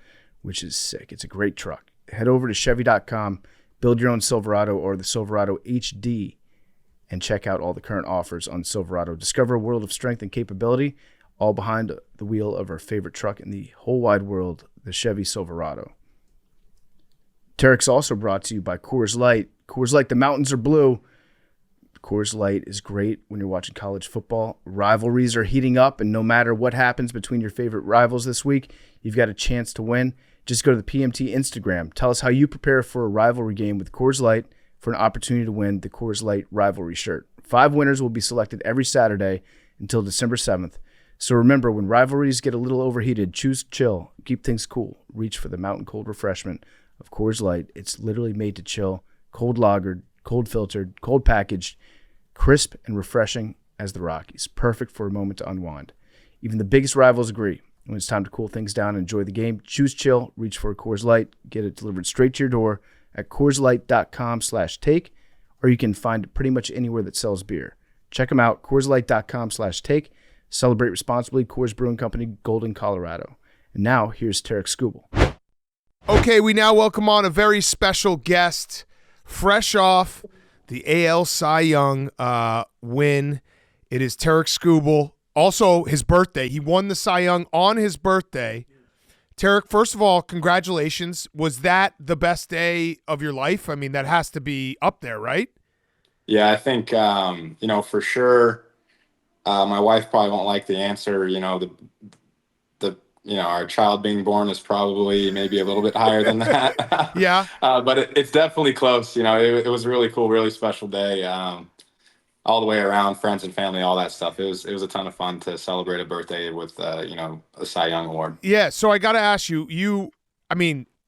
[SPEAKER 2] which is sick. It's a great truck. Head over to Chevy.com, build your own Silverado or the Silverado HD, and check out all the current offers on Silverado. Discover a world of strength and capability, all behind the wheel of our favorite truck in the whole wide world, the Chevy Silverado. Tarik's also brought to you by Coors Light. Coors Light, the mountains are blue. Coors Light is great when you're watching college football. Rivalries are heating up, and no matter what happens between your favorite rivals this week, you've got a chance to win. Just go to the PMT Instagram. Tell us how you prepare for a rivalry game with Coors Light for an opportunity to win the Coors Light rivalry shirt. 5 winners will be selected every Saturday until December 7th. So remember, when rivalries get a little overheated, choose chill. Keep things cool. Reach for the mountain cold refreshment of Coors Light. It's literally made to chill. Cold lagered, cold filtered, cold packaged, crisp and refreshing as the Rockies. Perfect for a moment to unwind. Even the biggest rivals agree. When it's time to cool things down and enjoy the game, choose chill, reach for a Coors Light, get it delivered straight to your door at CoorsLight.com/take, or you can find it pretty much anywhere that sells beer. Check them out, CoorsLight.com/take. Celebrate responsibly, Coors Brewing Company, Golden, Colorado. And now, here's Tarik Skubal.
[SPEAKER 1] Okay, we now welcome on a very special guest, fresh off the AL Cy Young win. It is Tarik Skubal. Also, his birthday. He won the Cy Young on his birthday. Tarik, first of all, congratulations. Was that the best day of your life? I mean, that has to be up there, right?
[SPEAKER 7] Yeah, I think, for sure, my wife probably won't like the answer. Our child being born is probably maybe a little bit higher than that.
[SPEAKER 1] Yeah.
[SPEAKER 7] But it's definitely close. It was a really cool, really special day. All the way around, friends and family, all that stuff. It was a ton of fun to celebrate a birthday with, a Cy Young award.
[SPEAKER 1] Yeah, so I got to ask you,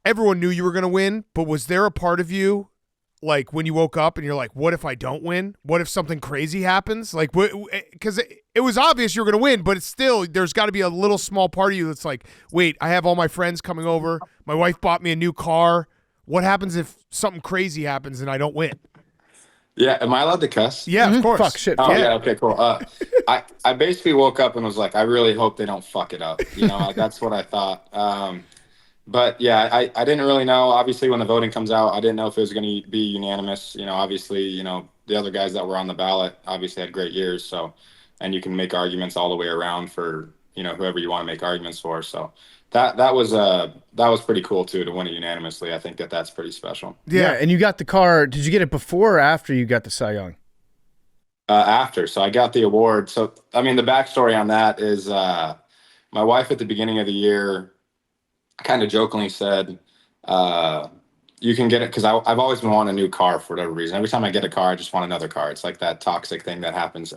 [SPEAKER 1] everyone knew you were going to win, but was there a part of you, like, when you woke up and you're like, what if I don't win? What if something crazy happens? Like, because it was obvious you were going to win, but it's still, there's got to be a little small part of you that's like, wait, I have all my friends coming over. My wife bought me a new car. What happens if something crazy happens and I don't win?
[SPEAKER 7] Yeah, am I allowed to cuss?
[SPEAKER 1] Yeah, of course.
[SPEAKER 2] Fuck, shit.
[SPEAKER 7] Oh, yeah, okay, cool. I basically woke up and was like, I really hope they don't fuck it up. That's what I thought. But, yeah, I didn't really know. Obviously, when the voting comes out, I didn't know if it was going to be unanimous. Obviously, the other guys that were on the ballot obviously had great years. So, and you can make arguments all the way around for, whoever you want to make arguments for. So that was pretty cool, too, to win it unanimously. I think that's pretty special.
[SPEAKER 2] Yeah, and you got the car. Did you get it before or after you got the Cy Young?
[SPEAKER 7] After. So I got the award. So, the backstory on that is my wife at the beginning of the year kind of jokingly said, you can get it, because I've always been wanting a new car for whatever reason. Every time I get a car, I just want another car. It's like that toxic thing that happens.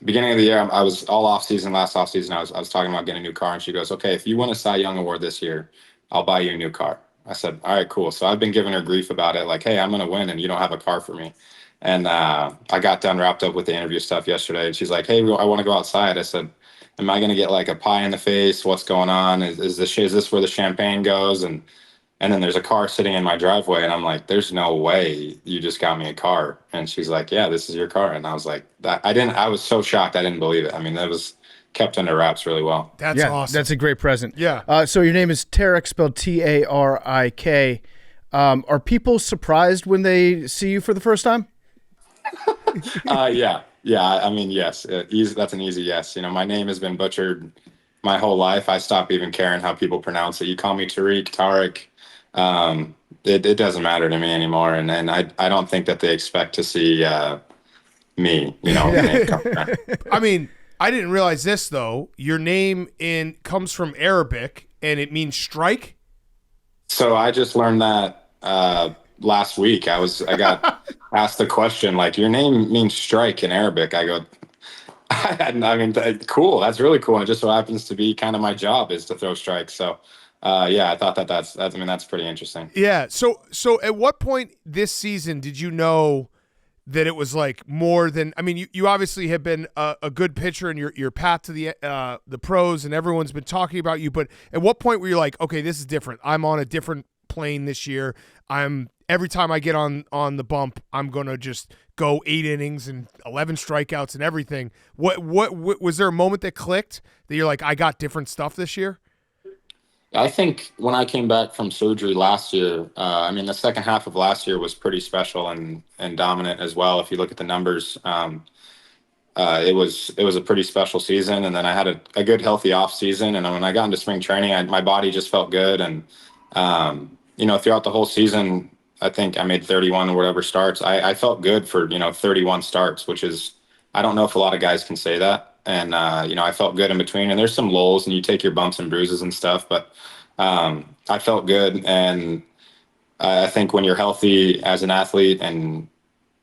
[SPEAKER 7] Beginning of the year, I was all last off season, I was talking about getting a new car, and she goes, okay, if you win a Cy Young award this year, I'll buy you a new car. I said, all right, cool. So I've been giving her grief about it, like, hey, I'm going to win and you don't have a car for me. And I got done wrapped up with the interview stuff yesterday, and she's like, hey, I want to go outside. I said, am I going to get like a pie in the face? What's going on? Is this where the champagne goes? And then there's a car sitting in my driveway, and I'm like, there's no way you just got me a car. And she's like, yeah, this is your car. And I was like, I was so shocked. I didn't believe it. That was kept under wraps really well.
[SPEAKER 1] That's awesome.
[SPEAKER 2] That's a great present.
[SPEAKER 1] Yeah.
[SPEAKER 2] So your name is Tarik, spelled Tarik. Are people surprised when they see you for the first time?
[SPEAKER 7] Yeah. Yes. That's an easy yes. My name has been butchered my whole life. I stopped even caring how people pronounce it. You call me Tarik, it doesn't matter to me anymore. And I don't think that they expect to see me,
[SPEAKER 1] I didn't realize this, though. Your name comes from Arabic, and it means strike. So
[SPEAKER 7] I just learned that last week. I got asked the question, like, your name means strike in Arabic. I go, cool. That's really cool. And it just so happens to be kind of my job is to throw strikes. So, I thought that's pretty interesting.
[SPEAKER 1] Yeah. So at what point this season did you know that it was like more than, you obviously have been a good pitcher in your path to the pros, and everyone's been talking about you, but at what point were you like, okay, this is different. I'm on a different plane this year. Every time I get on the bump, I'm going to just go 8 innings and 11 strikeouts and everything. What was there a moment that clicked that you're like, I got different stuff this year?
[SPEAKER 7] I think when I came back from surgery last year, the second half of last year was pretty special and dominant as well. If you look at the numbers, it was a pretty special season. And then I had a good, healthy off season. And when I got into spring training, my body just felt good. And, throughout the whole season, I think I made 31 or whatever starts. I felt good for, 31 starts, which is, I don't know if a lot of guys can say that. And, I felt good in between, and there's some lulls and you take your bumps and bruises and stuff, but I felt good. And I think when you're healthy as an athlete and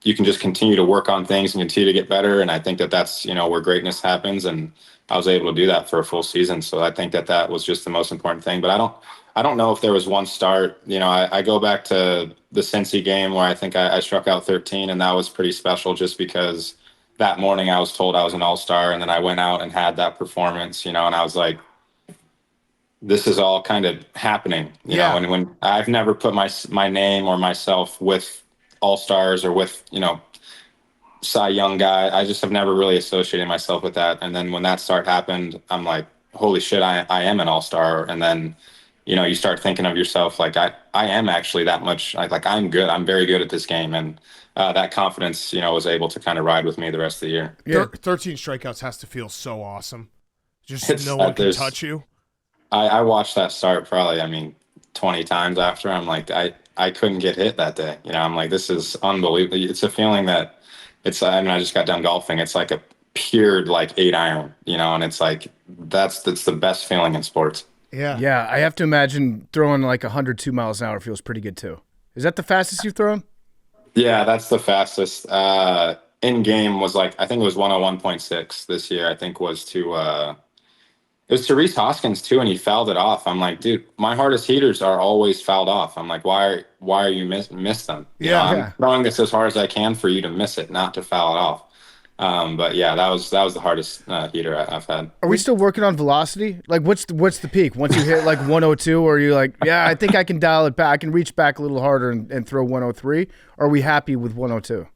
[SPEAKER 7] you can just continue to work on things and continue to get better. And I think that that's, where greatness happens. And I was able to do that for a full season. So I think that that was just the most important thing. But I don't know if there was one start. I go back to the Cincy game where I think I struck out 13, and that was pretty special just because that morning I was told I was an all-star, and then I went out and had that performance, and I was like, this is all kind of happening, and when I've never put my name or myself with all-stars or with, Cy Young guy. I just have never really associated myself with that. And then when that start happened, I'm like, holy shit, I am an all-star. And then, you start thinking of yourself like I am actually that much. Like I'm good. I'm very good at this game. And that confidence, was able to kind of ride with me the rest of the year.
[SPEAKER 1] Yeah. 13 strikeouts has to feel so awesome. Just no one can touch you.
[SPEAKER 7] I watched that start probably, 20 times after. I'm like, I couldn't get hit that day. I'm like, this is unbelievable. It's a feeling that I just got done golfing. It's like a pure 8-iron, and it's like, that's the best feeling in sports.
[SPEAKER 1] Yeah.
[SPEAKER 2] Yeah. I have to imagine throwing 102 miles an hour feels pretty good too. Is that the fastest you've thrown?
[SPEAKER 7] Yeah, that's the fastest. In game was I think it was 101.6 this year. I think was to it was to Reese Hoskins too, and he fouled it off. I'm like, dude, my hardest heaters are always fouled off. I'm like, why are you miss them? I'm throwing this as hard as I can for you to miss it, not to foul it off. But yeah, that was the hardest heater I've had.
[SPEAKER 2] Are we still working on velocity? What's the peak? Once you hit 102, or are you like, yeah, I think I can dial it back. I can reach back a little harder and throw 103. Or are we happy with 102?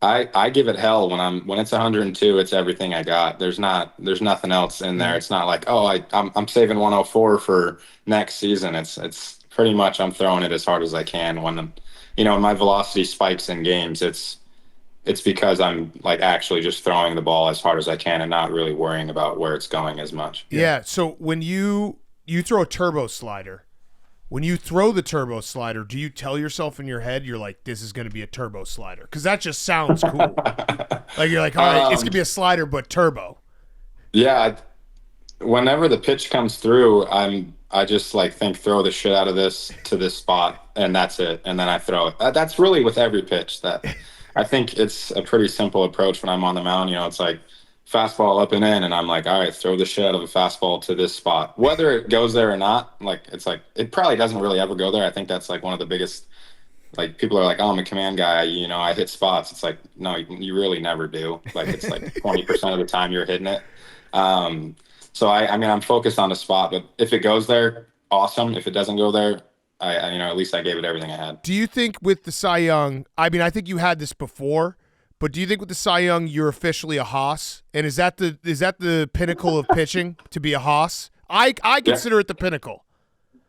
[SPEAKER 7] I give it hell when it's 102. It's everything I got. There's nothing else in there. It's not like, oh, I'm saving 104 for next season. It's pretty much I'm throwing it as hard as I can. When my velocity spikes in games, it's because I'm actually just throwing the ball as hard as I can and not really worrying about where it's going as much.
[SPEAKER 1] Yeah. So when you throw a turbo slider, when you throw the turbo slider, do you tell yourself in your head, you're like, this is going to be a turbo slider? Because that just sounds cool. You're like, all right, it's going to be a slider, but turbo.
[SPEAKER 7] Yeah. Whenever the pitch comes through, I just think throw the shit out of this to this spot, and that's it. And then I throw it. That's really with every pitch. That I think it's a pretty simple approach when I'm on the mound. It's like fastball up and in, and I'm like, all right, throw the shit out of a fastball to this spot. Whether it goes there or not, it probably doesn't really ever go there. I think that's one of the biggest, people are like, oh, I'm a command guy, I hit spots. It's like, no, you really never do. It's 20% of the time you're hitting it. So I'm focused on the spot, but if it goes there, awesome. If it doesn't go there, at least I gave it everything I had.
[SPEAKER 1] Do you think with the Cy Young, I think you had this before, but do you think with the Cy Young you're officially a hoss? And is that the pinnacle of pitching, to be a hoss? I consider it the pinnacle.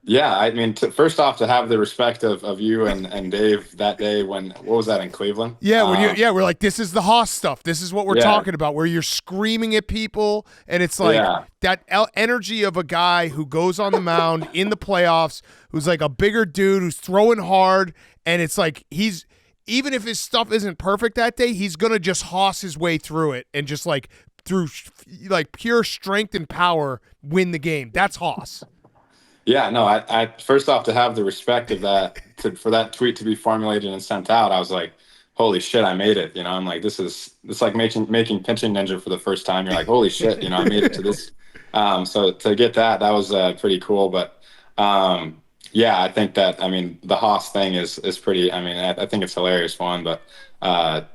[SPEAKER 7] Yeah, first off, to have the respect of you and Dave that day what was that in Cleveland?
[SPEAKER 1] Yeah, we're like, this is the hoss stuff. This is what we're talking about, where you're screaming at people, and it's that energy of a guy who goes on the mound in the playoffs, who's a bigger dude, who's throwing hard, and it's even if his stuff isn't perfect that day, he's going to just hoss his way through it and just through pure strength and power win the game. That's hoss.
[SPEAKER 7] Yeah, no, I first off, to have the respect of that, for that tweet to be formulated and sent out, I was like, holy shit, I made it. I'm like, it's like making Pitching Ninja for the first time. You're like, holy shit, I made it to this. So to get that was pretty cool. But yeah, I think that, the Haas thing is pretty, I think it's hilarious, one, but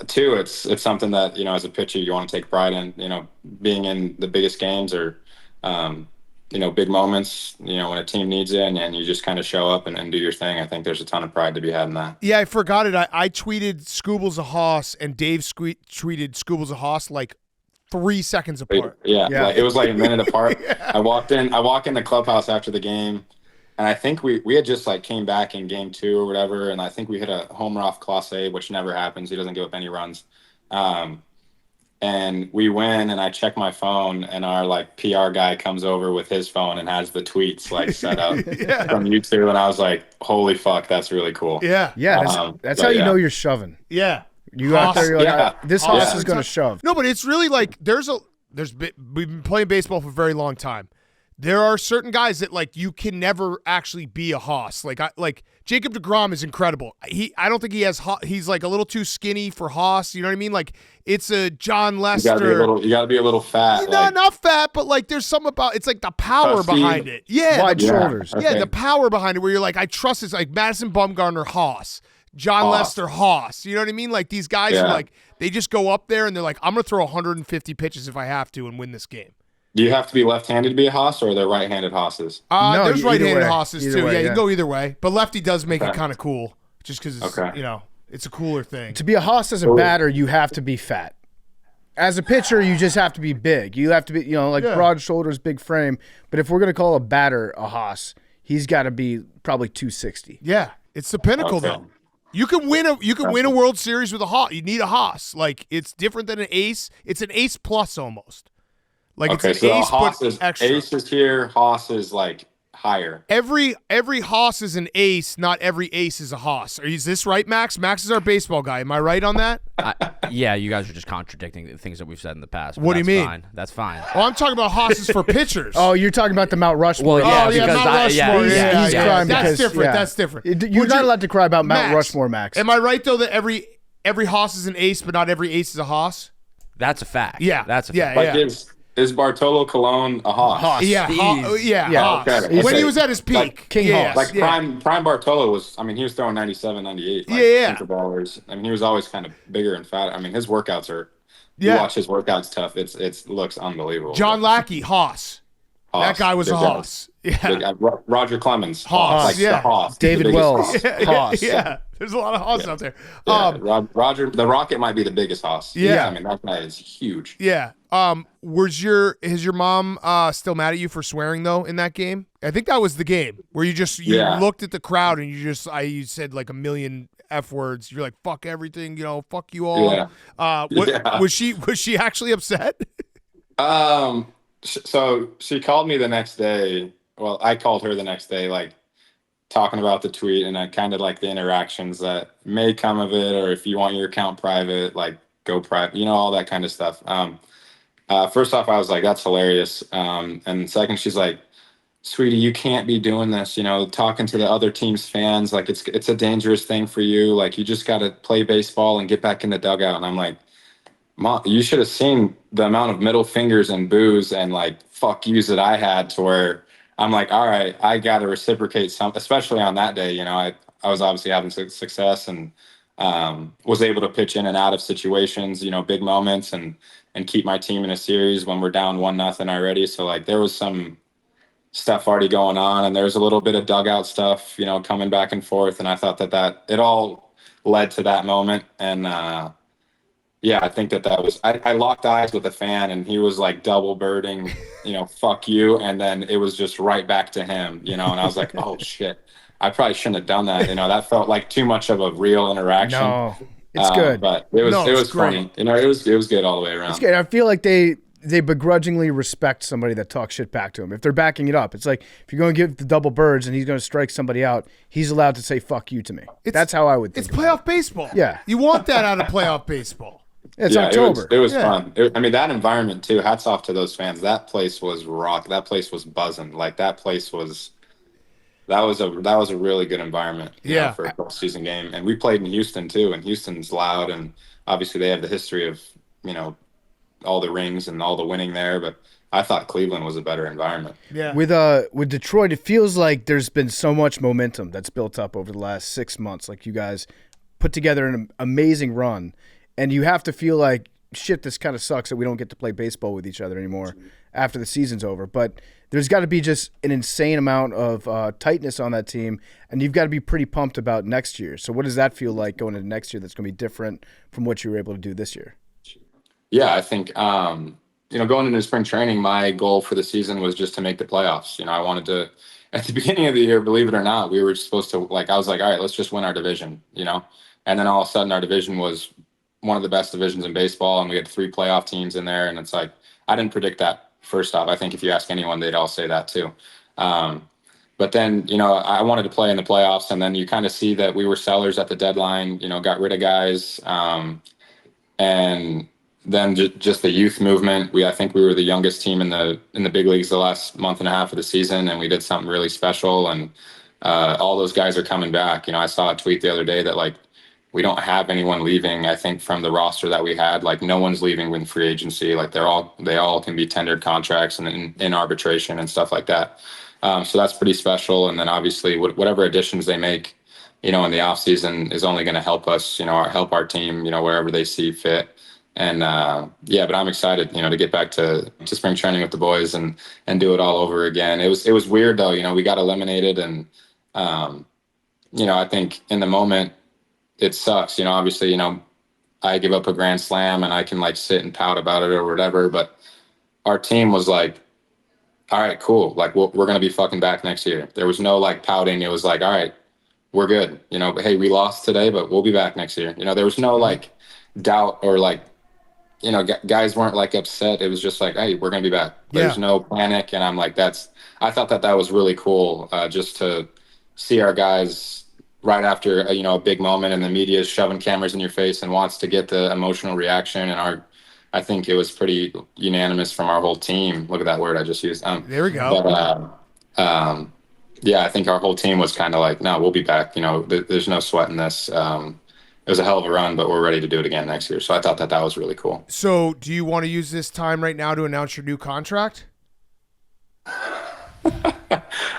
[SPEAKER 7] two, it's something that, as a pitcher, you want to take pride in, being in the biggest games or, big moments, when a team needs it and you just kind of show up and do your thing. I think there's a ton of pride to be had in that.
[SPEAKER 1] Yeah, I forgot it. I tweeted Skubal's a hoss, and Dave tweeted Skubal's a hoss 3 seconds apart.
[SPEAKER 7] Yeah. It was a minute apart. Yeah. I walked in the clubhouse after the game, and I think we had just came back in game 2 or whatever, and I think we hit a homer off Clase, which never happens. He doesn't give up any runs. And we win, and I check my phone, and our PR guy comes over with his phone and has the tweets set up from YouTube, and I was like, holy fuck, that's really cool.
[SPEAKER 2] Yeah. That's how you know you're shoving.
[SPEAKER 1] Yeah.
[SPEAKER 2] You out there, you're like, this hoss is going to shove.
[SPEAKER 1] No, but it's really we've been playing baseball for a very long time. there are certain guys that like you can never actually be a hoss. Like Jacob deGrom is incredible. I don't think he has. He's like a little too skinny for hoss. You know what I mean? Like it's a John Lester.
[SPEAKER 7] You gotta be a little fat.
[SPEAKER 1] Not fat, but like there's something about it's like the power behind it. Yeah,
[SPEAKER 2] wide shoulders.
[SPEAKER 7] Okay.
[SPEAKER 1] Yeah, the power behind it where you're like, I trust this. Like Madison Bumgarner, hoss. John Lester, hoss. You know what I mean? Like these guys are like they just go up there and they're like, I'm gonna throw 150 pitches if I have to and win this game.
[SPEAKER 7] Do you have to be left-handed to be a hoss, or are there right-handed hosses?
[SPEAKER 2] No,
[SPEAKER 1] there's right-handed
[SPEAKER 2] way.
[SPEAKER 1] hosses too.
[SPEAKER 2] Way,
[SPEAKER 1] you can go either way. But lefty does make it kind of cool, just because it's
[SPEAKER 7] Okay.
[SPEAKER 1] it's a cooler thing.
[SPEAKER 2] To be a hoss as a batter, you have to be fat. As a pitcher, you just have to be big. You have to be, broad shoulders, big frame. But if we're gonna call a batter a hoss, he's got to be probably 260.
[SPEAKER 1] Yeah, it's the pinnacle though. You can win a World Series with a hoss. You need a hoss. Like it's different than an ace. It's an ace plus almost. Like
[SPEAKER 7] Okay,
[SPEAKER 1] it's an
[SPEAKER 7] so
[SPEAKER 1] ace
[SPEAKER 7] hoss
[SPEAKER 1] but
[SPEAKER 7] is
[SPEAKER 1] extra.
[SPEAKER 7] ace is here, hoss is like higher.
[SPEAKER 1] Every hoss is an ace. Not every ace is a hoss. Is this right, Max? Max is our baseball guy. Am I right on that?
[SPEAKER 3] Yeah, you guys are just contradicting the things that we've said in the past.
[SPEAKER 1] What do you mean?
[SPEAKER 3] Fine. That's fine.
[SPEAKER 1] Oh, I'm talking about hosses for pitchers.
[SPEAKER 2] Oh, you're talking about the Mount Rushmore.
[SPEAKER 3] Well, yeah,
[SPEAKER 1] oh, yeah,
[SPEAKER 3] because
[SPEAKER 1] Mount Rushmore.
[SPEAKER 2] He's crying
[SPEAKER 1] That's
[SPEAKER 2] because-
[SPEAKER 1] different.
[SPEAKER 2] yeah.
[SPEAKER 1] That's different.
[SPEAKER 2] You're
[SPEAKER 1] Would
[SPEAKER 2] not
[SPEAKER 1] you-
[SPEAKER 2] allowed to cry about Mount
[SPEAKER 1] Max,
[SPEAKER 2] Rushmore, Max.
[SPEAKER 1] Am I right though that every hoss is an ace, but not every ace is a hoss?
[SPEAKER 3] That's a fact.
[SPEAKER 1] Yeah,
[SPEAKER 3] That's a
[SPEAKER 1] yeah,
[SPEAKER 3] fact.
[SPEAKER 1] yeah.
[SPEAKER 7] Is Bartolo Colon a hoss?
[SPEAKER 2] Hoss.
[SPEAKER 1] Yeah,
[SPEAKER 3] Jeez.
[SPEAKER 1] hoss.
[SPEAKER 7] Okay.
[SPEAKER 1] When he was at his peak,
[SPEAKER 7] Like
[SPEAKER 2] King Hoss.
[SPEAKER 7] Like prime Bartolo was. I mean, he was throwing 97, 98. Like,
[SPEAKER 1] Yeah.
[SPEAKER 7] sinker ballers. I mean, he was always kind of bigger and fat. I mean, his workouts are.
[SPEAKER 1] Yeah.
[SPEAKER 7] You watch his workouts tough. It looks unbelievable.
[SPEAKER 1] John Lackey, hoss.
[SPEAKER 7] Hoss.
[SPEAKER 1] That guy was
[SPEAKER 7] Big
[SPEAKER 1] a
[SPEAKER 7] guy.
[SPEAKER 1] hoss. Yeah.
[SPEAKER 7] Big guy. Roger Clemens.
[SPEAKER 1] Hoss,
[SPEAKER 7] Like
[SPEAKER 1] yeah.
[SPEAKER 7] the hoss.
[SPEAKER 2] David
[SPEAKER 7] The biggest
[SPEAKER 2] Wells.
[SPEAKER 7] hoss.
[SPEAKER 2] Hoss.
[SPEAKER 1] Yeah, there's a lot of hoss out there.
[SPEAKER 7] Yeah, Roger, the Rocket might be the biggest hoss.
[SPEAKER 1] Yeah.
[SPEAKER 7] I mean, that guy is huge.
[SPEAKER 1] Yeah. Is your mom still mad at you for swearing though in that game? I think that was the game where you looked at the crowd and you said like a million F words. You're like, fuck everything, fuck you all.
[SPEAKER 7] Yeah.
[SPEAKER 1] Was she actually upset?
[SPEAKER 7] So she called me the next day. Well, I called her the next day, like talking about the tweet and kind of like the interactions that may come of it, or if you want your account private, like go private, all that kind of stuff. First off, I was like, that's hilarious. And second, she's like, sweetie, you can't be doing this, talking to the other team's fans. Like it's a dangerous thing for you. Like you just got to play baseball and get back in the dugout. And I'm like, Mom, you should have seen the amount of middle fingers and boos and like fuck yous that I had, to where I'm like, all right, I got to reciprocate something, especially on that day. I was obviously having success and was able to pitch in and out of situations, big moments and keep my team in a series when we're down 1-0 already. So like there was some stuff already going on, and there was a little bit of dugout stuff, coming back and forth. And I thought that it all led to that moment. And, yeah, I think that was, I locked eyes with a fan and he was like double birding, fuck you. And then it was just right back to him, and I was like, oh shit, I probably shouldn't have done that. That felt like too much of a real interaction.
[SPEAKER 2] No, it's good.
[SPEAKER 7] But it was funny. It was good all the way around.
[SPEAKER 2] It's good. I feel like they begrudgingly respect somebody that talks shit back to him. If they're backing it up, it's like if you're going to give the double birds and he's going to strike somebody out, he's allowed to say fuck you to me. That's how I would think.
[SPEAKER 1] It's playoff baseball.
[SPEAKER 2] Yeah.
[SPEAKER 1] You want that out of playoff baseball.
[SPEAKER 2] It's October.
[SPEAKER 7] It was fun. I mean, that environment too. Hats off to those fans. That place was rock. That place was buzzing. Like that place was. That was a really good environment. For a postseason game, and we played in Houston too. And Houston's loud, and obviously they have the history of all the rings and all the winning there. But I thought Cleveland was a better environment.
[SPEAKER 1] Yeah.
[SPEAKER 2] With Detroit, it feels like there's been so much momentum that's built up over the last 6 months. Like you guys put together an amazing run. And you have to feel like, shit, this kind of sucks that we don't get to play baseball with each other anymore after the season's over. But there's got to be just an insane amount of tightness on that team, and you've got to be pretty pumped about next year. So what does that feel like going into next year that's going to be different from what you were able to do this year?
[SPEAKER 7] Yeah, I think, going into spring training, my goal for the season was just to make the playoffs. I wanted to, at the beginning of the year, believe it or not, we were supposed to, I was like, all right, let's just win our division, And then all of a sudden our division was one of the best divisions in baseball, and we had 3 playoff teams in there. And it's like, I didn't predict that first off. I think if you ask anyone, they'd all say that too. But then, I wanted to play in the playoffs, and then you kind of see that we were sellers at the deadline, got rid of guys. And then just the youth movement. I think we were the youngest team in the big leagues the last month and a half of the season, and we did something really special. And all those guys are coming back. I saw a tweet the other day that like we don't have anyone leaving. I think from the roster that we had, like no one's leaving with free agency. Like they all can be tendered contracts and in arbitration and stuff like that. So that's pretty special. And then obviously whatever additions they make, in the off season is only going to help us, help our team, wherever they see fit. And but I'm excited, to get back to spring training with the boys and do it all over again. It was weird though, we got eliminated and, I think in the moment it sucks, obviously, I give up a grand slam and I can like sit and pout about it or whatever, but our team was like, all right, cool. Like we're going to be fucking back next year. There was no like pouting. It was like, all right, we're good. Hey, we lost today, but we'll be back next year. There was no like doubt or like, guys weren't like upset. It was just like, hey, we're going to be back. There's no panic. And I'm like, I thought that was really cool just to see our guys right after, a big moment and the media is shoving cameras in your face and wants to get the emotional reaction. And I think it was pretty unanimous from our whole team. Look at that word I just used.
[SPEAKER 1] There we go.
[SPEAKER 7] But, I think our whole team was kind of like, no, we'll be back. There's no sweat in this. It was a hell of a run, but we're ready to do it again next year. So I thought that was really cool.
[SPEAKER 1] So do you want to use this time right now to announce your new contract?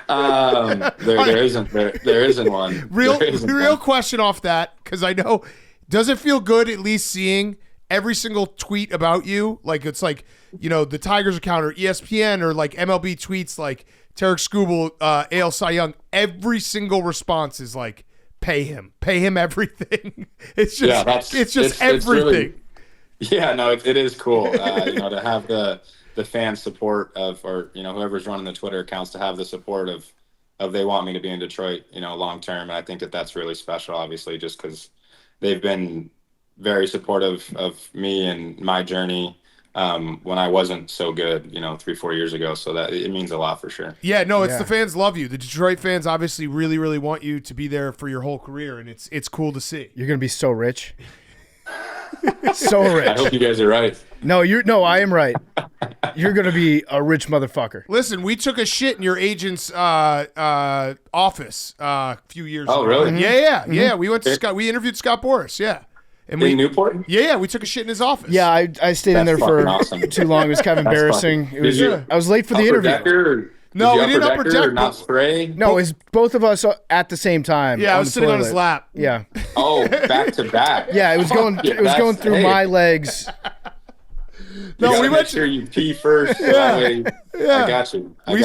[SPEAKER 7] There isn't one.
[SPEAKER 1] Real question off that, because I know, does it feel good at least seeing every single tweet about you? Like it's like, the Tigers account or ESPN or like MLB tweets like Tarik Skubal, AL Cy Young, every single response is like, pay him everything. It's just everything.
[SPEAKER 7] It is cool. To have the fan support of, or whoever's running the Twitter accounts, to have the support of they want me to be in Detroit, long term. And I think that's really special, obviously, just because they've been very supportive of me and my journey when I wasn't so good, 3-4 years ago. So that it means a lot for sure.
[SPEAKER 1] Yeah, no, it's the fans love you. The Detroit fans obviously really, really want you to be there for your whole career, and it's cool to see.
[SPEAKER 2] You're gonna be so rich. So rich.
[SPEAKER 7] I hope you guys are right.
[SPEAKER 2] No, I am right. You're gonna be a rich motherfucker.
[SPEAKER 1] Listen, we took a shit in your agent's office a few years ago.
[SPEAKER 7] Oh, really?
[SPEAKER 1] Mm-hmm. Yeah. We went to Scott. We interviewed Scott Boras. Yeah. And
[SPEAKER 7] in Newport?
[SPEAKER 1] Yeah, we took a shit in his office.
[SPEAKER 2] Yeah, I stayed in there for
[SPEAKER 7] awesome.
[SPEAKER 2] too long. It was kind of embarrassing. It was. I was late for the interview.
[SPEAKER 1] No, we didn't upper deck.
[SPEAKER 7] Not spray.
[SPEAKER 2] No, it was both of us at the same time.
[SPEAKER 1] Yeah, I was sitting on his lap.
[SPEAKER 2] Yeah.
[SPEAKER 7] Oh, back to back.
[SPEAKER 2] Yeah, it was going. It was going through my legs.
[SPEAKER 1] No, we went.
[SPEAKER 7] Make sure you pee first. So that way, I got you. No,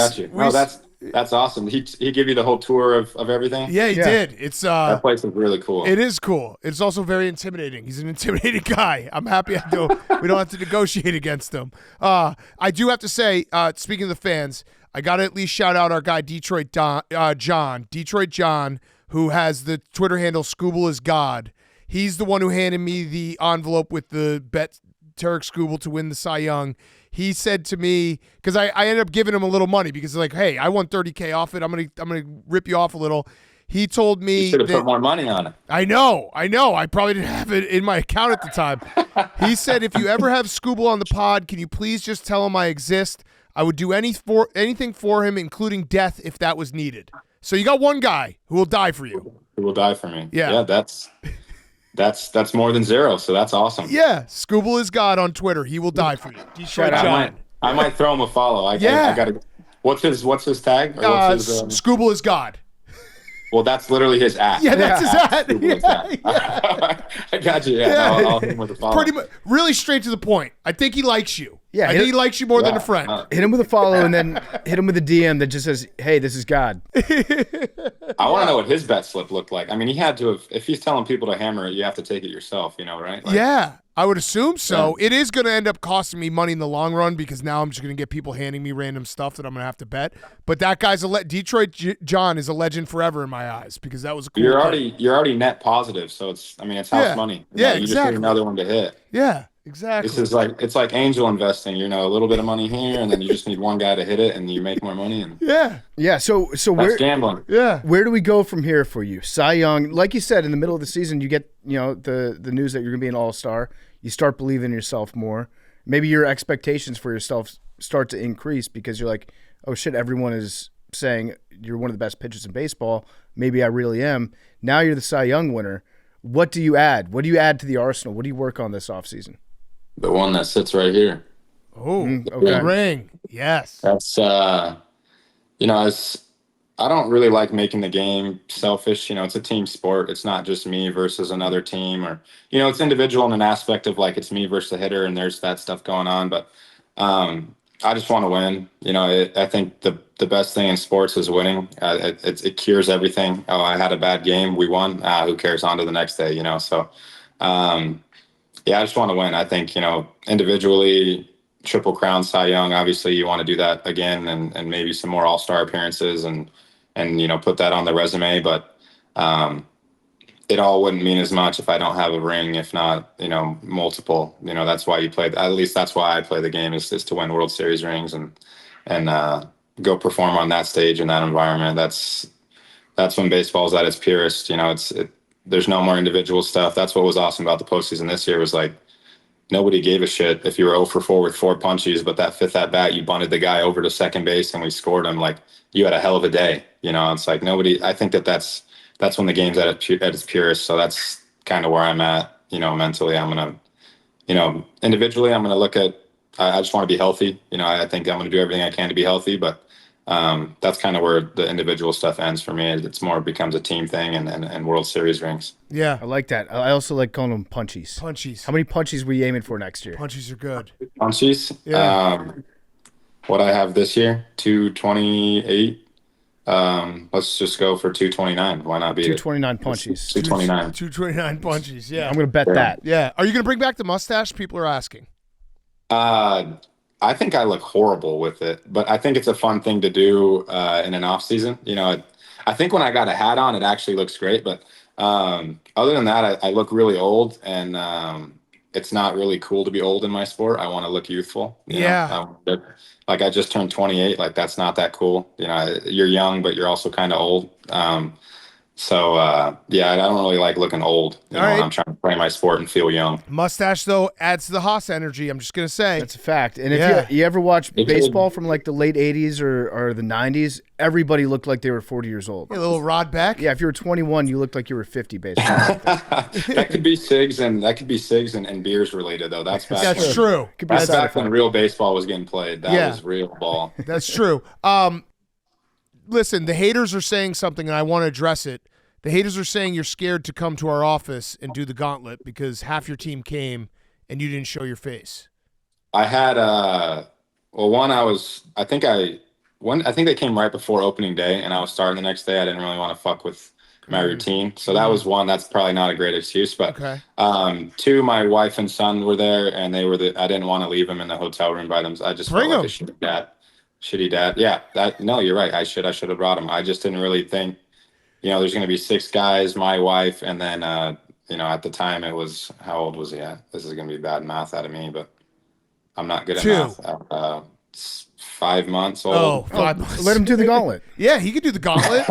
[SPEAKER 7] that's awesome. He give you the whole tour of everything?
[SPEAKER 1] Yeah, he did. It's
[SPEAKER 7] that place is really cool.
[SPEAKER 1] It is cool. It's also very intimidating. He's an intimidating guy. I'm happy we don't have to negotiate against him. I do have to say, speaking of the fans, I got to at least shout out our guy Detroit John, who has the Twitter handle Skubal is God. He's the one who handed me the envelope with the bet Tarik Skubal to win the Cy Young. He said to me, because I ended up giving him a little money because like, hey, I won $30K off it. I'm gonna rip you off a little. He told me
[SPEAKER 7] you should have put more money on it.
[SPEAKER 1] I know. I probably didn't have it in my account at the time. He said, if you ever have Skubal on the pod, can you please just tell him I exist? I would do anything for him, including death, if that was needed. So you got one guy who will die for you.
[SPEAKER 7] Who will die for me?
[SPEAKER 1] Yeah,
[SPEAKER 7] that's more than zero. So that's awesome.
[SPEAKER 1] Yeah, Skubal is God on Twitter. He will die for you. Detroit John.
[SPEAKER 7] I might throw him a follow. I gotta. What's his tag? Or what's his,
[SPEAKER 1] Skubal is God.
[SPEAKER 7] Well, that's literally his at.
[SPEAKER 1] Yeah, that's his at.
[SPEAKER 7] I got you. Yeah, I'll hit him with a follow.
[SPEAKER 1] Pretty much, really straight to the point. I think he likes you.
[SPEAKER 2] Yeah,
[SPEAKER 1] I think he likes you more than a friend.
[SPEAKER 2] Hit him with a follow and then hit him with a DM that just says, "Hey, this is God."
[SPEAKER 7] I want to know what his bet slip looked like. I mean, he had to have. If he's telling people to hammer it, you have to take it yourself. Right? Like,
[SPEAKER 1] yeah. I would assume so. Yeah. It is going to end up costing me money in the long run because now I'm just going to get people handing me random stuff that I'm going to have to bet. But that guy's Detroit John is a legend forever in my eyes because that was a cool
[SPEAKER 7] You're already net positive, so it's house money.
[SPEAKER 1] Yeah,
[SPEAKER 7] you
[SPEAKER 1] exactly.
[SPEAKER 7] just need another one to hit.
[SPEAKER 1] Yeah, exactly.
[SPEAKER 7] This is it's like angel investing. A little bit of money here, and then you just need one guy to hit it, and you make more money. And
[SPEAKER 2] yeah. So
[SPEAKER 7] that's gambling.
[SPEAKER 1] Yeah.
[SPEAKER 2] Where do we go from here for you, Cy Young? Like you said, in the middle of the season, you get the news that you're going to be an all-star. You start believing in yourself more. Maybe your expectations for yourself start to increase because you're like, oh shit, everyone is saying you're one of the best pitchers in baseball. Maybe I really am. Now you're the Cy Young winner. What do you add? What do you add to the arsenal? What do you work on this offseason?
[SPEAKER 7] The one that sits right here.
[SPEAKER 1] Oh,
[SPEAKER 2] okay.
[SPEAKER 1] Ring. Yes.
[SPEAKER 7] That's I don't really like making the game selfish. It's a team sport. It's not just me versus another team, or it's individual in an aspect of like it's me versus the hitter, and there's that stuff going on. But I just want to win. I think the best thing in sports is winning. It cures everything. Oh, I had a bad game. We won. Who cares? On to the next day. So I just want to win. I think individually. Triple Crown Cy Young, obviously you want to do that again and maybe some more all-star appearances and put that on the resume, but it all wouldn't mean as much if I don't have a ring, if not multiple. That's why you play, at least that's why I play the game, is to win World Series rings and go perform on that stage in that environment. That's when baseball's at its purest. There's no more individual stuff. That's what was awesome about the postseason this year, was like nobody gave a shit if you were 0 for 4 with 4 punchies, but that fifth at bat, you bunted the guy over to second base and we scored him. Like, you had a hell of a day. It's like nobody. I think that's when the game's at its purest. So that's kind of where I'm at. Mentally, I'm gonna, individually, I'm gonna look at. I just want to be healthy. I think I'm gonna do everything I can to be healthy, but that's kind of where the individual stuff ends for me. It's more becomes a team thing and World Series rings.
[SPEAKER 1] Yeah.
[SPEAKER 2] I like that. I also like calling them punchies.
[SPEAKER 1] Punchies.
[SPEAKER 2] How many punchies were you aiming for next year?
[SPEAKER 1] Punchies are good.
[SPEAKER 7] Punchies?
[SPEAKER 1] Yeah.
[SPEAKER 7] What I have this year, 228. Let's just go for 229. Why not be
[SPEAKER 2] 229 punchies.
[SPEAKER 7] 229.
[SPEAKER 1] 229 punchies, yeah.
[SPEAKER 2] I'm going to bet that.
[SPEAKER 1] Yeah. Are you going to bring back the mustache? People are asking.
[SPEAKER 7] I think I look horrible with it, but I think it's a fun thing to do in an off season. I think when I got a hat on, it actually looks great, but other than that, I look really old, and it's not really cool to be old in my sport. I want to look youthful. Like I just turned 28. Like that's not that cool. You're young, but you're also kind of old. So I don't really like looking old. When I'm trying to play my sport and feel young.
[SPEAKER 1] Mustache though adds to the Haas energy. I'm just gonna say
[SPEAKER 2] that's a fact. And if you ever watch baseball from like the late '80s or the '90s, everybody looked like they were 40 years old.
[SPEAKER 1] A little Rod Beck.
[SPEAKER 2] Yeah, if you were 21, you looked like you were 50. Basically,
[SPEAKER 7] that could be Sigs and beers related though. That's back.
[SPEAKER 1] That's true.
[SPEAKER 7] That's back when real baseball was getting played. That was real ball.
[SPEAKER 1] That's true. Listen, the haters are saying something, and I want to address it. The haters are saying you're scared to come to our office and do the gauntlet because half your team came and you didn't show your face.
[SPEAKER 7] I had I think they came right before opening day, and I was starting the next day. I didn't really want to fuck with my routine, so that was one. That's probably not a great excuse, but two, my wife and son were there, and I didn't want to leave them in the hotel room by them. I just felt like a shitty dad. Yeah, you're right. I should have brought him. I just didn't really think. There's going to be 6 guys, my wife, and then, at the time it was, how old was he at? This is going to be bad math out of me, but I'm not good at math. 5 months old.
[SPEAKER 1] Oh, 5 months.
[SPEAKER 2] Let him do the gauntlet.
[SPEAKER 1] Yeah, he could do the gauntlet.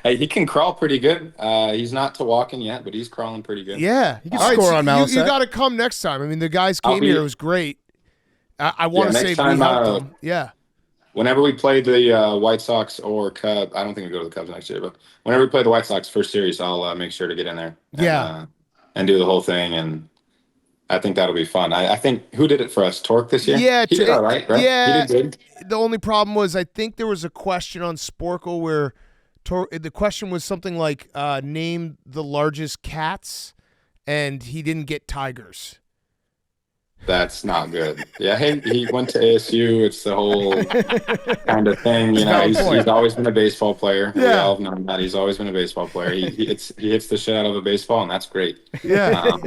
[SPEAKER 7] Hey, he can crawl pretty good. He's not to walking yet, but he's crawling pretty good.
[SPEAKER 1] Yeah.
[SPEAKER 2] He can score on Malice.
[SPEAKER 1] You got to come next time. I mean, the guys came here. It was great. I want to say we helped them. Yeah.
[SPEAKER 7] Whenever we played the White Sox or Cubs, I don't think we go to the Cubs next year, but whenever we play the White Sox first series, I'll make sure to get in there. And do the whole thing, and I think that'll be fun. I think who did it for us? Torque this year?
[SPEAKER 1] Yeah,
[SPEAKER 7] he did all right?
[SPEAKER 1] Yeah.
[SPEAKER 7] He did good.
[SPEAKER 1] The only problem was I think there was a question on Sporkle where the question was something like name the largest cats, and he didn't get tigers.
[SPEAKER 7] That's not good. Yeah, he went to ASU. It's the whole kind of thing. He's always been a baseball player. Yeah. We all have known that. He's always been a baseball player. He hits the shit out of a baseball, and that's great.
[SPEAKER 1] Yeah.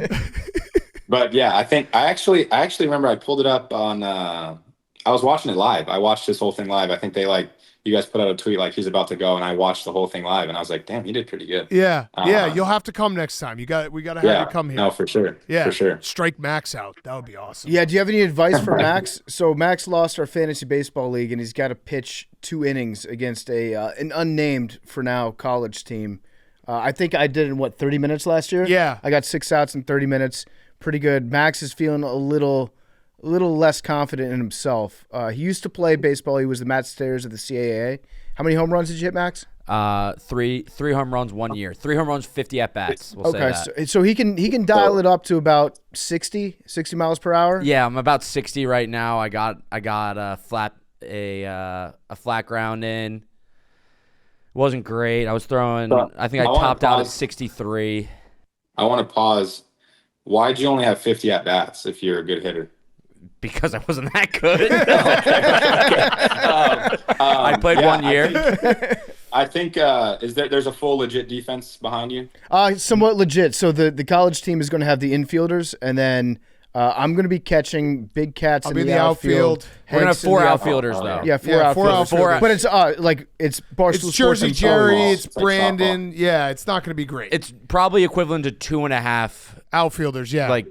[SPEAKER 7] But yeah, I actually remember I pulled it up on. I was watching it live. I watched this whole thing live. I think you guys put out a tweet like he's about to go, and I watched the whole thing live, and I was like, damn, he did pretty good.
[SPEAKER 1] Yeah, you'll have to come next time. We got to have you come here.
[SPEAKER 7] No, for sure. Yeah, for sure.
[SPEAKER 1] Strike Max out. That would be awesome.
[SPEAKER 2] Yeah. Do you have any advice for Max? So Max lost our fantasy baseball league, and he's got to pitch 2 innings against an unnamed for now college team. I think I did in 30 minutes last year.
[SPEAKER 1] Yeah,
[SPEAKER 2] I got 6 outs in 30 minutes. pretty good. Max is feeling a little less confident in himself. He used to play baseball. He was the Matt Stairs of the CAA. How many home runs did you hit, Max?
[SPEAKER 3] Three home runs 1 year. 3 home runs, 50 at bats. We'll say that.
[SPEAKER 2] So he can dial it up to about 60 miles per hour.
[SPEAKER 3] Yeah, I'm about 60 right now. I got a flat ground in. Wasn't great. I was throwing. I think I topped out at 63.
[SPEAKER 7] I want to pause. Why'd you only have 50 at bats if you're a good hitter?
[SPEAKER 3] Because I wasn't that good. I played 1 year.
[SPEAKER 7] I think there's a full legit defense behind you?
[SPEAKER 2] Somewhat legit. So the college team is going to have the infielders, and then I'm going to be catching big cats in the outfield.
[SPEAKER 3] We're going to have 4 outfielders, though.
[SPEAKER 2] Yeah, four outfielders. But it's it's Barstool
[SPEAKER 1] It's Jersey
[SPEAKER 2] Sports
[SPEAKER 1] Jerry.
[SPEAKER 2] and
[SPEAKER 1] It's Brandon. Yeah, it's not going to be great.
[SPEAKER 3] It's probably equivalent to 2.5
[SPEAKER 1] outfielders. Yeah,
[SPEAKER 3] like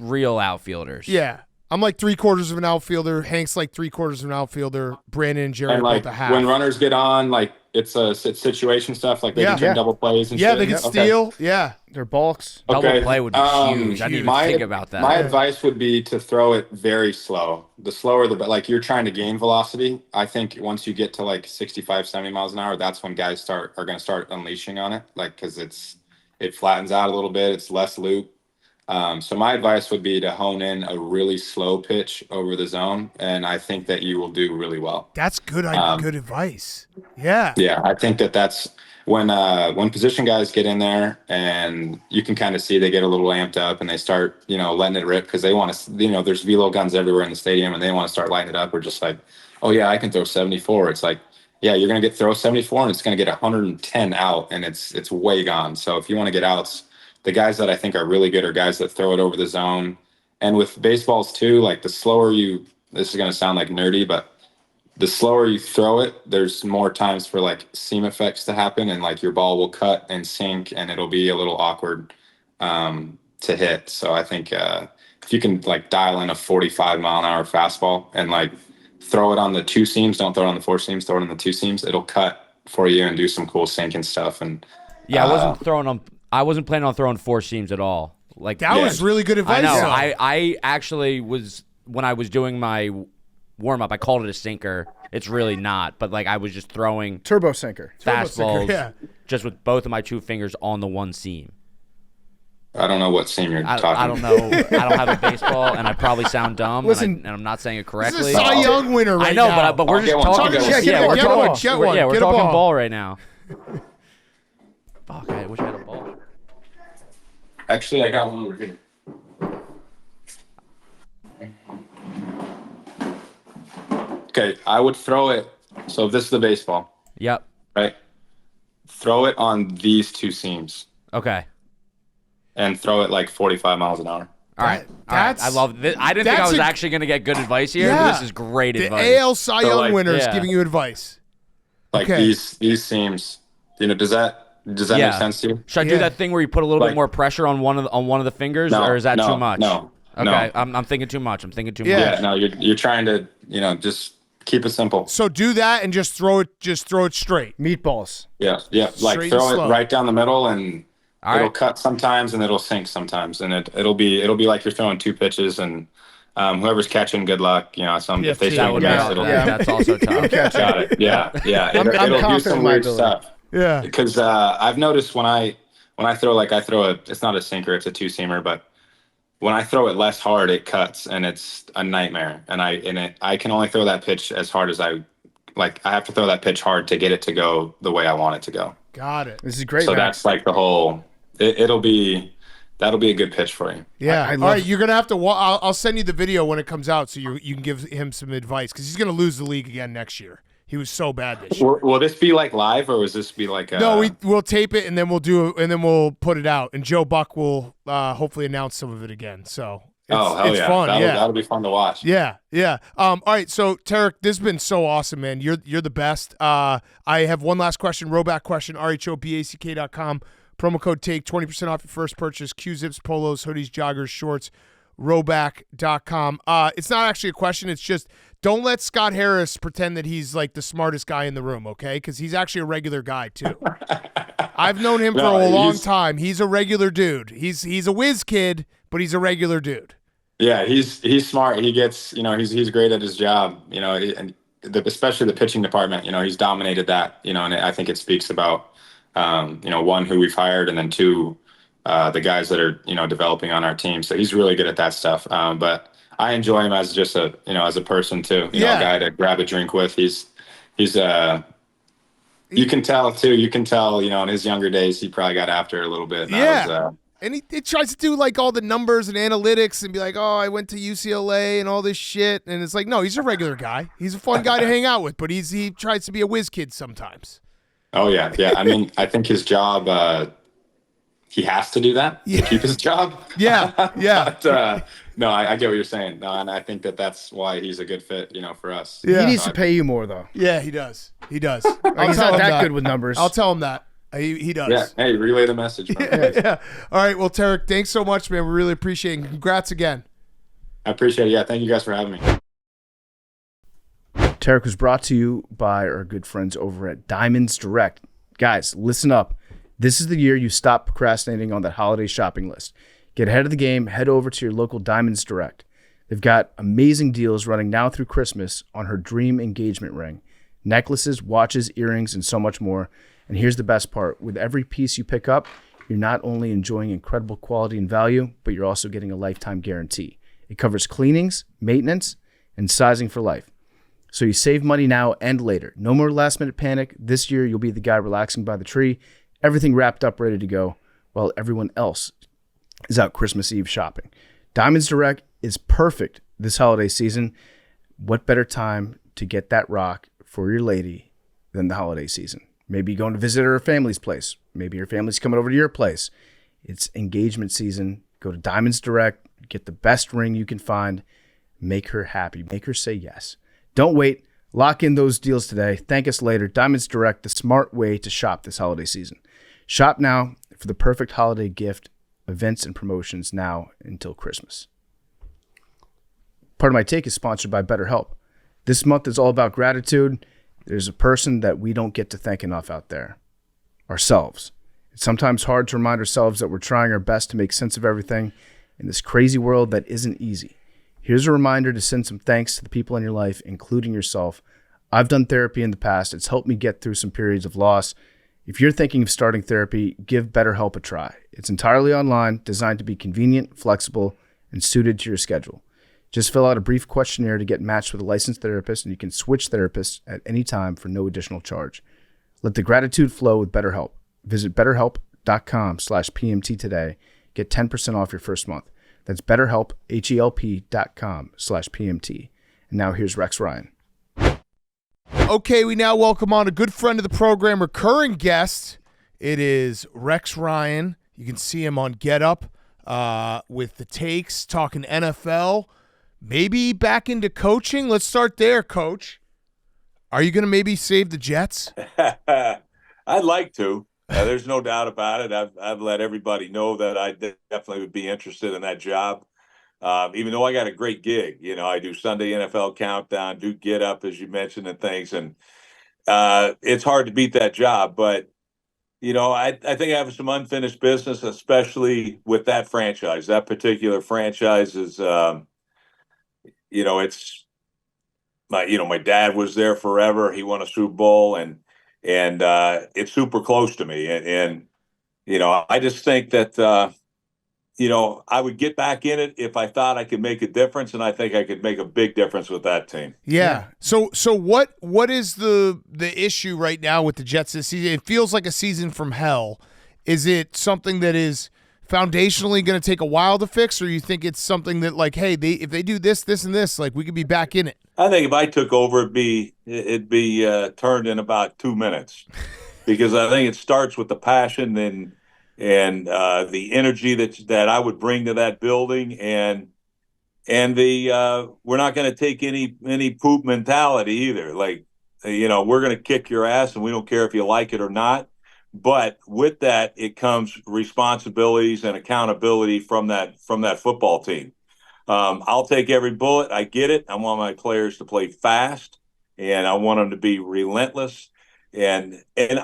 [SPEAKER 3] real outfilders.
[SPEAKER 1] yeah. I'm like 3/4 of an outfielder. Hank's like 3/4 of an outfielder. Brandon and Jerry
[SPEAKER 7] And
[SPEAKER 1] are
[SPEAKER 7] like
[SPEAKER 1] both a half.
[SPEAKER 7] when runners get on, like it's a situation stuff. Like they can turn double plays and
[SPEAKER 1] yeah,
[SPEAKER 7] shit.
[SPEAKER 1] they can steal. Yeah.
[SPEAKER 2] They're bulks.
[SPEAKER 3] Double play would be huge. I didn't even think about that.
[SPEAKER 7] My advice would be to throw it very slow. The slower, the better. Like you're trying to gain velocity. I think once you get to like 65, 70 miles an hour, that's when guys are going to start unleashing on it. Like because it flattens out a little bit. It's less loop. So my advice would be to hone in a really slow pitch over the zone, and I think that you will do really well.
[SPEAKER 1] That's good. Good advice. Yeah.
[SPEAKER 7] Yeah, I think that's when position guys get in there, and you can kind of see they get a little amped up, and they start letting it rip because they want to. There's velo guns everywhere in the stadium, and they want to start lighting it up. Or just like, oh yeah, I can throw 74. It's like, yeah, you're gonna throw 74, and it's gonna get 110 out, and it's way gone. So if you want to get outs. The guys that I think are really good are guys that throw it over the zone. And with baseballs too, like the slower this is going to sound like nerdy, but the slower you throw it, there's more times for like seam effects to happen. And like your ball will cut and sink and it'll be a little awkward to hit. So I think if you can like dial in a 45-mile-an-hour fastball and like throw it on the 2 seams, don't throw it on the 4 seams, throw it on the 2 seams, it'll cut for you and do some cool sinking stuff. And
[SPEAKER 3] yeah, I wasn't planning on throwing 4 seams at all. Like
[SPEAKER 1] that was really good advice.
[SPEAKER 3] I know. I actually was when I was doing my warm up. I called it a sinker. It's really not, but like I was just throwing
[SPEAKER 2] turbo sinker
[SPEAKER 3] fastballs, just with both of my 2 fingers on the 1 seam.
[SPEAKER 7] I don't know what seam you're talking.
[SPEAKER 3] I don't know. I don't have a baseball, and I probably sound dumb.
[SPEAKER 2] Listen,
[SPEAKER 3] and I'm not saying it correctly.
[SPEAKER 1] This is Cy Young winner right now.
[SPEAKER 3] I know, but we're just talking.
[SPEAKER 1] Yeah, we're
[SPEAKER 3] talking ball right now. Fuck! I wish I had a ball.
[SPEAKER 7] Actually, I got one over here. Okay, I would throw it. So this is the baseball.
[SPEAKER 3] Yep.
[SPEAKER 7] Right? Throw it on these 2 seams.
[SPEAKER 3] Okay.
[SPEAKER 7] And throw it like 45 miles an hour.
[SPEAKER 3] All right. I love this. I didn't think I was actually going to get good advice here, but this is great advice.
[SPEAKER 1] The AL Cy Young winner is giving you advice.
[SPEAKER 7] Like these seams, does that make sense to you?
[SPEAKER 3] Should I do that thing where you put a little bit more pressure on one of the fingers, or is that too much?
[SPEAKER 7] No.
[SPEAKER 3] Okay, I'm thinking too much.
[SPEAKER 7] Yeah, no, you're trying to, just keep it simple.
[SPEAKER 1] So do that and just throw it straight.
[SPEAKER 2] Meatballs.
[SPEAKER 7] Yeah. Like
[SPEAKER 1] Straight
[SPEAKER 7] throw
[SPEAKER 1] and
[SPEAKER 7] it
[SPEAKER 1] slow.
[SPEAKER 7] right down the middle, and it'll cut sometimes, and it'll sink sometimes, and it'll be like you're throwing 2 pitches, and whoever's catching, good luck. If they swing and miss, it'll.
[SPEAKER 3] That's also tough.
[SPEAKER 7] Got it. Yeah. It'll do some weird stuff.
[SPEAKER 1] Yeah.
[SPEAKER 7] Because I've noticed when I throw it's not a sinker, it's a 2-seamer, but when I throw it less hard, it cuts and it's a nightmare. And I can only throw that pitch as hard as I have to throw that pitch hard to get it to go the way I want it to go.
[SPEAKER 1] Got it.
[SPEAKER 2] This is great.
[SPEAKER 7] So
[SPEAKER 2] Max.
[SPEAKER 7] that's like the whole. That'll be a good pitch for you.
[SPEAKER 1] Yeah.
[SPEAKER 2] I
[SPEAKER 1] All right, you're gonna have to. I'll send you the video when it comes out, so you can give him some advice because he's gonna lose the league again next year. He was so bad this year.
[SPEAKER 7] Will this be like live, or will this be like?
[SPEAKER 1] No, we'll tape it and then we'll put it out, and Joe Buck will hopefully announce some of it again. So it's fun.
[SPEAKER 7] That'll be fun to watch.
[SPEAKER 1] Yeah. All right. So Tarik, this has been so awesome, man. You're the best. I have one last question, Roback question. RHOBACK.com. Promo code TAKE, 20% off your first purchase. Q-zips, polos, hoodies, joggers, shorts. Roback.com. It's not actually a question. It's just don't let Scott Harris pretend that he's like the smartest guy in the room, okay? Because he's actually a regular guy too. I've known him for a long time. He's a regular dude. He's a whiz kid, but he's a regular dude.
[SPEAKER 7] Yeah, he's smart. He gets, he's great at his job, and especially the pitching department, he's dominated that, and I think it speaks about, one, who we've hired, and then two, the guys that are, developing on our team. So he's really good at that stuff. But I enjoy him as just as a person too, a guy to grab a drink with. He's you can tell too, in his younger days, he probably got after it a little bit. And
[SPEAKER 1] and he tries to do like all the numbers and analytics and be like, oh, I went to UCLA and all this shit. And it's like, no, he's a regular guy. He's a fun guy to hang out with, but he tries to be a whiz kid sometimes.
[SPEAKER 7] Oh, yeah. Yeah. I mean, I think his job, he has to do that to keep his job.
[SPEAKER 1] Yeah. Yeah.
[SPEAKER 7] But, no, I get what you're saying. No, and I think that's why he's a good fit, for us.
[SPEAKER 2] Yeah. He needs to pay you more, though.
[SPEAKER 1] Yeah, he does. He does.
[SPEAKER 2] He's not that good with numbers.
[SPEAKER 1] I'll tell him that. He does.
[SPEAKER 7] Yeah. Hey, relay the message.
[SPEAKER 1] Yeah. All right. Well, Tarik, thanks so much, man. We really appreciate it. And congrats again.
[SPEAKER 7] I appreciate it. Yeah. Thank you guys for having me.
[SPEAKER 2] Tarik was brought to you by our good friends over at Diamonds Direct. Guys, listen up. This is the year you stop procrastinating on that holiday shopping list. Get ahead of the game. Head over to your local Diamonds Direct. They've got amazing deals running now through Christmas on her dream engagement ring. Necklaces, watches, earrings, and so much more. And here's the best part. With every piece you pick up, you're not only enjoying incredible quality and value, but you're also getting a lifetime guarantee. It covers cleanings, maintenance, and sizing for life. So you save money now and later. No more last-minute panic. This year, you'll be the guy relaxing by the tree, everything wrapped up, ready to go, while everyone else is out Christmas Eve shopping. Diamonds Direct is perfect this holiday season. What better time to get that rock for your lady than the holiday season? Maybe you're going to visit her family's place. Maybe your family's coming over to your place. It's engagement season. Go to Diamonds Direct. Get the best ring you can find. Make her happy. Make her say yes. Don't wait. Lock in those deals today. Thank us later. Diamonds Direct, the smart way to shop this holiday season. Shop now for the perfect holiday gift. Events and promotions now until Christmas. Part of My Take is sponsored by BetterHelp. This month is all about gratitude. There's a person that we don't get to thank enough out there. Ourselves. It's sometimes hard to remind ourselves that we're trying our best to make sense of everything in this crazy world that isn't easy. Here's a reminder to send some thanks to the people in your life, including yourself. I've done therapy in the past. It's helped me get through some periods of loss. If you're thinking of starting therapy, give BetterHelp a try. It's entirely online, designed to be convenient, flexible, and suited to your schedule. Just fill out a brief questionnaire to get matched with a licensed therapist, and you can switch therapists at any time for no additional charge. Let the gratitude flow with BetterHelp. Visit BetterHelp.com/PMT today. Get 10% off your first month. That's BetterHelp, HELP.com/PMT. And now here's Rex Ryan.
[SPEAKER 1] Okay, we now welcome on a good friend of the program, recurring guest. It is Rex Ryan. You can see him on Get Up with the takes, talking NFL. Maybe back into coaching. Let's start there, Coach. Are you going to maybe save the Jets?
[SPEAKER 8] I'd like to. There's no doubt about it. I've let everybody know that I definitely would be interested in that job. Even though I got a great gig, I do Sunday NFL Countdown, do Get Up, as you mentioned, and things. And it's hard to beat that job. But, I think I have some unfinished business, especially with that franchise. That particular franchise is, it's my dad was there forever. He won a Super Bowl, and it's super close to me. And I just think that, I would get back in it if I thought I could make a difference, and I think I could make a big difference with that team.
[SPEAKER 1] Yeah. So what is the issue right now with the Jets this season? It feels like a season from hell. Is it something that is foundationally going to take a while to fix, or you think it's something that, like, hey, if they do this, this, and this, like, we could be back in it?
[SPEAKER 8] I think if I took over, it'd be turned in about 2 minutes, because I think it starts with the passion and the energy that I would bring to that building, and the we're not going to take any poop mentality either. Like, we're going to kick your ass, and we don't care if you like it or not. But with that, it comes responsibilities and accountability from that football team. I'll take every bullet. I get it. I want my players to play fast, and I want them to be relentless. And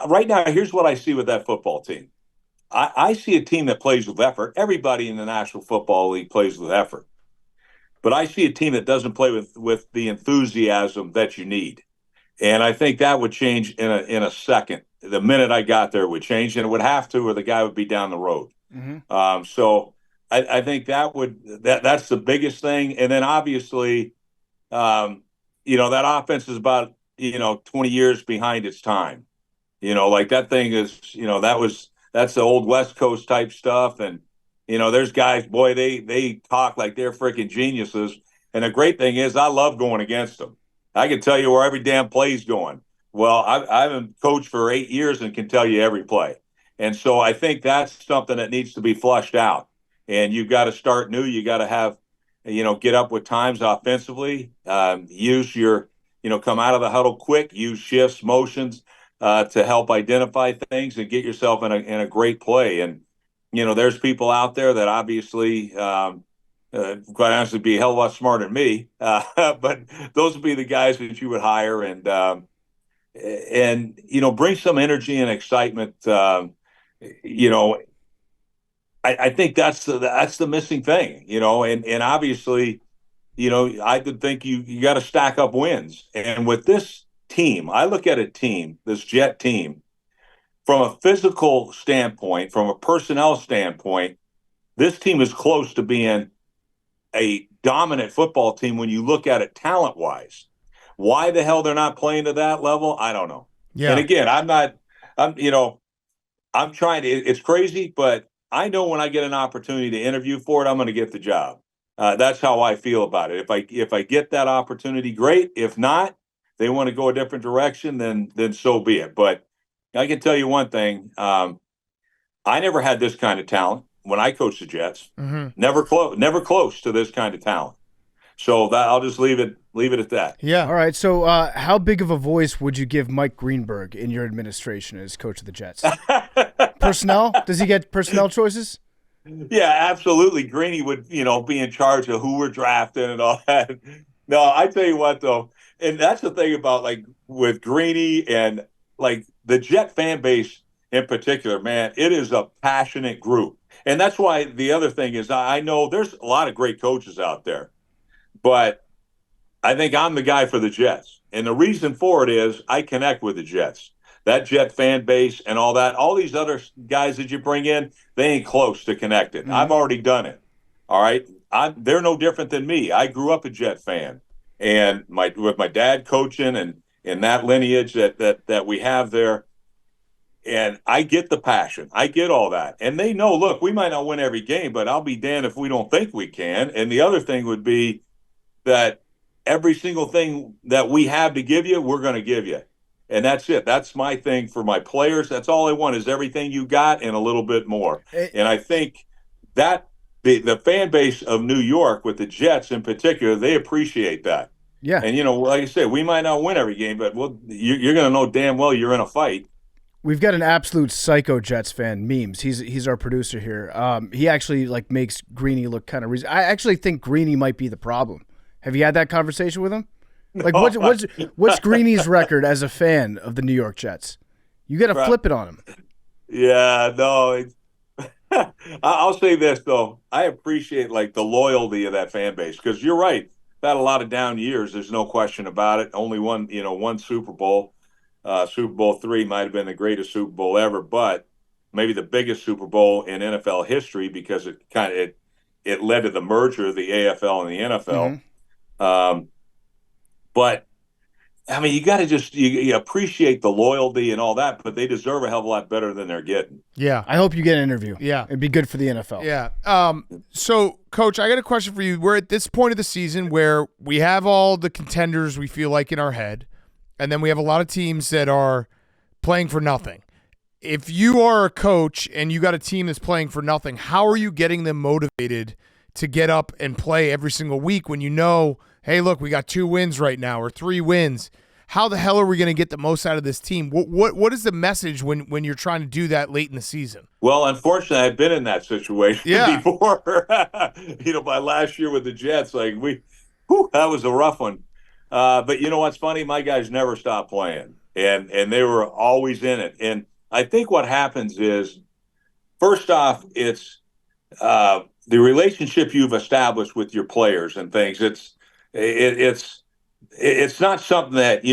[SPEAKER 8] right now, here's what I see with that football team. I see a team that plays with effort. Everybody in the National Football League plays with effort. But I see a team that doesn't play with the enthusiasm that you need. And I think that would change in a second. The minute I got there, it would change, and it would have to, or the guy would be down the road. So I think that's the biggest thing. And then obviously, that offense is about 20 years behind its time. Like that thing is, that's the old West Coast type stuff. And there's guys, boy, they talk like they're freaking geniuses. And the great thing is, I love going against them. I can tell you where every damn play's going. Well, I've been coached for 8 years and can tell you every play. And so I think that's something that needs to be flushed out. And you've got to start new. You got to have, get up with times offensively. Use your, come out of the huddle quick. Use shifts, motions to help identify things and get yourself in a great play. And there's people out there that obviously, quite honestly, be a hell of a lot smarter than me. But those would be the guys that you would hire and bring some energy and excitement. I think that's the missing thing. And obviously, I could think you got to stack up wins. And with this team, I look at a team, this Jet team, from a physical standpoint, from a personnel standpoint, this team is close to being a dominant football team when you look at it talent-wise. Why the hell they're not playing to that level, I don't know. Yeah. And again, I'm trying to, it's crazy, but I know when I get an opportunity to interview for it, I'm going to get the job. That's how I feel about it. If I get that opportunity, great. If not, they want to go a different direction, then so be it. But I can tell you one thing. I never had this kind of talent when I coached the Jets. Never close to this kind of talent. So I'll just leave it at that.
[SPEAKER 2] Yeah. All right. So how big of a voice would you give Mike Greenberg in your administration as coach of the Jets? Personnel? Does he get personnel choices?
[SPEAKER 8] Yeah, absolutely. Greeny would, be in charge of who we're drafting and all that. No, I tell you what, though, and that's the thing about, like, with Greeny and, like, the Jet fan base in particular, man, it is a passionate group. And that's why the other thing is I know there's a lot of great coaches out there, but I think I'm the guy for the Jets. And the reason for it is I connect with the Jets. That Jet fan base and all that, all these other guys that you bring in, they ain't close to connected. I've already done it. All right. They're no different than me. I grew up a Jet fan, and with my dad coaching and in that lineage that we have there. And I get the passion. I get all that. And they know, look, we might not win every game, but I'll be damned if we don't think we can. And the other thing would be that every single thing that we have to give you, we're going to give you. And that's it. That's my thing for my players. That's all I want is everything you got and a little bit more. And I think that the fan base of New York with the Jets in particular, they appreciate that.
[SPEAKER 2] Yeah.
[SPEAKER 8] And, like I said, we might not win every game, but you're going to know damn well you're in a fight.
[SPEAKER 2] We've got an absolute psycho Jets fan, Memes. He's our producer here. He actually makes Greeny look kind of I actually think Greeny might be the problem. Have you had that conversation with him? Like, no, what's Greeny's record as a fan of the New York Jets? You got to flip it on him.
[SPEAKER 8] Yeah, no. I'll say this, though. I appreciate, the loyalty of that fan base because you're right. We've had a lot of down years. There's no question about it. Only one Super Bowl. Super Bowl III might have been the greatest Super Bowl ever, but maybe the biggest Super Bowl in NFL history because it led to the merger of the AFL and the NFL. But I mean, you got to just you appreciate the loyalty and all that, but they deserve a hell of a lot better than they're getting.
[SPEAKER 2] Yeah, I hope you get an interview.
[SPEAKER 1] Yeah,
[SPEAKER 2] it'd be good for the NFL.
[SPEAKER 1] Yeah. So, Coach, I got a question for you. We're at this point of the season where we have all the contenders we feel like in our head, and then we have a lot of teams that are playing for nothing. If you are a coach and you got a team that's playing for nothing, how are you getting them motivated to get up and play every single week when you know, hey, look, we got 2 wins right now or 3 wins? How the hell are we going to get the most out of this team? What is the message when you're trying to do that late in the season?
[SPEAKER 8] Well, unfortunately, I've been in that situation before. My last year with the Jets, that was a rough one. But you know what's funny? My guys never stopped playing, and they were always in it. And I think what happens is first off, it's the relationship you've established with your players and things. It's not something that,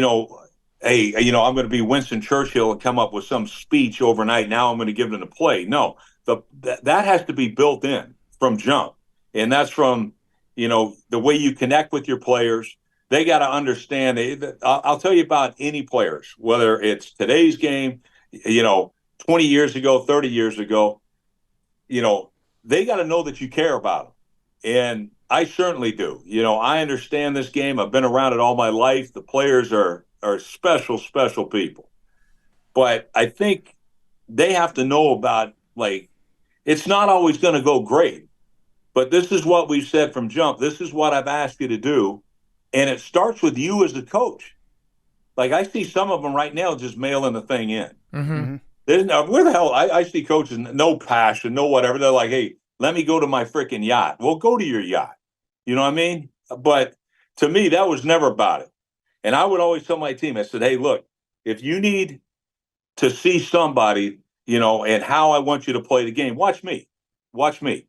[SPEAKER 8] hey, I'm going to be Winston Churchill and come up with some speech overnight. Now I'm going to give them the play. No, that has to be built in from jump. And that's from, the way you connect with your players. They got to understand. I'll tell you about any players, whether it's today's game, 20 years ago, 30 years ago, they got to know that you care about them. And I certainly do. I understand this game. I've been around it all my life. The players are special, special people. But I think they have to know about, it's not always going to go great. But this is what we've said from jump. This is what I've asked you to do. And it starts with you as the coach. I see some of them right now just mailing the thing in.
[SPEAKER 1] Mm-hmm.
[SPEAKER 8] Where the hell? I see coaches, no passion, no whatever. They're like, hey, let me go to my freaking yacht. Well, go to your yacht. You know what I mean? But to me, that was never about it. And I would always tell my team, I said, hey, look, if you need to see somebody, and how I want you to play the game, watch me. Watch me.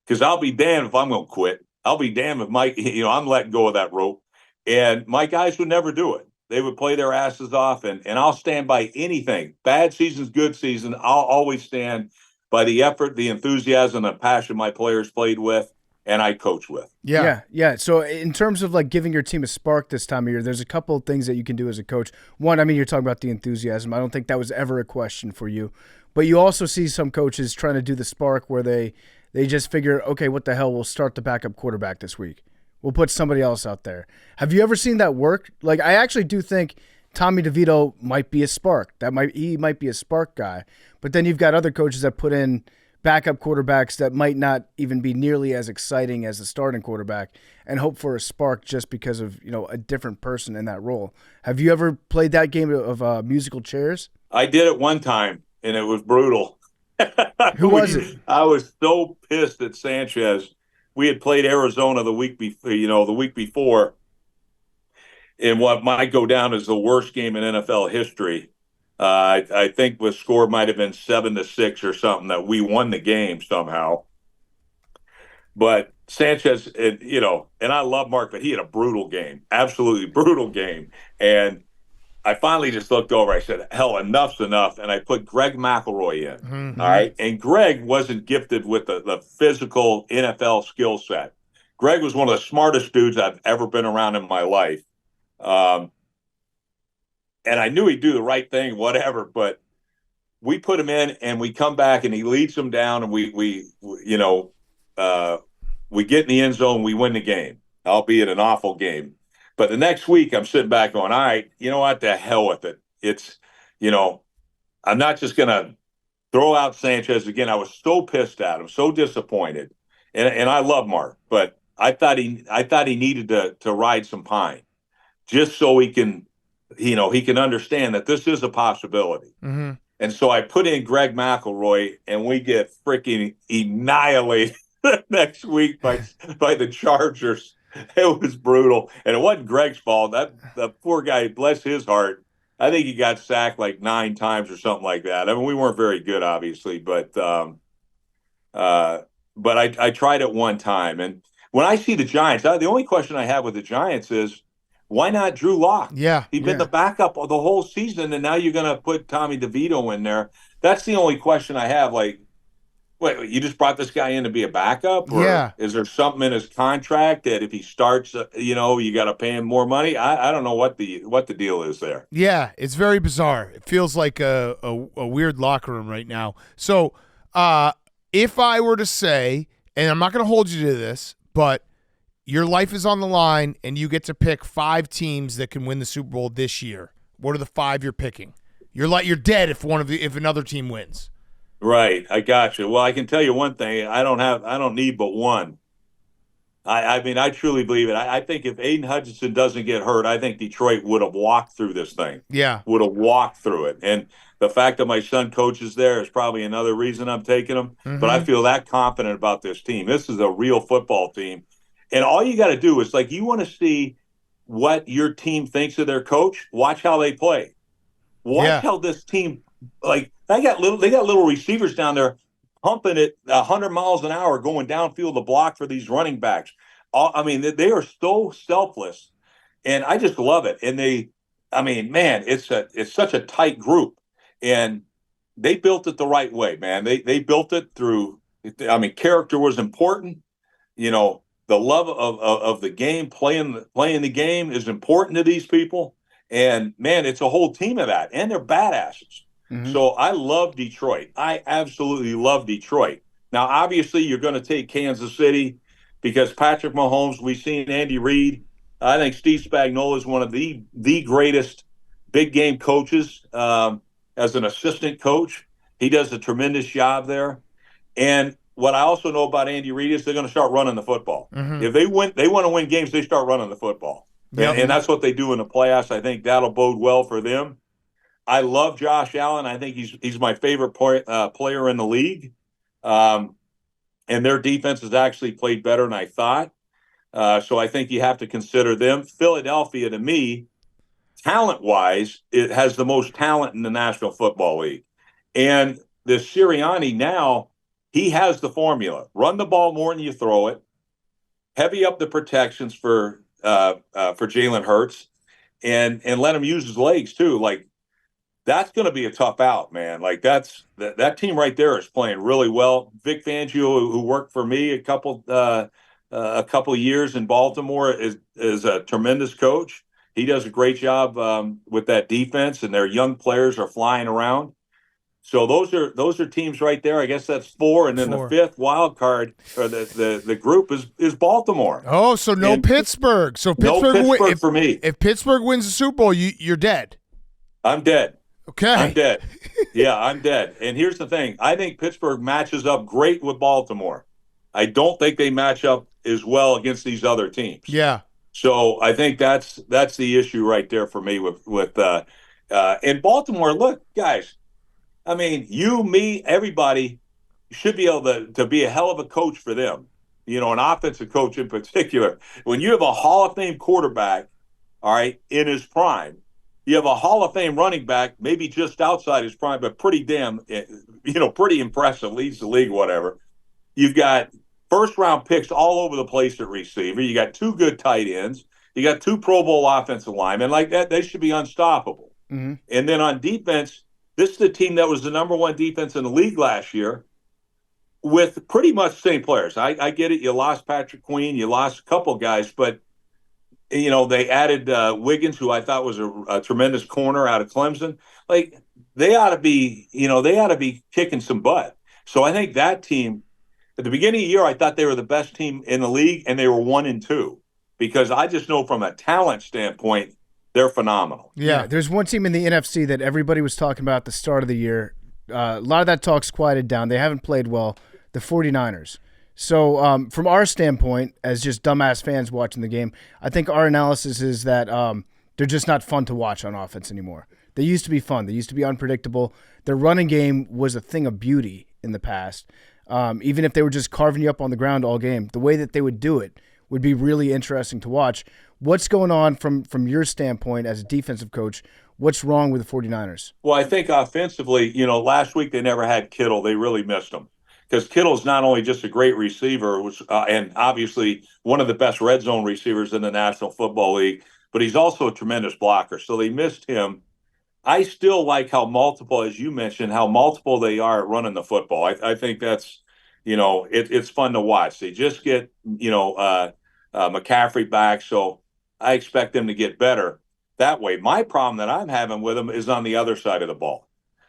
[SPEAKER 8] Because I'll be damned if I'm going to quit. I'll be damned if I'm letting go of that rope. And my guys would never do it. They would play their asses off, and I'll stand by anything. Bad season's good season. I'll always stand by the effort, the enthusiasm, the passion my players played with and I coach with.
[SPEAKER 2] Yeah. So in terms of giving your team a spark this time of year, there's a couple of things that you can do as a coach. One, you're talking about the enthusiasm. I don't think that was ever a question for you. But you also see some coaches trying to do the spark where they just figure, okay, what the hell, we'll start the backup quarterback this week. We'll put somebody else out there. Have you ever seen that work? I actually do think Tommy DeVito might be a spark. He might be a spark guy. But then you've got other coaches that put in backup quarterbacks that might not even be nearly as exciting as the starting quarterback and hope for a spark just because of, a different person in that role. Have you ever played that game of musical chairs?
[SPEAKER 8] I did it one time, and it was brutal.
[SPEAKER 2] Who was it?
[SPEAKER 8] I was so pissed at Sanchez. We had played Arizona the week before, in what might go down as the worst game in NFL history. I think the score might have been 7-6 or something, that we won the game somehow. But Sanchez, and I love Mark, but he had a brutal game, absolutely brutal game. And I finally just looked over. I said, hell, enough's enough. And I put Greg McElroy in. Mm-hmm. All right. And Greg wasn't gifted with the physical NFL skill set. Greg was one of the smartest dudes I've ever been around in my life. And I knew he'd do the right thing, whatever. But we put him in, and we come back, and he leads them down, and we get in the end zone, we win the game, albeit an awful game. But the next week, I'm sitting back going, all right, you know what, the hell with it. It's, I'm not just going to throw out Sanchez again. I was so pissed at him, so disappointed. And I love Mark, but I thought he needed to ride some pine just so he can, he can understand that this is a possibility. Mm-hmm. And so I put in Greg McElroy, and we get freaking annihilated next week by the Chargers. It was brutal, and it wasn't Greg's fault. The poor guy, bless his heart, I think he got sacked 9 times or something like that. I mean, we weren't very good, obviously, but I tried it one time. And when I see the Giants, the only question I have with the Giants is, why not Drew Lock?
[SPEAKER 1] Yeah,
[SPEAKER 8] he's been the backup of the whole season, and now you're going to put Tommy DeVito in there. That's the only question I have. Wait, you just brought this guy in to be a backup? Or is there something in his contract that if he starts, you got to pay him more money? I don't know what the deal is there.
[SPEAKER 1] Yeah, it's very bizarre. It feels like a weird locker room right now. So if I were to say, and I'm not going to hold you to this, but your life is on the line and you get to pick 5 teams that can win the Super Bowl this year, what are the 5 you're picking? You're dead if another team wins.
[SPEAKER 8] Right, I got you. Well, I can tell you one thing: I don't need but one. I mean, I truly believe it. I think if Aiden Hutchinson doesn't get hurt, I think Detroit would have walked through this thing.
[SPEAKER 1] Yeah,
[SPEAKER 8] would have walked through it. And the fact that my son coaches there is probably another reason I'm taking him. Mm-hmm. But I feel that confident about this team. This is a real football team, and all you got to do is you want to see what your team thinks of their coach. Watch how they play. Watch how this team they got little receivers down there. pumping it 100 miles an hour going downfield to block for these running backs. I mean, they are so selfless, and I just love it. And man, it's such a tight group, and they built it the right way, man. They built it through. I mean, character was important. The love of the game, playing the game is important to these people. And man, it's a whole team of that, and they're badasses. Mm-hmm. So I love Detroit. I absolutely love Detroit. Now, obviously, you're going to take Kansas City because Patrick Mahomes. We've seen Andy Reid. I think Steve Spagnuolo is one of the greatest big game coaches as an assistant coach. He does a tremendous job there. And what I also know about Andy Reid is they're going to start running the football. Mm-hmm. If they want to win games, they start running the football. Yep. And that's what they do in the playoffs. I think that'll bode well for them. I love Josh Allen. I think he's my favorite player in the league. And their defense has actually played better than I thought. So I think you have to consider them. Philadelphia, to me, talent-wise, it has the most talent in the National Football League. And the Sirianni now, he has the formula. Run the ball more than you throw it. Heavy up the protections for Jalen Hurts, and let him use his legs too. Like, that's going to be a tough out, man. Like, that team right there is playing really well. Vic Fangio, who worked for me a couple of years in Baltimore, is a tremendous coach. He does a great job with that defense, and their young players are flying around. So those are teams right there. I guess that's four, and then the fifth wild card or the group is Baltimore.
[SPEAKER 1] Oh, so no Pittsburgh. So Pittsburgh
[SPEAKER 8] for me.
[SPEAKER 1] If Pittsburgh wins the Super Bowl, you're dead.
[SPEAKER 8] I'm dead.
[SPEAKER 1] Okay.
[SPEAKER 8] I'm dead. Yeah, I'm dead. And here's the thing. I think Pittsburgh matches up great with Baltimore. I don't think they match up as well against these other teams.
[SPEAKER 1] Yeah.
[SPEAKER 8] So I think that's the issue right there for me with in Baltimore. Look, guys, I mean, you, me, everybody should be able to be a hell of a coach for them. An offensive coach in particular. When you have a Hall of Fame quarterback, all right, in his prime, you have a Hall of Fame running back, maybe just outside his prime, but pretty pretty impressive, leads the league, whatever. You've got first-round picks all over the place at receiver. You got two good tight ends. You got two Pro Bowl offensive linemen. Like that, they should be unstoppable. Mm-hmm. And then on defense, this is the team that was the number one defense in the league last year with pretty much the same players. I get it. You lost Patrick Queen. You lost a couple guys, but they added Wiggins, who I thought was a tremendous corner out of Clemson. Like, they ought to be kicking some butt. So I think that team, at the beginning of the year, I thought they were the best team in the league, and they were 1-2 because I just know from a talent standpoint, they're phenomenal.
[SPEAKER 2] Yeah, there's one team in the NFC that everybody was talking about at the start of the year. A lot of that talk's quieted down. They haven't played well, the 49ers. So from our standpoint, as just dumbass fans watching the game, I think our analysis is that they're just not fun to watch on offense anymore. They used to be fun. They used to be unpredictable. Their running game was a thing of beauty in the past. Even if they were just carving you up on the ground all game, the way that they would do it would be really interesting to watch. What's going on from your standpoint as a defensive coach? What's wrong with the 49ers?
[SPEAKER 8] Well, I think offensively, last week they never had Kittle. They really missed him. Because Kittle's not only just a great receiver, and obviously one of the best red zone receivers in the National Football League, but he's also a tremendous blocker. So they missed him. I still like how multiple, as you mentioned, how multiple they are at running the football. I think that's, it's fun to watch. They just get, McCaffrey back, so I expect them to get better that way. My problem that I'm having with them is on the other side of the ball.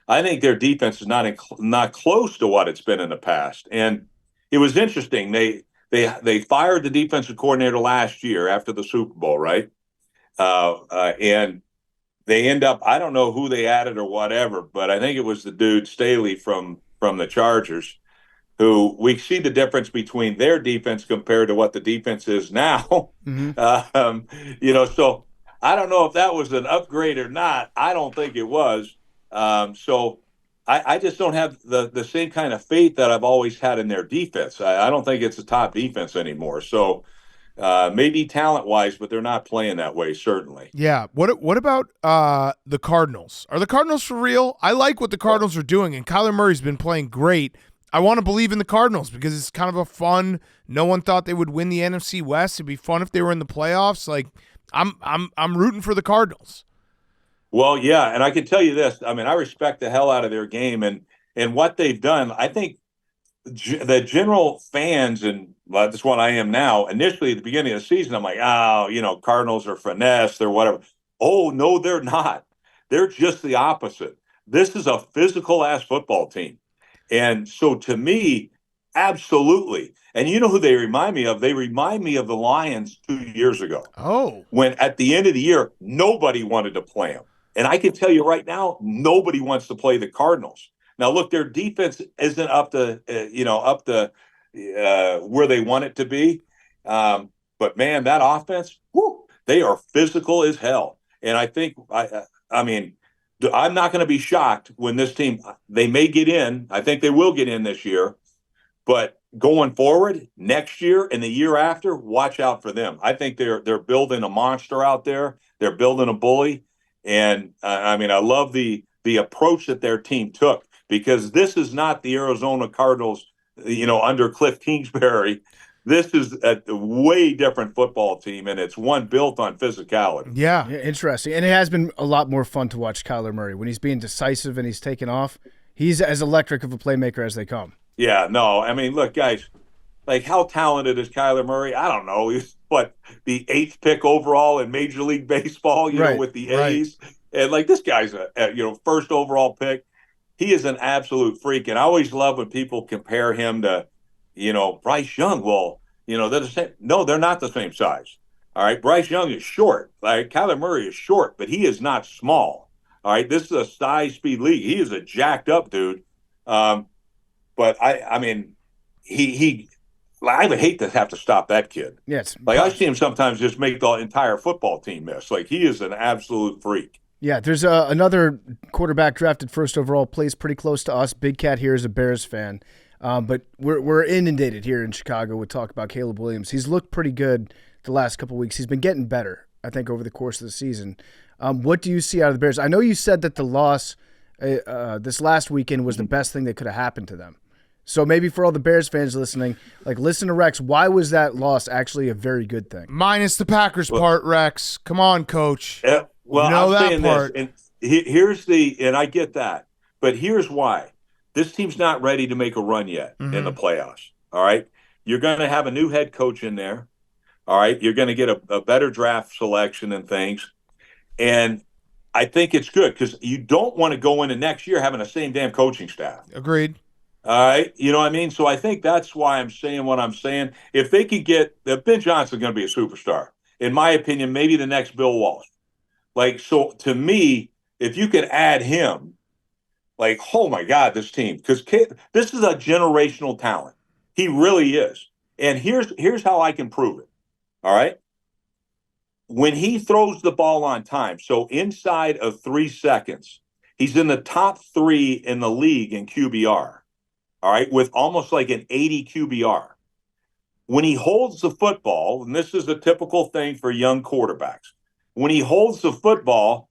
[SPEAKER 8] I think their defense is not close to what it's been in the past. And it was interesting. They fired the defensive coordinator last year after the Super Bowl, right? And they end up, I don't know who they added or whatever, but I think it was the dude Staley from the Chargers, who we see the difference between their defense compared to what the defense is now. Mm-hmm. So I don't know if that was an upgrade or not. I don't think it was. So I just don't have the same kind of faith that I've always had in their defense. I don't think it's a top defense anymore. So maybe talent-wise, but they're not playing that way, certainly.
[SPEAKER 1] Yeah. What about the Cardinals? Are the Cardinals for real? I like what the Cardinals are doing, and Kyler Murray's been playing great. I want to believe in the Cardinals because it's kind of a fun. No one thought they would win the NFC West. It'd be fun if they were in the playoffs. Like I'm rooting for the Cardinals.
[SPEAKER 8] Well, yeah, and I can tell you this. I mean, I respect the hell out of their game and what they've done. I think the general fans, and that's what I am now. Initially, at the beginning of the season, I'm like, oh, Cardinals are finesse, they're whatever. Oh no, they're not. They're just the opposite. This is a physical ass football team, and so to me, absolutely. And you know who they remind me of? They remind me of the Lions 2 years ago.
[SPEAKER 1] Oh,
[SPEAKER 8] When at the end of the year, nobody wanted to play them. And I can tell you right now, nobody wants to play the Cardinals. Now, look, their defense isn't up to where they want it to be. But man, that offense, they are physical as hell. And I think, I mean, I'm not going to be shocked when this team, they may get in. I think they will get in this year. But going forward, next year and the year after, watch out for them. I think they're building a monster out there. They're building a bully. And I mean, I love the approach that their team took, because this is not the Arizona Cardinals, under Cliff Kingsbury. This is a way different football team, and it's one built on physicality.
[SPEAKER 1] yeah.
[SPEAKER 2] Interesting. And it has been a lot more fun to watch Kyler Murray. When he's being decisive and he's taking off, he's as electric of a playmaker as they come.
[SPEAKER 8] Yeah, no, I mean, look, guys, like, how talented is Kyler Murray? I don't know. He's the 8th pick overall in Major League Baseball, with the A's. Right. And like, this guy's a first overall pick. He is an absolute freak. And I always love when people compare him to, Bryce Young. Well, they're the same. No, they're not the same size. All right. Bryce Young is short. Like, Kyler Murray is short, but he is not small. All right. This is a size speed league. He is a jacked up dude. But I mean, I would hate to have to stop that kid.
[SPEAKER 2] Yes.
[SPEAKER 8] Like, I see him sometimes just make the entire football team miss. Like, he is an absolute freak.
[SPEAKER 2] Yeah, there's another quarterback drafted first overall, plays pretty close to us. Big Cat here is a Bears fan. But we're inundated here in Chicago with talk about Caleb Williams. He's looked pretty good the last couple of weeks. He's been getting better, I think, over the course of the season. What do you see out of the Bears? I know you said that the loss this last weekend was the best thing that could have happened to them. So maybe for all the Bears fans listening, like, listen to Rex. Why was that loss actually a very good thing?
[SPEAKER 1] Minus the Packers part, Rex. Come on, Coach.
[SPEAKER 8] Yeah, well,
[SPEAKER 1] I'm
[SPEAKER 8] saying part. This, and and I get that, but here's why. This team's not ready to make a run yet in the playoffs. All right, you're going to have a new head coach in there. All right, you're going to get a better draft selection and things, and I think it's good because you don't want to go into next year having the same damn coaching staff.
[SPEAKER 1] Agreed.
[SPEAKER 8] All right, you know what I mean? So I think that's why I'm saying what I'm saying. If they could get Ben Johnson's going to be a superstar, in my opinion, maybe the next Bill Walsh. Like, so to me, if you could add him, like, oh my God, this team, because this is a generational talent. He really is. And here's how I can prove it. All right. When he throws the ball on time, so inside of 3 seconds, he's in the top 3 in the league in QBR. All right, with almost like an 80 QBR. When he holds the football, and this is a typical thing for young quarterbacks, when he holds the football,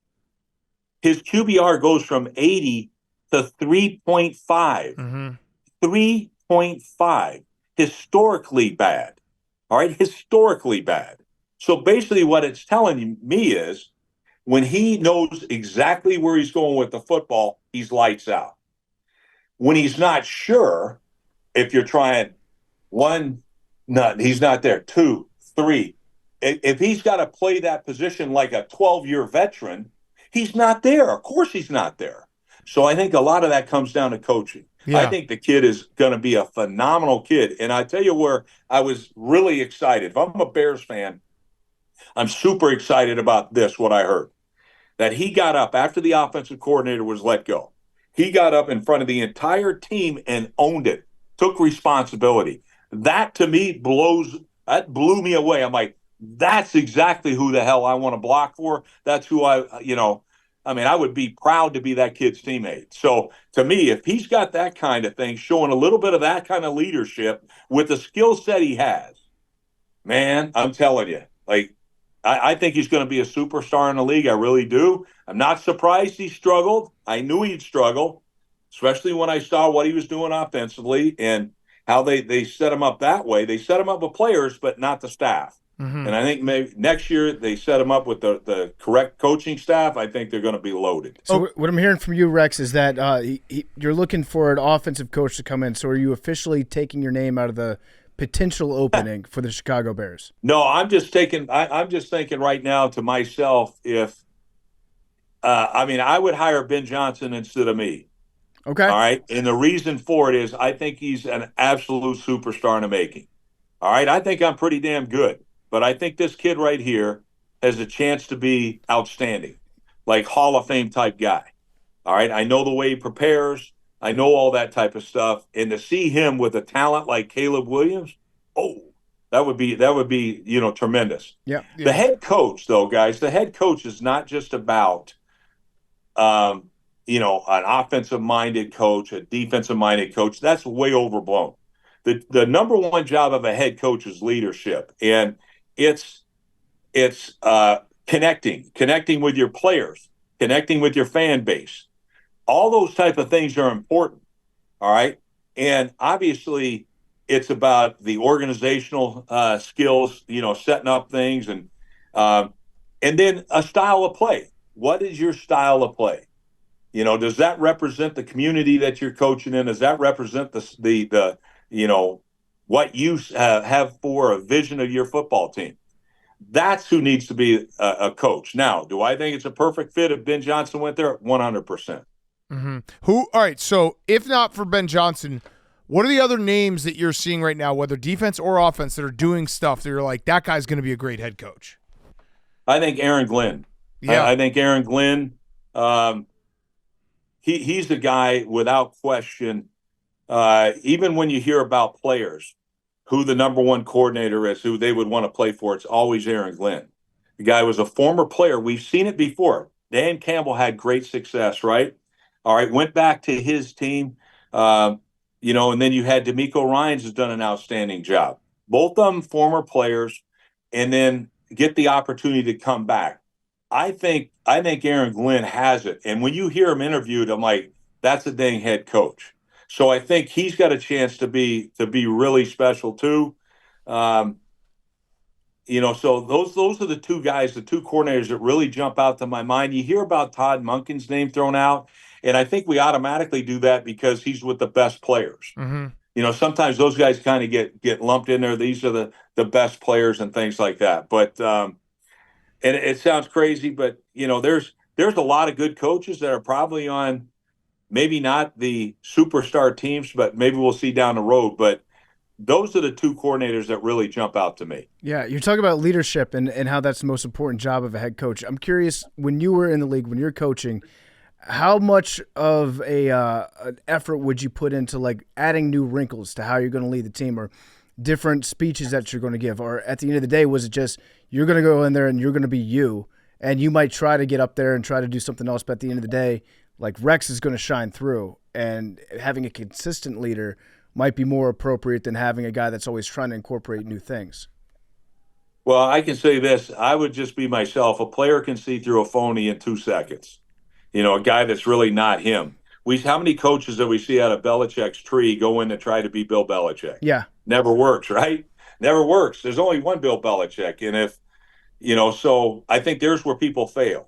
[SPEAKER 8] his QBR goes from 80 to 3.5. 3.5. Historically bad. All right, historically bad. So basically what it's telling me is when he knows exactly where he's going with the football, he's lights out. When he's not sure, if you're trying 1, none, he's not there. 2, 3. If he's got to play that position like a 12-year veteran, he's not there. Of course he's not there. So I think a lot of that comes down to coaching. Yeah. I think the kid is going to be a phenomenal kid. And I tell you where I was really excited. If I'm a Bears fan, I'm super excited about this, what I heard. That he got up after the offensive coordinator was let go. He got up in front of the entire team and owned it, took responsibility. That, to me, blew me away. I'm like, that's exactly who the hell I want to block for. That's who I would be proud to be that kid's teammate. So, to me, if he's got that kind of thing, showing a little bit of that kind of leadership with the skill set he has, man, I'm telling you, like, I think he's going to be a superstar in the league. I really do. I'm not surprised he struggled. I knew he'd struggle. especially when I saw what he was doing offensively and how they set him up that way. They set him up with players, but not the staff.
[SPEAKER 1] Mm-hmm.
[SPEAKER 8] And I think maybe next year they set him up with the correct coaching staff. I think they're going to be loaded.
[SPEAKER 2] So what I'm hearing from you, Rex, is that you're looking for an offensive coach to come in. So are you officially taking your name out of the potential opening for the Chicago Bears?
[SPEAKER 8] No, I'm just thinking right now to myself, if I would hire Ben Johnson instead of me.
[SPEAKER 2] Okay.
[SPEAKER 8] All right. And the reason for it is I think he's an absolute superstar in the making. All right. I think I'm pretty damn good. But I think this kid right here has a chance to be outstanding, like Hall of Fame type guy. All right. I know the way he prepares. I know all that type of stuff. And to see him with a talent like Caleb Williams, that would be tremendous.
[SPEAKER 2] Yeah.
[SPEAKER 8] The head coach, though, guys, the head coach is not just about an offensive-minded coach, a defensive-minded coach. That's way overblown. The number one job of a head coach is leadership, and it's connecting with your players, connecting with your fan base. All those type of things are important, all right? And obviously it's about the organizational skills, setting up things and then a style of play. What is your style of play? Does that represent the community that you're coaching in? Does that represent the what you have for a vision of your football team? That's who needs to be a coach. Now, do I think it's a perfect fit if Ben Johnson went there? 100%.
[SPEAKER 1] Mm-hmm. All right, so if not for Ben Johnson, what are the other names that you're seeing right now, whether defense or offense, that are doing stuff that you're like, that guy's going to be a great head coach?
[SPEAKER 8] I think Aaron Glenn.
[SPEAKER 1] Yeah.
[SPEAKER 8] I think Aaron Glenn, he's the guy without question. Even when you hear about players, who the number one coordinator is, who they would want to play for, it's always Aaron Glenn. The guy was a former player. We've seen it before. Dan Campbell had great success, right? All right, went back to his team, and then you had D'Amico Ryans has done an outstanding job. Both of them former players, and then get the opportunity to come back. I think Aaron Glenn has it. And when you hear him interviewed, I'm like, that's a dang head coach. So I think he's got a chance to be really special too. So those are the two guys, the two coordinators that really jump out to my mind. You hear about Todd Monken's name thrown out, and I think we automatically do that because he's with the best players.
[SPEAKER 1] Mm-hmm.
[SPEAKER 8] Sometimes those guys kind of get lumped in there. These are the best players and things like that. But and it sounds crazy, but there's a lot of good coaches that are probably on maybe not the superstar teams, but maybe we'll see down the road. But those are the two coordinators that really jump out to me.
[SPEAKER 2] Yeah, you're talking about leadership and how that's the most important job of a head coach. I'm curious, when you were in the league, when you're coaching, how much of an effort would you put into like adding new wrinkles to how you're going to lead the team, or different speeches that you're going to give? Or at the end of the day, was it just you're going to go in there and you're going to be you, and you might try to get up there and try to do something else, but at the end of the day, like Rex is going to shine through, and having a consistent leader might be more appropriate than having a guy that's always trying to incorporate new things?
[SPEAKER 8] Well, I can say this. I would just be myself. A player can see through a phony in 2 seconds. A guy that's really not him. How many coaches that we see out of Belichick's tree go in to try to be Bill Belichick?
[SPEAKER 2] Yeah.
[SPEAKER 8] Never works, right? Never works. There's only one Bill Belichick. And so I think there's where people fail.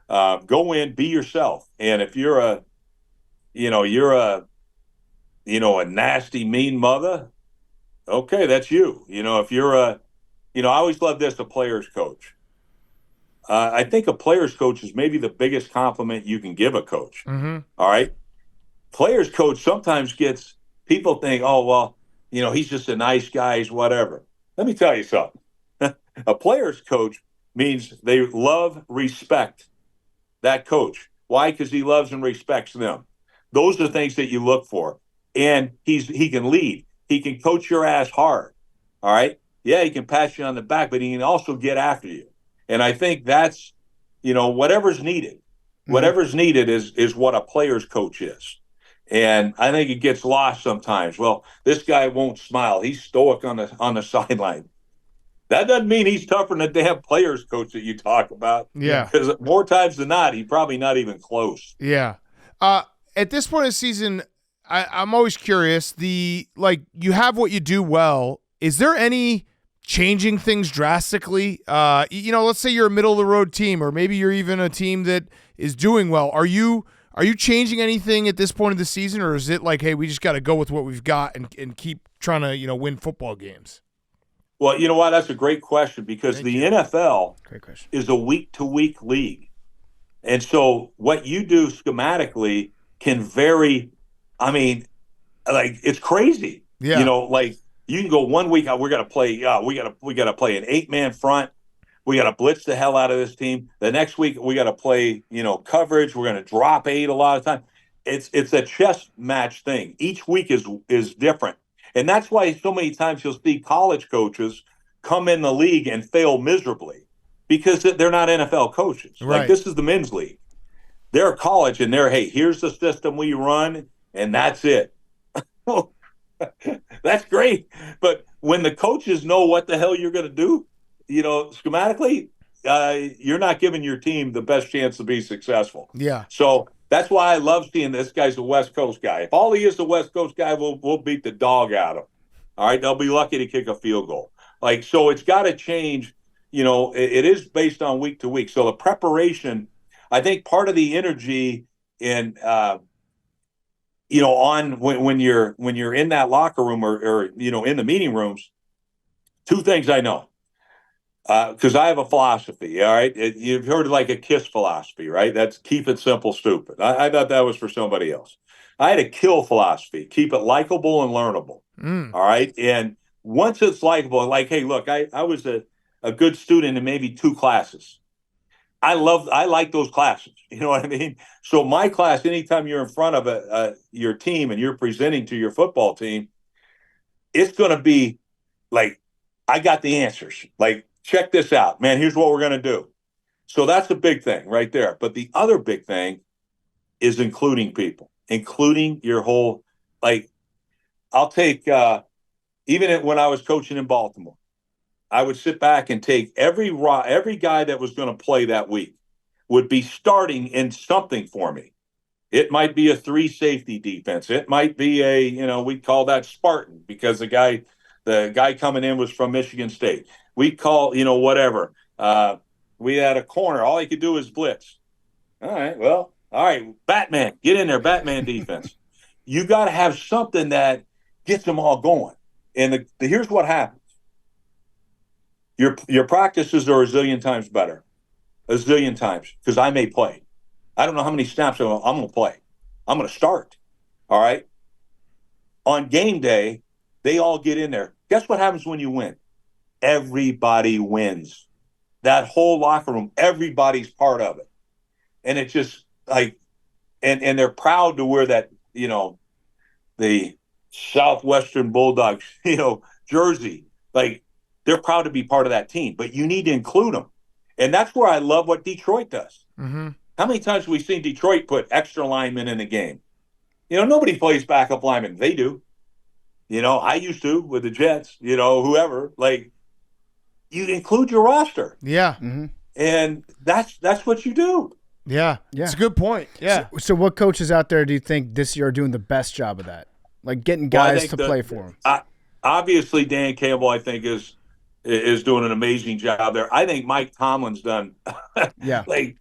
[SPEAKER 8] Go in, be yourself. And if you're a nasty, mean mother, okay, that's you. If you're I always love this, a player's coach. I think a player's coach is maybe the biggest compliment you can give a coach.
[SPEAKER 1] Mm-hmm.
[SPEAKER 8] All right. Player's coach sometimes gets, people think, oh, well, he's just a nice guy, he's whatever. Let me tell you something. A player's coach means they love, respect that coach. Why? Because he loves and respects them. Those are things that you look for. And he can lead. He can coach your ass hard. All right. Yeah, he can pat you on the back, but he can also get after you. And I think that's, whatever's needed. Whatever's needed is what a player's coach is. And I think it gets lost sometimes. Well, this guy won't smile. He's stoic on the sideline. That doesn't mean he's tougher than the damn player's coach that you talk about.
[SPEAKER 1] Yeah.
[SPEAKER 8] Because more times than not, he's probably not even close.
[SPEAKER 1] Yeah. at this point of the season, I'm always curious. You have what you do well. Is there any changing things drastically? Let's say you're a middle of the road team, or maybe you're even a team that is doing well. Are you changing anything at this point of the season, or is it like, hey, we just got to go with what we've got and keep trying to win football games?
[SPEAKER 8] Well, you know what? That's a great question, because the NFL is a week-to-week league. And so what you do schematically can vary. I mean, like, it's crazy.
[SPEAKER 1] Yeah.
[SPEAKER 8] You can go 1 week, we're going to play, we got to play an 8-man front. We got to blitz the hell out of this team. The next week, we got to play, coverage. We're going to drop 8 a lot of time. It's a chess match thing. Each week is different. And that's why so many times you'll see college coaches come in the league and fail miserably, because they're not NFL coaches.
[SPEAKER 1] Right.
[SPEAKER 8] Like, this is the men's league. They're college, and hey, here's the system we run, and that's it. That's great. But when the coaches know what the hell you're going to do, schematically, you're not giving your team the best chance to be successful.
[SPEAKER 1] Yeah.
[SPEAKER 8] So that's why I love seeing this guy's a West Coast guy. If all he is a West Coast guy, we'll beat the dog out of him. All right, they'll be lucky to kick a field goal. So it's got to change. It is based on week to week. So the preparation, I think part of the energy in when you're in that locker room or in the meeting rooms, two things I know. Because I have a philosophy, all right? You've heard like a KISS philosophy, right? That's keep it simple, stupid. I thought that was for somebody else. I had a KILL philosophy, keep it likable and learnable, all right? And once it's likable, like, hey, look, I was a good student in maybe 2 classes. I like those classes, you know what I mean? So my class, anytime you're in front of your team and you're presenting to your football team, it's going to be like, I got the answers. Like, check this out, man. Here's what we're going to do. So that's the big thing right there. But the other big thing is including people, including your whole, I'll take, even when I was coaching in Baltimore, I would sit back and take every guy that was going to play that week would be starting in something for me. It might be a 3 safety defense. It might be we call that Spartan, because the guy coming in was from Michigan State. We call, whatever. We had a corner. All he could do is blitz. All right, Batman. Get in there, Batman defense. You got to have something that gets them all going. And here's what happens. Your practices are a zillion times better. A zillion times, because I may play. I don't know how many snaps I'm going to play. I'm going to start. All right? On game day, they all get in there. Guess what happens when you win? Everybody wins. That whole locker room, everybody's part of it. And it's just like, and they're proud to wear that, the Southwestern Bulldogs, jersey. Like, they're proud to be part of that team, but you need to include them. And that's where I love what Detroit does. Mm-hmm. How many times have we seen Detroit put extra linemen in a game? Nobody plays backup linemen. They do. I used to with the Jets, whoever. Like, you include your roster.
[SPEAKER 1] Yeah. Mm-hmm.
[SPEAKER 8] And that's what you do.
[SPEAKER 1] Yeah. It's a good point. Yeah.
[SPEAKER 2] So what coaches out there do you think this year are doing the best job of that? Like getting guys to play for them?
[SPEAKER 8] Obviously, Dan Campbell, I think, is doing an amazing job there. I think Mike Tomlin's done.
[SPEAKER 2] Yeah.
[SPEAKER 8] Like,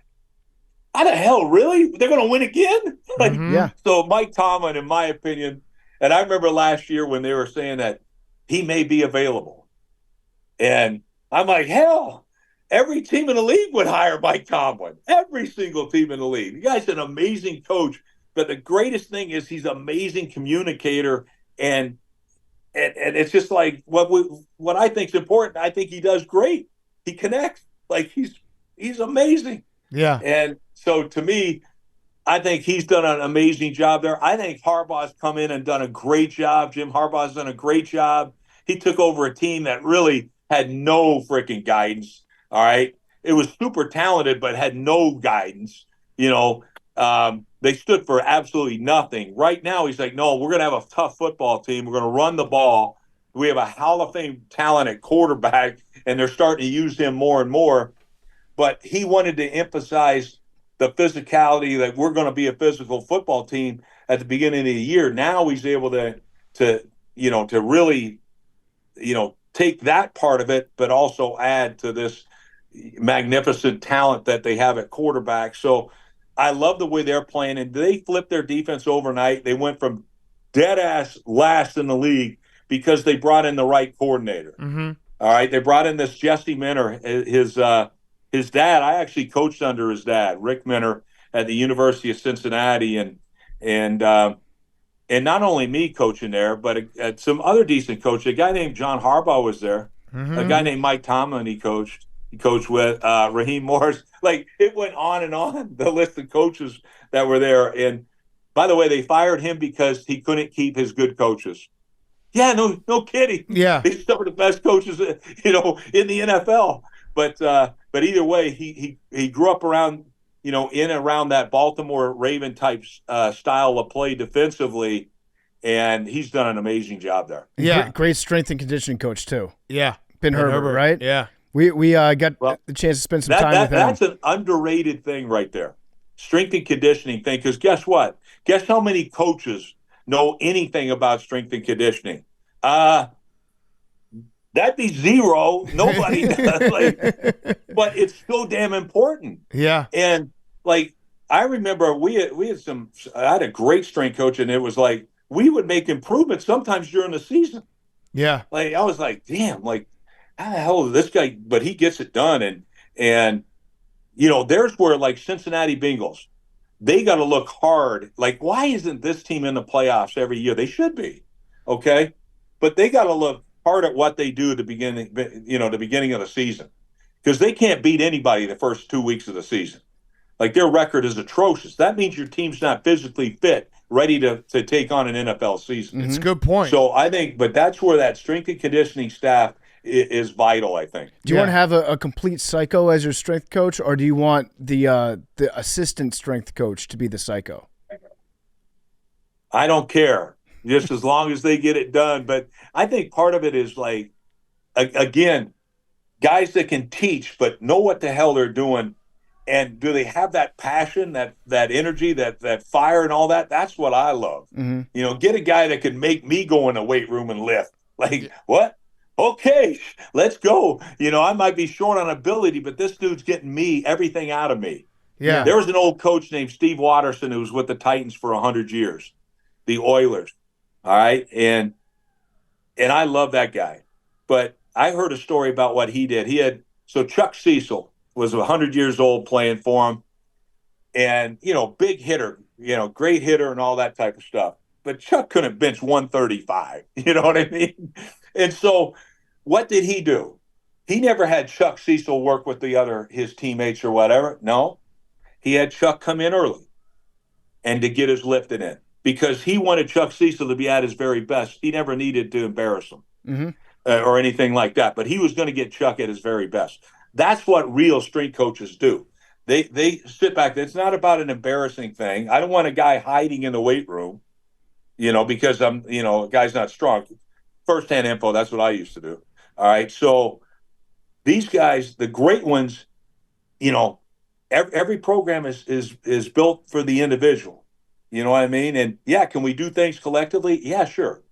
[SPEAKER 8] how the hell, really? They're going to win again?
[SPEAKER 2] Yeah.
[SPEAKER 8] So Mike Tomlin, in my opinion, and I remember last year when they were saying that he may be available. And I'm like, hell, every team in the league would hire Mike Tomlin. Every single team in the league. The guy's an amazing coach. But the greatest thing is he's an amazing communicator. And it's just like what I think is important. I think he does great. He connects. Like, he's amazing.
[SPEAKER 1] Yeah.
[SPEAKER 8] And so to me, I think he's done an amazing job there. I think Harbaugh's come in and done a great job. Jim Harbaugh's done a great job. He took over a team that really had no freaking guidance. All right. It was super talented, but had no guidance. They stood for absolutely nothing. Right now, he's like, no, we're going to have a tough football team. We're going to run the ball. We have a Hall of Fame talent at quarterback, and they're starting to use him more and more. But he wanted to emphasize the physicality that we're going to be a physical football team at the beginning of the year. Now he's able to really, take that part of it, but also add to this magnificent talent that they have at quarterback. So I love the way they're playing, and they flipped their defense overnight. They went from dead ass last in the league because they brought in the right coordinator.
[SPEAKER 1] Mm-hmm.
[SPEAKER 8] All right, they brought in this Jesse Minter, his dad. I actually coached under his dad, Rick Minter, at the University of Cincinnati, and not only me coaching there, but some other decent coaches. A guy named John Harbaugh was there.
[SPEAKER 1] Mm-hmm.
[SPEAKER 8] A guy named Mike Tomlin he coached. He coached with Raheem Morris. Like, it went on and on, the list of coaches that were there. And by the way, they fired him because he couldn't keep his good coaches. Yeah, no kidding.
[SPEAKER 1] Yeah.
[SPEAKER 8] He's some of the best coaches, in the NFL. But either way, he grew up around, in and around that Baltimore Raven type style of play defensively, and he's done an amazing job there.
[SPEAKER 1] Yeah.
[SPEAKER 2] Great strength and conditioning coach too.
[SPEAKER 1] Yeah.
[SPEAKER 2] Ben Herbert, right?
[SPEAKER 1] Yeah.
[SPEAKER 2] We got the chance to spend some time with him.
[SPEAKER 8] That's an underrated thing right there. Strength and conditioning thing, because guess what? Guess how many coaches know anything about strength and conditioning? That'd be zero. Nobody does. But it's so damn important.
[SPEAKER 1] Yeah.
[SPEAKER 8] And I remember I had a great strength coach, and it was like we would make improvements sometimes during the season.
[SPEAKER 1] Yeah.
[SPEAKER 8] I was like, damn, how the hell is this guy? But he gets it done. And there's where Cincinnati Bengals, they got to look hard. Why isn't this team in the playoffs every year? They should be. Okay. But they got to look hard at what they do at the beginning of the season, because they can't beat anybody the first 2 weeks of the season. Their record is atrocious. That means your team's not physically fit, ready to take on an NFL season.
[SPEAKER 1] It's a good point.
[SPEAKER 8] So I think, but that's where that strength and conditioning staff is vital, I think.
[SPEAKER 2] Do you want to have a complete psycho as your strength coach, or do you want the assistant strength coach to be the psycho?
[SPEAKER 8] I don't care, just as long as they get it done. But I think part of it is again, guys that can teach but know what the hell they're doing, and do they have that passion, that energy, that fire, and all that? That's what I love.
[SPEAKER 2] Mm-hmm.
[SPEAKER 8] Get a guy that can make me go in the weight room and lift. What? Okay, let's go. I might be short on ability, but this dude's getting me everything out of me.
[SPEAKER 1] Yeah.
[SPEAKER 8] There was an old coach named Steve Watterson who was with the Titans for 100 years, the Oilers. All right, and I love that guy. But I heard a story about what he did. Chuck Cecil was 100 years old playing for him, and big hitter, great hitter and all that type of stuff. But Chuck couldn't bench 135. You know what I mean? And so what did he do? He never had Chuck Cecil work with his teammates or whatever. No, he had Chuck come in early and to get his lifting in, because he wanted Chuck Cecil to be at his very best. He never needed to embarrass him or anything like that, but he was going to get Chuck at his very best. That's what real strength coaches do. They sit back. It's not about an embarrassing thing. I don't want a guy hiding in the weight room, because a guy's not strong. First-hand info, that's what I used to do. All right, so these guys, the great ones, every program is built for the individual. You know what I mean? And yeah, can we do things collectively? Yeah, sure.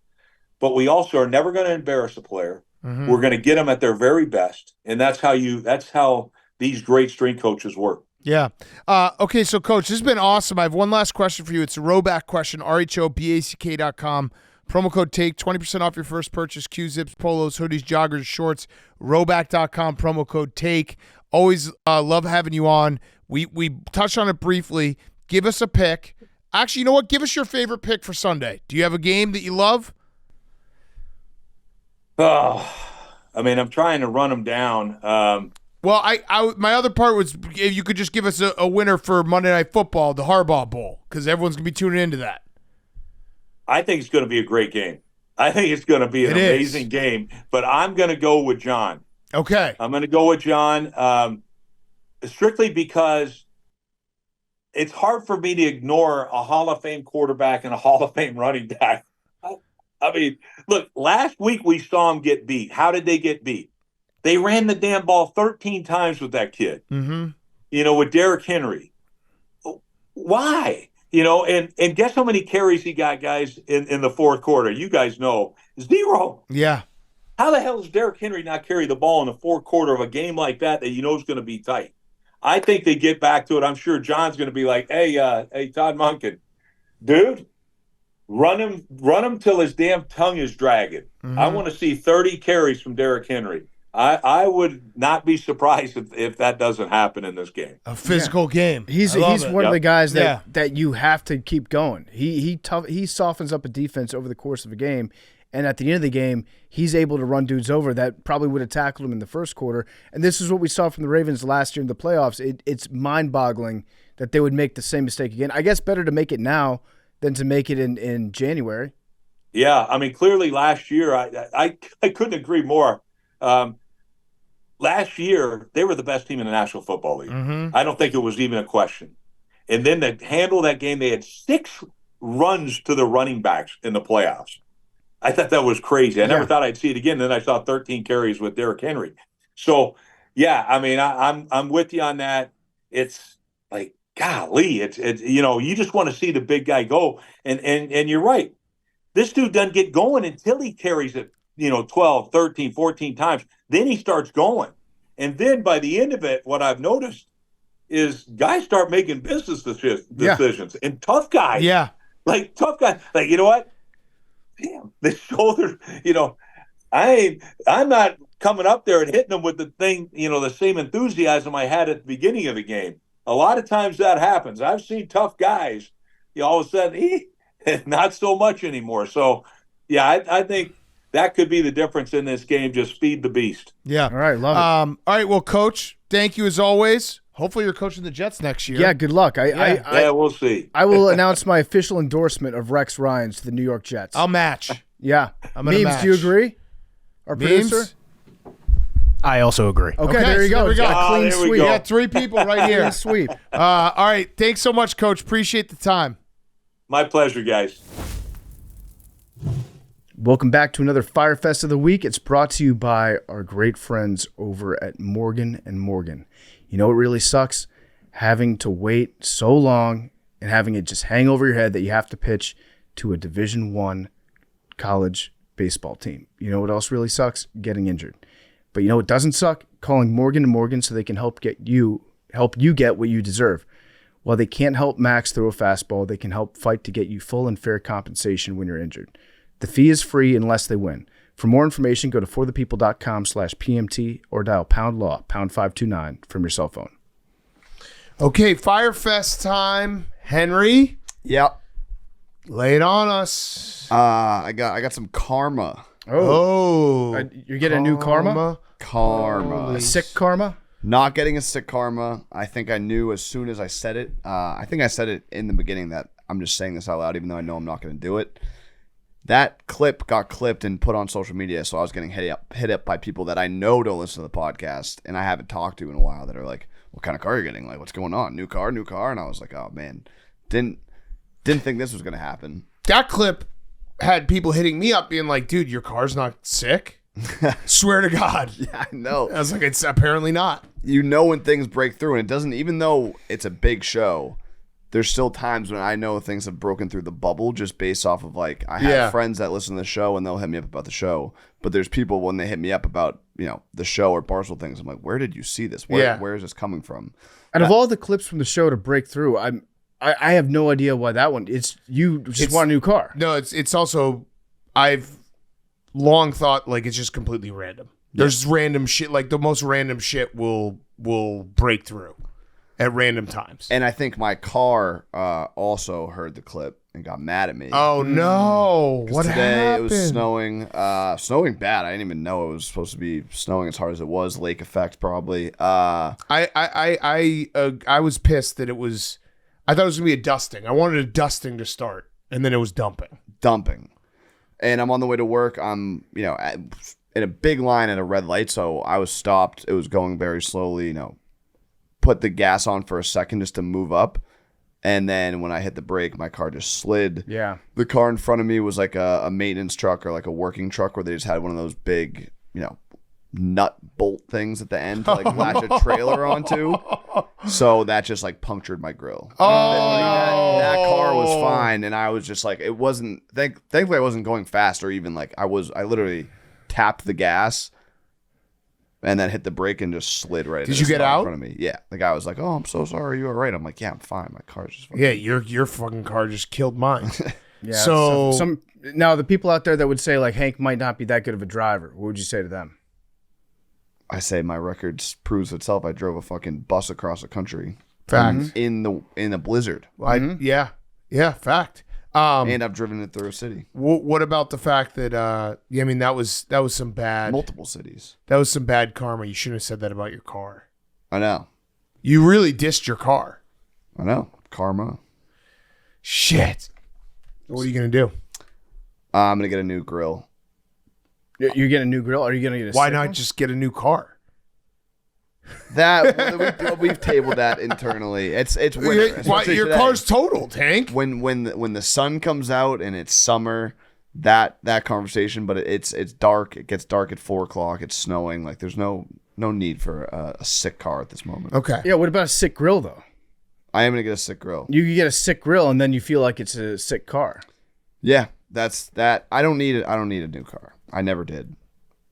[SPEAKER 8] But we also are never going to embarrass a player.
[SPEAKER 1] Mm-hmm.
[SPEAKER 8] We're going to get them at their very best, and that's how these great strength coaches work.
[SPEAKER 1] Yeah. Okay, so Coach, this has been awesome. I have one last question for you. It's a Roback question, RHOBACK.com. Promo code TAKE, 20% off your first purchase, Q-zips, polos, hoodies, joggers, shorts, Roback.com, promo code TAKE. Always love having you on. We touched on it briefly. Give us a pick. Actually, you know what? Give us your favorite pick for Sunday. Do you have a game that you love?
[SPEAKER 8] Oh, I'm trying to run them down.
[SPEAKER 1] Well, I my other part was if you could just give us a winner for Monday Night Football, the Harbaugh Bowl, because everyone's going to be tuning into that.
[SPEAKER 8] I think it's going to be a great game. I think it's going to be an amazing game, but I'm going to go with John.
[SPEAKER 1] Okay.
[SPEAKER 8] I'm going to go with John strictly because it's hard for me to ignore a Hall of Fame quarterback and a Hall of Fame running back. Look, last week we saw him get beat. How did they get beat? They ran the damn ball 13 times with that kid, with Derrick Henry. Why? And guess how many carries he got, guys, in the fourth quarter? You guys know. 0.
[SPEAKER 1] Yeah.
[SPEAKER 8] How the hell does Derrick Henry not carry the ball in the fourth quarter of a game like that you know is going to be tight? I think they get back to it. I'm sure John's going to be like, hey, Todd Monken, dude, run him till his damn tongue is dragging.
[SPEAKER 1] Mm-hmm.
[SPEAKER 8] I want to see 30 carries from Derrick Henry. I would not be surprised if that doesn't happen in this game.
[SPEAKER 1] A physical game.
[SPEAKER 2] He's
[SPEAKER 1] it.
[SPEAKER 2] one of the guys that,
[SPEAKER 1] Yeah.
[SPEAKER 2] that you have to keep going. He softens up a defense over the course of a game, and at the end of the game, he's able to run dudes over that probably would have tackled him in the first quarter. And this is what we saw from the Ravens last year in the playoffs. It's mind-boggling that they would make the same mistake again. I guess better to make it now than to make it in January.
[SPEAKER 8] Yeah, I mean, clearly last year, I couldn't agree more. Last year, they were the best team in the National Football League.
[SPEAKER 1] Mm-hmm.
[SPEAKER 8] I don't think it was even a question. And then to handle that game, they had 6 runs to the running backs in the playoffs. I thought that was crazy. I never thought I'd see it again. Then I saw 13 carries with Derrick Henry. So, yeah, I mean, I'm with you on that. It's like, golly, it's you just want to see the big guy go. And you're right. This dude doesn't get going until he carries it, 12, 13, 14 times. Then he starts going. And then by the end of it, what I've noticed is guys start making business decisions. And tough guys.
[SPEAKER 1] Yeah.
[SPEAKER 8] Like, tough guys. Like, you know what? Damn, the shoulder, I'm not coming up there and hitting them with the thing, the same enthusiasm I had at the beginning of the game. A lot of times that happens. I've seen tough guys, all of a sudden, not so much anymore. So, yeah, I think that could be the difference in this game. Just feed the beast.
[SPEAKER 1] Yeah.
[SPEAKER 2] All right, love it.
[SPEAKER 1] All right, well, Coach, thank you as always. Hopefully you're coaching the Jets next year.
[SPEAKER 2] Yeah, good luck.
[SPEAKER 8] Yeah, we'll see.
[SPEAKER 2] I will announce my official endorsement of Rex Ryan's to the New York Jets.
[SPEAKER 1] I'll match.
[SPEAKER 2] Yeah.
[SPEAKER 1] I'm gonna
[SPEAKER 2] Memes,
[SPEAKER 1] match.
[SPEAKER 2] do you agree? Our
[SPEAKER 1] Memes?
[SPEAKER 2] producer?
[SPEAKER 6] I also agree.
[SPEAKER 2] Okay, there you go.
[SPEAKER 1] so there we go.
[SPEAKER 2] It's a clean
[SPEAKER 8] there we
[SPEAKER 2] sweep.
[SPEAKER 1] We
[SPEAKER 8] go.
[SPEAKER 1] got 3 people right here.
[SPEAKER 2] Clean sweep.
[SPEAKER 1] All right, thanks so much, Coach. Appreciate the time.
[SPEAKER 8] My pleasure, guys.
[SPEAKER 2] Welcome back to another Fyre Fest of the week. It's brought to you by our great friends over at Morgan & Morgan. You know what really sucks? Having to wait so long and having it just hang over your head that you have to pitch to a Division I college baseball team. You know what else really sucks? Getting injured. But you know what doesn't suck? Calling Morgan & Morgan so they can help you get what you deserve. While they can't help Max throw a fastball, they can help fight to get you full and fair compensation when you're injured. The fee is free unless they win. For more information, go to forthepeople.com/PMT or dial #law, #529 from your cell phone.
[SPEAKER 1] Okay, Fyre Fest time. Henry,
[SPEAKER 4] Yep.
[SPEAKER 1] lay it on us.
[SPEAKER 4] I got some karma.
[SPEAKER 2] You're getting a new karma?
[SPEAKER 4] Karma.
[SPEAKER 2] A sick karma?
[SPEAKER 4] Not getting a sick karma. I think I knew as soon as I said it. I think I said it in the beginning that I'm just saying this out loud, even though I know I'm not going to do it. That clip got clipped and put on social media, so I was getting hit up by people that I know don't listen to the podcast and I haven't talked to in a while that are like, what kind of car are you getting? Like, what's going on? New car? And I was like, oh, man. Didn't think this was going to happen.
[SPEAKER 1] That clip had people hitting me up being like, dude, your car's not sick? Swear to God.
[SPEAKER 4] Yeah, I know.
[SPEAKER 1] I was like, it's apparently not.
[SPEAKER 4] You know when things break through, and it doesn't, even though it's a big show, there's still times when I know things have broken through the bubble just based off of, like, I have friends that listen to the show and they'll hit me up about the show. But there's people when they hit me up about, the show or Barstool things, I'm like, where did you see this? Where is this coming from?
[SPEAKER 2] And of all the clips from the show to break through, I have no idea why that one. It's you just want a new car.
[SPEAKER 1] No, it's also, I've long thought like it's just completely random. There's random shit, like the most random shit will break through at random times.
[SPEAKER 4] And I think my car also heard the clip and got mad at me.
[SPEAKER 1] Oh no! What
[SPEAKER 4] today
[SPEAKER 1] happened?
[SPEAKER 4] It was snowing bad. I didn't even know it was supposed to be snowing as hard as it was. Lake effect probably.
[SPEAKER 1] I was pissed that it was. I thought it was gonna be a dusting. I wanted a dusting to start, and then it was dumping.
[SPEAKER 4] And I'm on the way to work. I'm in a big line at a red light, so I was stopped. It was going very slowly. Put the gas on for a second just to move up. And then when I hit the brake, my car just slid.
[SPEAKER 2] Yeah.
[SPEAKER 4] The car in front of me was like a maintenance truck or like a working truck where they just had one of those big, nut bolt things at the end to like latch a trailer onto. So that just like punctured my grill. That car was fine, and I was just like, it wasn't. Thankfully, I wasn't going fast or even like I literally tapped the gas and then hit the brake and just slid right.
[SPEAKER 1] Did you get out
[SPEAKER 4] in front of me? Yeah, the guy was like, "Oh, I'm so sorry. You all right?" I'm like, "Yeah, I'm fine. My car's just fine."
[SPEAKER 1] Yeah, your fucking car just killed mine.
[SPEAKER 2] Yeah.
[SPEAKER 1] So
[SPEAKER 2] now the people out there that would say like Hank might not be that good of a driver, what would you say to them?
[SPEAKER 4] I say my record proves itself. I drove a fucking bus across the country.
[SPEAKER 1] Fact.
[SPEAKER 4] In a blizzard.
[SPEAKER 1] Yeah, fact.
[SPEAKER 4] And I've driven it through a city.
[SPEAKER 1] What about the fact that I mean that was some bad
[SPEAKER 4] Multiple cities.
[SPEAKER 1] That was some bad karma. You shouldn't have said that about your car.
[SPEAKER 4] I know.
[SPEAKER 1] You really dissed your car.
[SPEAKER 4] I know. Karma.
[SPEAKER 1] Shit. What are you gonna do?
[SPEAKER 4] I'm gonna get a new grill.
[SPEAKER 2] You're getting a new grill? Or are you gonna get a
[SPEAKER 1] Why
[SPEAKER 2] sick
[SPEAKER 1] not
[SPEAKER 2] one?
[SPEAKER 1] just get a new car?
[SPEAKER 4] That we've tabled that internally. It's winter. especially
[SPEAKER 1] Your
[SPEAKER 4] today.
[SPEAKER 1] car's totaled, Hank.
[SPEAKER 4] When the sun comes out and it's summer, that conversation. But it's dark. It gets dark at 4:00. It's snowing. Like there's no need for a sick car at this moment.
[SPEAKER 1] Okay.
[SPEAKER 2] Yeah, what about a sick grill though?
[SPEAKER 4] I am gonna get a sick grill.
[SPEAKER 2] You could get a sick grill and then you feel like it's a sick car.
[SPEAKER 4] Yeah, that's that. I don't need it. I don't need a new car. I never did.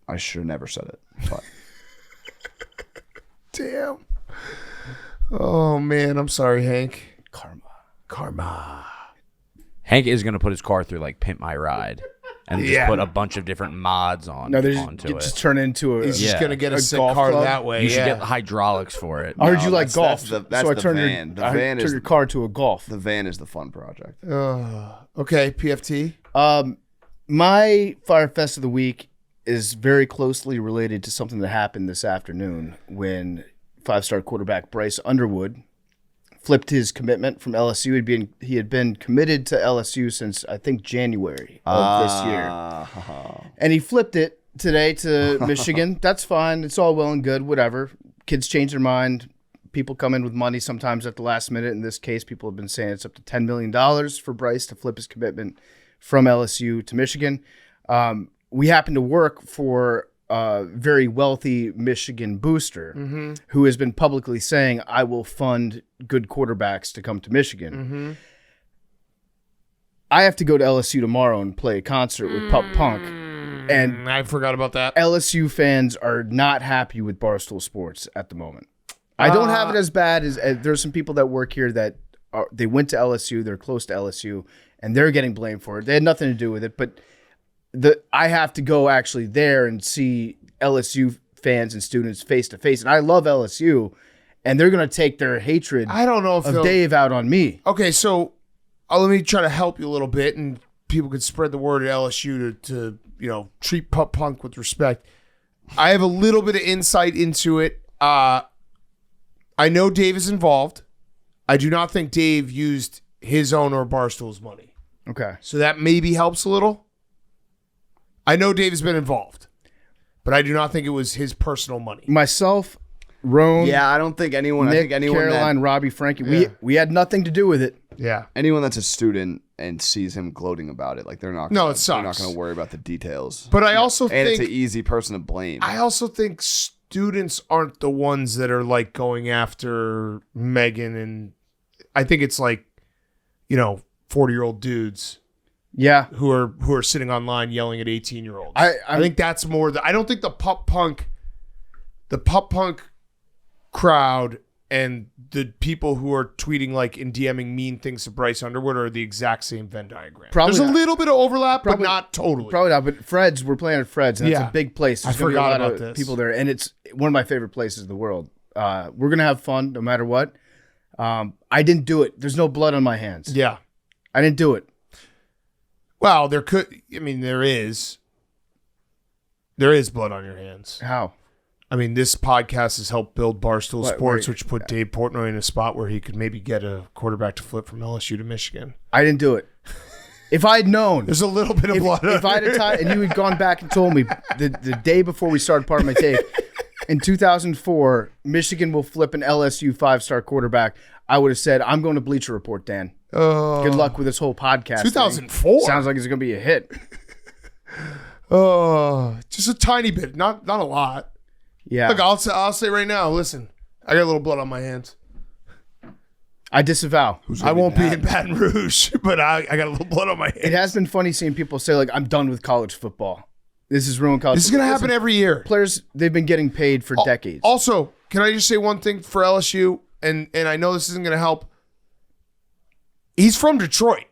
[SPEAKER 4] I should have never said it. But
[SPEAKER 1] Damn. Oh man, I'm sorry, Hank.
[SPEAKER 2] Karma.
[SPEAKER 3] Hank is going to put his car through like Pimp My Ride and just put a bunch of different mods
[SPEAKER 2] No,
[SPEAKER 3] onto
[SPEAKER 2] you
[SPEAKER 3] it.
[SPEAKER 2] just turn into a.
[SPEAKER 1] He's just gonna get a sick
[SPEAKER 2] golf
[SPEAKER 1] car
[SPEAKER 2] club?
[SPEAKER 1] that way.
[SPEAKER 3] You should
[SPEAKER 1] yeah.
[SPEAKER 3] get the hydraulics for it.
[SPEAKER 2] I heard you like
[SPEAKER 4] that's-
[SPEAKER 2] golf.
[SPEAKER 4] that's
[SPEAKER 2] so I
[SPEAKER 4] the
[SPEAKER 2] turned
[SPEAKER 4] van. The
[SPEAKER 2] I
[SPEAKER 4] van
[SPEAKER 2] turned
[SPEAKER 4] is-
[SPEAKER 2] your car to a golf.
[SPEAKER 4] the van is the fun project.
[SPEAKER 1] Okay, PFT.
[SPEAKER 2] My Fyre Fest of the week is very closely related to something that happened this afternoon when 5-star quarterback Bryce Underwood flipped his commitment from LSU. He had been committed to LSU since I think January of this year, and he flipped it today to Michigan. That's fine. It's all well and good. Whatever. Kids change their mind. People come in with money sometimes at the last minute. In this case, people have been saying it's up to $10 million for Bryce to flip his commitment from LSU to Michigan. We happen to work for a very wealthy Michigan booster who has been publicly saying, I will fund good quarterbacks to come to Michigan. I have to go to LSU tomorrow and play a concert with Pup Punk. And
[SPEAKER 1] I forgot about that.
[SPEAKER 2] LSU fans are not happy with Barstool Sports at the moment. I don't have it as bad as there's some people that work here that they went to LSU, they're close to LSU, and they're getting blamed for it. They had nothing to do with it, but I have to go actually there and see LSU fans and students face to face. And I love LSU, and they're going to take their hatred
[SPEAKER 1] I don't know if
[SPEAKER 2] of
[SPEAKER 1] they'll-
[SPEAKER 2] Dave out on me.
[SPEAKER 1] Okay, so let me try to help you a little bit, and people could spread the word at LSU to treat Pup Punk with respect. I have a little bit of insight into it. I know Dave is involved. I do not think Dave used his own or Barstool's money.
[SPEAKER 2] Okay.
[SPEAKER 1] So that maybe helps a little. I know Dave has been involved, but I do not think it was his personal money.
[SPEAKER 2] Myself, Rome,
[SPEAKER 4] Yeah, I don't think anyone.
[SPEAKER 2] Nick,
[SPEAKER 4] I think anyone
[SPEAKER 2] Caroline, Robbie, Frankie, we had nothing to do with it.
[SPEAKER 1] Yeah.
[SPEAKER 4] anyone that's a student and sees him gloating about it, like they're not.
[SPEAKER 1] No,
[SPEAKER 4] gonna,
[SPEAKER 1] it sucks.
[SPEAKER 4] They're not going to worry about the details.
[SPEAKER 1] But I also
[SPEAKER 4] and it's
[SPEAKER 1] think
[SPEAKER 4] an easy person to blame.
[SPEAKER 1] I also think students aren't the ones that are like going after Megan, and I think it's like 40-year-old dudes
[SPEAKER 2] Yeah.
[SPEAKER 1] who are sitting online yelling at 18-year-olds.
[SPEAKER 2] I
[SPEAKER 1] think that's more I don't think the pup punk crowd and the people who are tweeting like and DMing mean things to Bryce Underwood are the exact same Venn diagram.
[SPEAKER 2] Probably
[SPEAKER 1] There's a
[SPEAKER 2] not.
[SPEAKER 1] little bit of overlap,
[SPEAKER 2] Probably-
[SPEAKER 1] but not totally.
[SPEAKER 2] Probably not, but Fred's, we're playing at Fred's, and it's
[SPEAKER 1] Yeah.
[SPEAKER 2] a big place. There's
[SPEAKER 1] I
[SPEAKER 2] gonna be a
[SPEAKER 1] forgot
[SPEAKER 2] lot
[SPEAKER 1] about
[SPEAKER 2] of
[SPEAKER 1] this.
[SPEAKER 2] people there, and it's one of my favorite places in the world. We're going to have fun no matter what. I didn't do it. There's no blood on my hands.
[SPEAKER 1] Yeah.
[SPEAKER 2] I didn't do it.
[SPEAKER 1] Well, there is. There is blood on your hands.
[SPEAKER 2] How?
[SPEAKER 1] I mean, this podcast has helped build Barstool
[SPEAKER 2] Wait,
[SPEAKER 1] Sports,
[SPEAKER 2] wait.
[SPEAKER 1] which put Dave Portnoy in a spot where he could maybe get a quarterback to flip from LSU to Michigan.
[SPEAKER 2] I didn't do it. If I had known,
[SPEAKER 1] There's a little bit of blood.
[SPEAKER 2] if I had a time, and you had gone back and told me the day before we started part of my tape, in 2004, Michigan will flip an LSU 5-star quarterback, I would have said, I'm going to Bleacher Report, Dan. Good luck with this whole podcast.
[SPEAKER 1] 2004?
[SPEAKER 2] Sounds like it's going to be a hit.
[SPEAKER 1] Just a tiny bit, not a lot.
[SPEAKER 2] Yeah.
[SPEAKER 1] Look, I'll say right now. Listen, I got a little blood on my hands.
[SPEAKER 2] I disavow.
[SPEAKER 1] I won't be in Baton Rouge, but I got a little blood on my hands.
[SPEAKER 2] It has been funny seeing people say, like, I'm done with college football. This is ruined college
[SPEAKER 1] This is
[SPEAKER 2] football.
[SPEAKER 1] going to happen every year.
[SPEAKER 2] Players, they've been getting paid for decades.
[SPEAKER 1] Also, can I just say one thing for LSU? And I know this isn't going to help. He's from Detroit.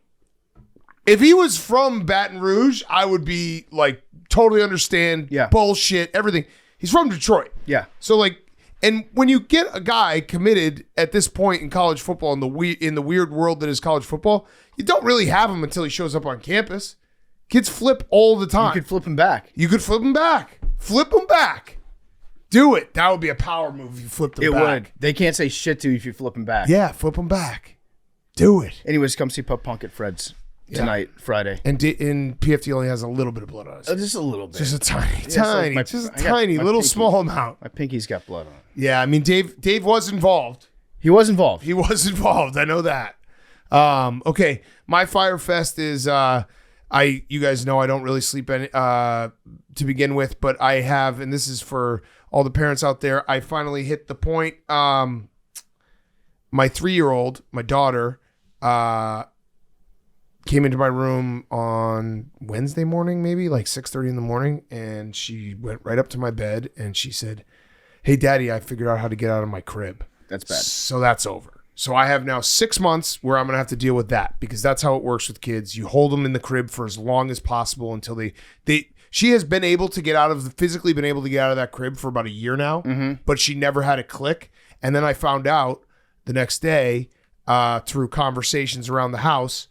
[SPEAKER 1] If he was from Baton Rouge, I would be like totally understand bullshit, everything. He's from Detroit.
[SPEAKER 2] Yeah.
[SPEAKER 1] So like, and when you get a guy committed at this point in college football, in the weird world that is college football, you don't really have him until he shows up on campus. Kids flip all the time.
[SPEAKER 2] You could flip him back.
[SPEAKER 1] You could flip him back. Flip him back. Do it. That would be a power move if you flipped him back.
[SPEAKER 2] It would. They can't say shit to you if you flip him back.
[SPEAKER 1] Yeah, flip him back. Do it.
[SPEAKER 2] Anyways, come see Pup Punk at Fred's tonight, Friday.
[SPEAKER 1] And PFT only has a little bit of blood on it.
[SPEAKER 2] Just a little bit.
[SPEAKER 1] Just a tiny,
[SPEAKER 2] just my
[SPEAKER 1] little
[SPEAKER 2] pinky.
[SPEAKER 1] small amount.
[SPEAKER 2] My pinky's got blood on it.
[SPEAKER 1] Yeah, I mean, Dave was involved.
[SPEAKER 2] He was involved.
[SPEAKER 1] He was involved. I know that. Okay, my Fyre Fest is you guys know I don't really sleep to begin with, but I have, and this is for all the parents out there, I finally hit the point. My 3-year-old, my daughter, came into my room on Wednesday morning, maybe like 6:30 in the morning, and she went right up to my bed and she said, "Hey, Daddy, I figured out how to get out of my crib."
[SPEAKER 2] That's bad.
[SPEAKER 1] So that's over. So I have now 6 months where I'm going to have to deal with that because that's how it works with kids. You hold them in the crib for as long as possible until she has been able to get physically been able to get out of that crib for about a year now, but she never had a click. And then I found out the next day through conversations around the house,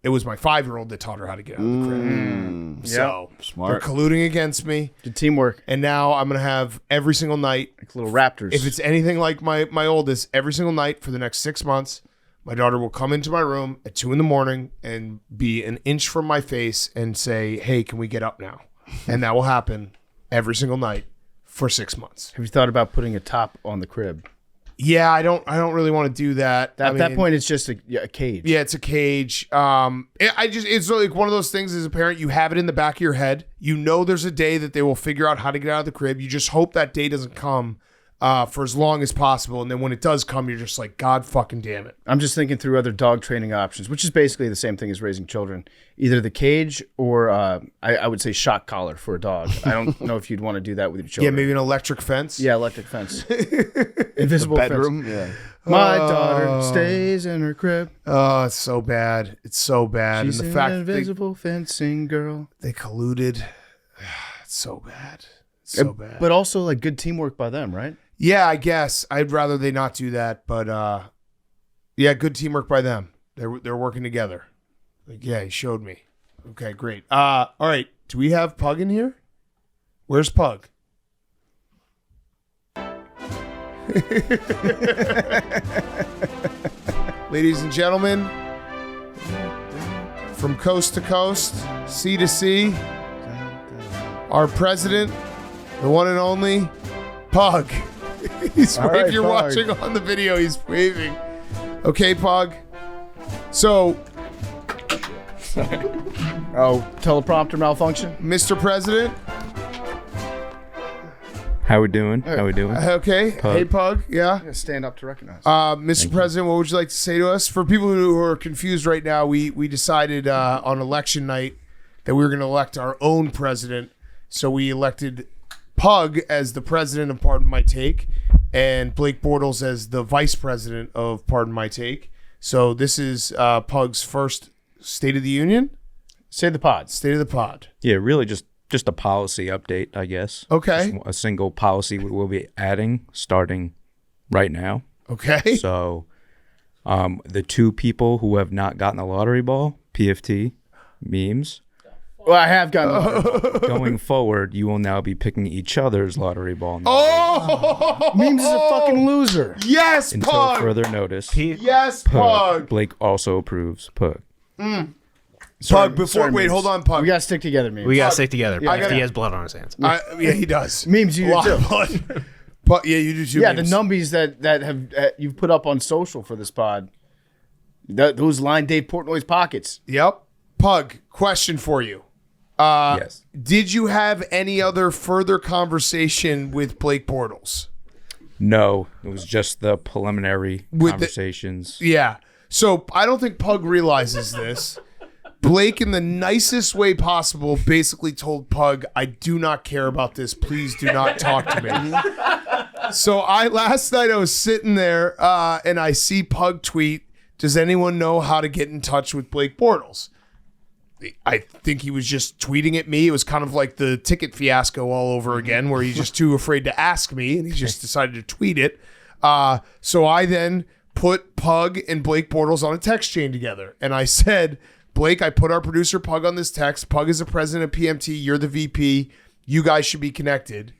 [SPEAKER 1] it was my 5-year-old that taught her how to get out of the crib. So
[SPEAKER 4] smart.
[SPEAKER 1] They're colluding against me.
[SPEAKER 2] Good teamwork.
[SPEAKER 1] And now I'm going to have every single night,
[SPEAKER 2] Like little raptors.
[SPEAKER 1] if it's anything like my oldest, every single night for the next 6 months, my daughter will come into my room at 2 a.m. and be an inch from my face and say, "Hey, can we get up now?" And that will happen every single night for 6 months.
[SPEAKER 2] Have you thought about putting a top on the crib?
[SPEAKER 1] Yeah, I don't really want to do that.
[SPEAKER 2] At that point, it's just a cage.
[SPEAKER 1] Yeah, it's a cage. It's like one of those things as a parent, you have it in the back of your head. You know there's a day that they will figure out how to get out of the crib. You just hope that day doesn't come for as long as possible. And then when it does come, you're just like, God fucking damn it.
[SPEAKER 2] I'm just thinking through other dog training options, which is basically the same thing as raising children. Either the cage or I would say shock collar for a dog. I don't know if you'd want to do that with your children.
[SPEAKER 1] Yeah, maybe an electric fence.
[SPEAKER 2] Yeah, electric fence. Invisible
[SPEAKER 4] Bedroom.
[SPEAKER 2] fence.
[SPEAKER 4] Yeah.
[SPEAKER 2] My daughter stays in her crib.
[SPEAKER 1] Oh, it's so bad. It's so bad.
[SPEAKER 2] She's
[SPEAKER 1] and the
[SPEAKER 2] an
[SPEAKER 1] fact that
[SPEAKER 2] invisible fencing girl.
[SPEAKER 1] they colluded, it's so bad. It's so bad.
[SPEAKER 2] But also like good teamwork by them, right?
[SPEAKER 1] Yeah, I guess I'd rather they not do that, but yeah, good teamwork by them. They're working together. Like, yeah, he showed me. Okay, great. All right, do we have Pug in here? Where's Pug? Ladies and gentlemen, from coast to coast, sea to sea, our president, the one and only Pug. He's
[SPEAKER 2] right,
[SPEAKER 1] if you're
[SPEAKER 2] Pug.
[SPEAKER 1] watching on the video, he's waving. Okay, Pug. So,
[SPEAKER 2] Oh, teleprompter malfunction.
[SPEAKER 1] Mr. President.
[SPEAKER 9] How we doing? How we doing?
[SPEAKER 1] Okay.
[SPEAKER 9] Pug.
[SPEAKER 1] Hey, Pug. Yeah.
[SPEAKER 2] Yeah, stand up to recognize.
[SPEAKER 1] Mr. President, what would you like to say to us? For people who are confused right now, we decided on election night that we were going to elect our own president. So we elected Pug as the president of Pardon My Take and Blake Bortles as the vice president of Pardon My Take. So this is Pug's first State of the Union?
[SPEAKER 2] Say the pods.
[SPEAKER 1] State of the Pod.
[SPEAKER 9] Yeah, really just a policy update, I guess.
[SPEAKER 1] Okay.
[SPEAKER 9] Just a single policy we will be adding starting right now.
[SPEAKER 1] Okay.
[SPEAKER 9] So the 2 people who have not gotten a lottery ball, PFT, memes,
[SPEAKER 2] Well, I have gotten.
[SPEAKER 9] going forward, you will now be picking each other's lottery ball
[SPEAKER 1] Oh!
[SPEAKER 2] Memes is a fucking loser.
[SPEAKER 1] Yes,
[SPEAKER 9] until
[SPEAKER 1] Pug!
[SPEAKER 9] further notice.
[SPEAKER 1] Yes,
[SPEAKER 9] Pug.
[SPEAKER 1] Pug!
[SPEAKER 9] Blake also approves Pug.
[SPEAKER 1] Pug, before,
[SPEAKER 2] sorry,
[SPEAKER 1] wait,
[SPEAKER 2] Memes.
[SPEAKER 1] hold on, Pug.
[SPEAKER 2] We gotta stick together, memes.
[SPEAKER 6] We gotta stick together.
[SPEAKER 1] I
[SPEAKER 6] If
[SPEAKER 1] gotta-
[SPEAKER 6] he has blood on his hands.
[SPEAKER 1] Yeah, he does.
[SPEAKER 2] Memes, you do
[SPEAKER 1] Lot
[SPEAKER 2] too.
[SPEAKER 1] of blood. Pug, yeah, you do too.
[SPEAKER 2] Yeah,
[SPEAKER 1] memes.
[SPEAKER 2] the numbies that have you've put up on social for this pod. Those line Dave Portnoy's pockets.
[SPEAKER 1] Yep. Pug, question for you.
[SPEAKER 9] Yes.
[SPEAKER 1] Did you have any other further conversation with Blake Bortles?
[SPEAKER 9] No, it was just the preliminary
[SPEAKER 1] With
[SPEAKER 9] conversations.
[SPEAKER 1] Yeah. So I don't think Pug realizes this. Blake, in the nicest way possible, basically told Pug, I do not care about this. Please do not talk to me. So last night I was sitting there and I see Pug tweet, does anyone know how to get in touch with Blake Bortles? I think he was just tweeting at me. It was kind of like the ticket fiasco all over again, where he's just too afraid to ask me, and he just decided to tweet it. So I then put Pug and Blake Bortles on a text chain together, and I said, Blake, I put our producer Pug on this text. Pug is the president of PMT. You're the VP. You guys should be connected.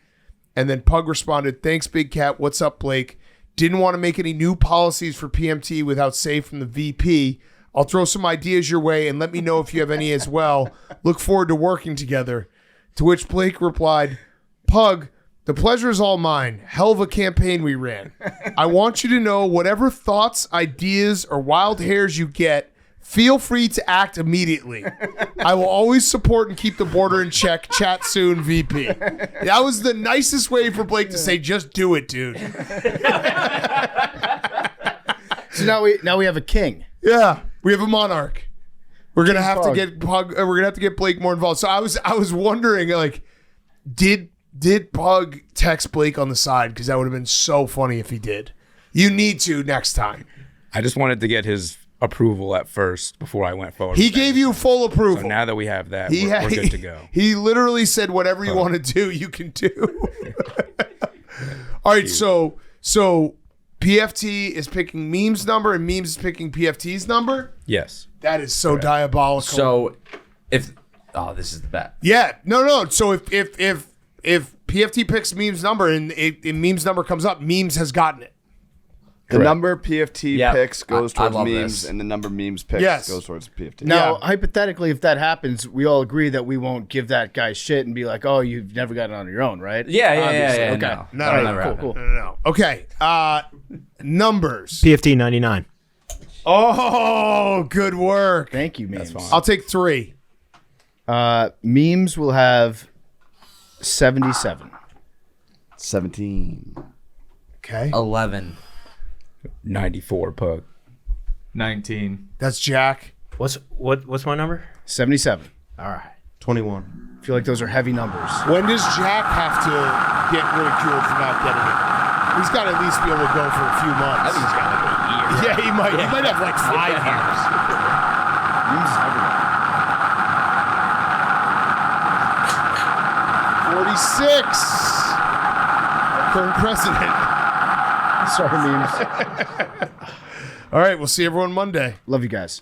[SPEAKER 1] And then Pug responded, thanks, Big Cat. What's up, Blake? Didn't want to make any new policies for PMT without say from the VP. I'll throw some ideas your way and let me know if you have any as well. Look forward to working together. To which Blake replied, Pug, the pleasure is all mine. Hell of a campaign we ran. I want you to know whatever thoughts, ideas, or wild hairs you get, feel free to act immediately. I will always support and keep the border in check. Chat soon, VP. That was the nicest way for Blake to say, just do it, dude.
[SPEAKER 2] So now we have a king.
[SPEAKER 1] Yeah, we have a monarch. We're gonna have to get Pug. We're gonna have to get Blake more involved. So I was wondering, like, did Pug text Blake on the side? Because that would have been so funny if he did. You need to next time.
[SPEAKER 9] I just wanted to get his approval at first before I went forward.
[SPEAKER 1] He gave you full approval.
[SPEAKER 9] So now that we have that, we're good to go.
[SPEAKER 1] He literally said, whatever you want to do, you can do. All right, so PFT is picking Meme's number and Memes is picking PFT's number?
[SPEAKER 9] Yes.
[SPEAKER 1] That is so diabolical.
[SPEAKER 3] So this is the bet.
[SPEAKER 1] Yeah, no. So if PFT picks Meme's number and Meme's number comes up, Memes has gotten it.
[SPEAKER 4] The number PFT picks goes
[SPEAKER 3] I
[SPEAKER 4] towards
[SPEAKER 3] love
[SPEAKER 4] Memes,
[SPEAKER 3] this.
[SPEAKER 4] and the number Memes picks goes towards PFT.
[SPEAKER 2] Now, hypothetically, if that happens, we all agree that we won't give that guy shit and be like, "Oh, you've never got it on your own, right?"
[SPEAKER 3] Yeah.
[SPEAKER 2] Okay.
[SPEAKER 1] No. Okay. Numbers.
[SPEAKER 6] PFT 99.
[SPEAKER 1] Oh, good work.
[SPEAKER 2] Thank you, Memes.
[SPEAKER 1] I'll take 3.
[SPEAKER 2] Memes will have 77.
[SPEAKER 4] 17.
[SPEAKER 1] Okay.
[SPEAKER 3] 11.
[SPEAKER 9] 94 Pug.
[SPEAKER 10] 19.
[SPEAKER 1] That's Jack.
[SPEAKER 6] What's my number?
[SPEAKER 2] 77.
[SPEAKER 6] All right.
[SPEAKER 10] 21.
[SPEAKER 2] I feel like those are heavy numbers.
[SPEAKER 1] When does Jack have to get ridiculed for not getting it? He's got to at least be able to go for a few months.
[SPEAKER 3] I think he's got like a year.
[SPEAKER 1] Yeah, he might. He might have like 5 years.
[SPEAKER 2] Memes is everywhere.
[SPEAKER 1] 46. Current president.
[SPEAKER 2] Sorry, Memes.
[SPEAKER 1] All right, we'll see everyone Monday.
[SPEAKER 2] Love you guys.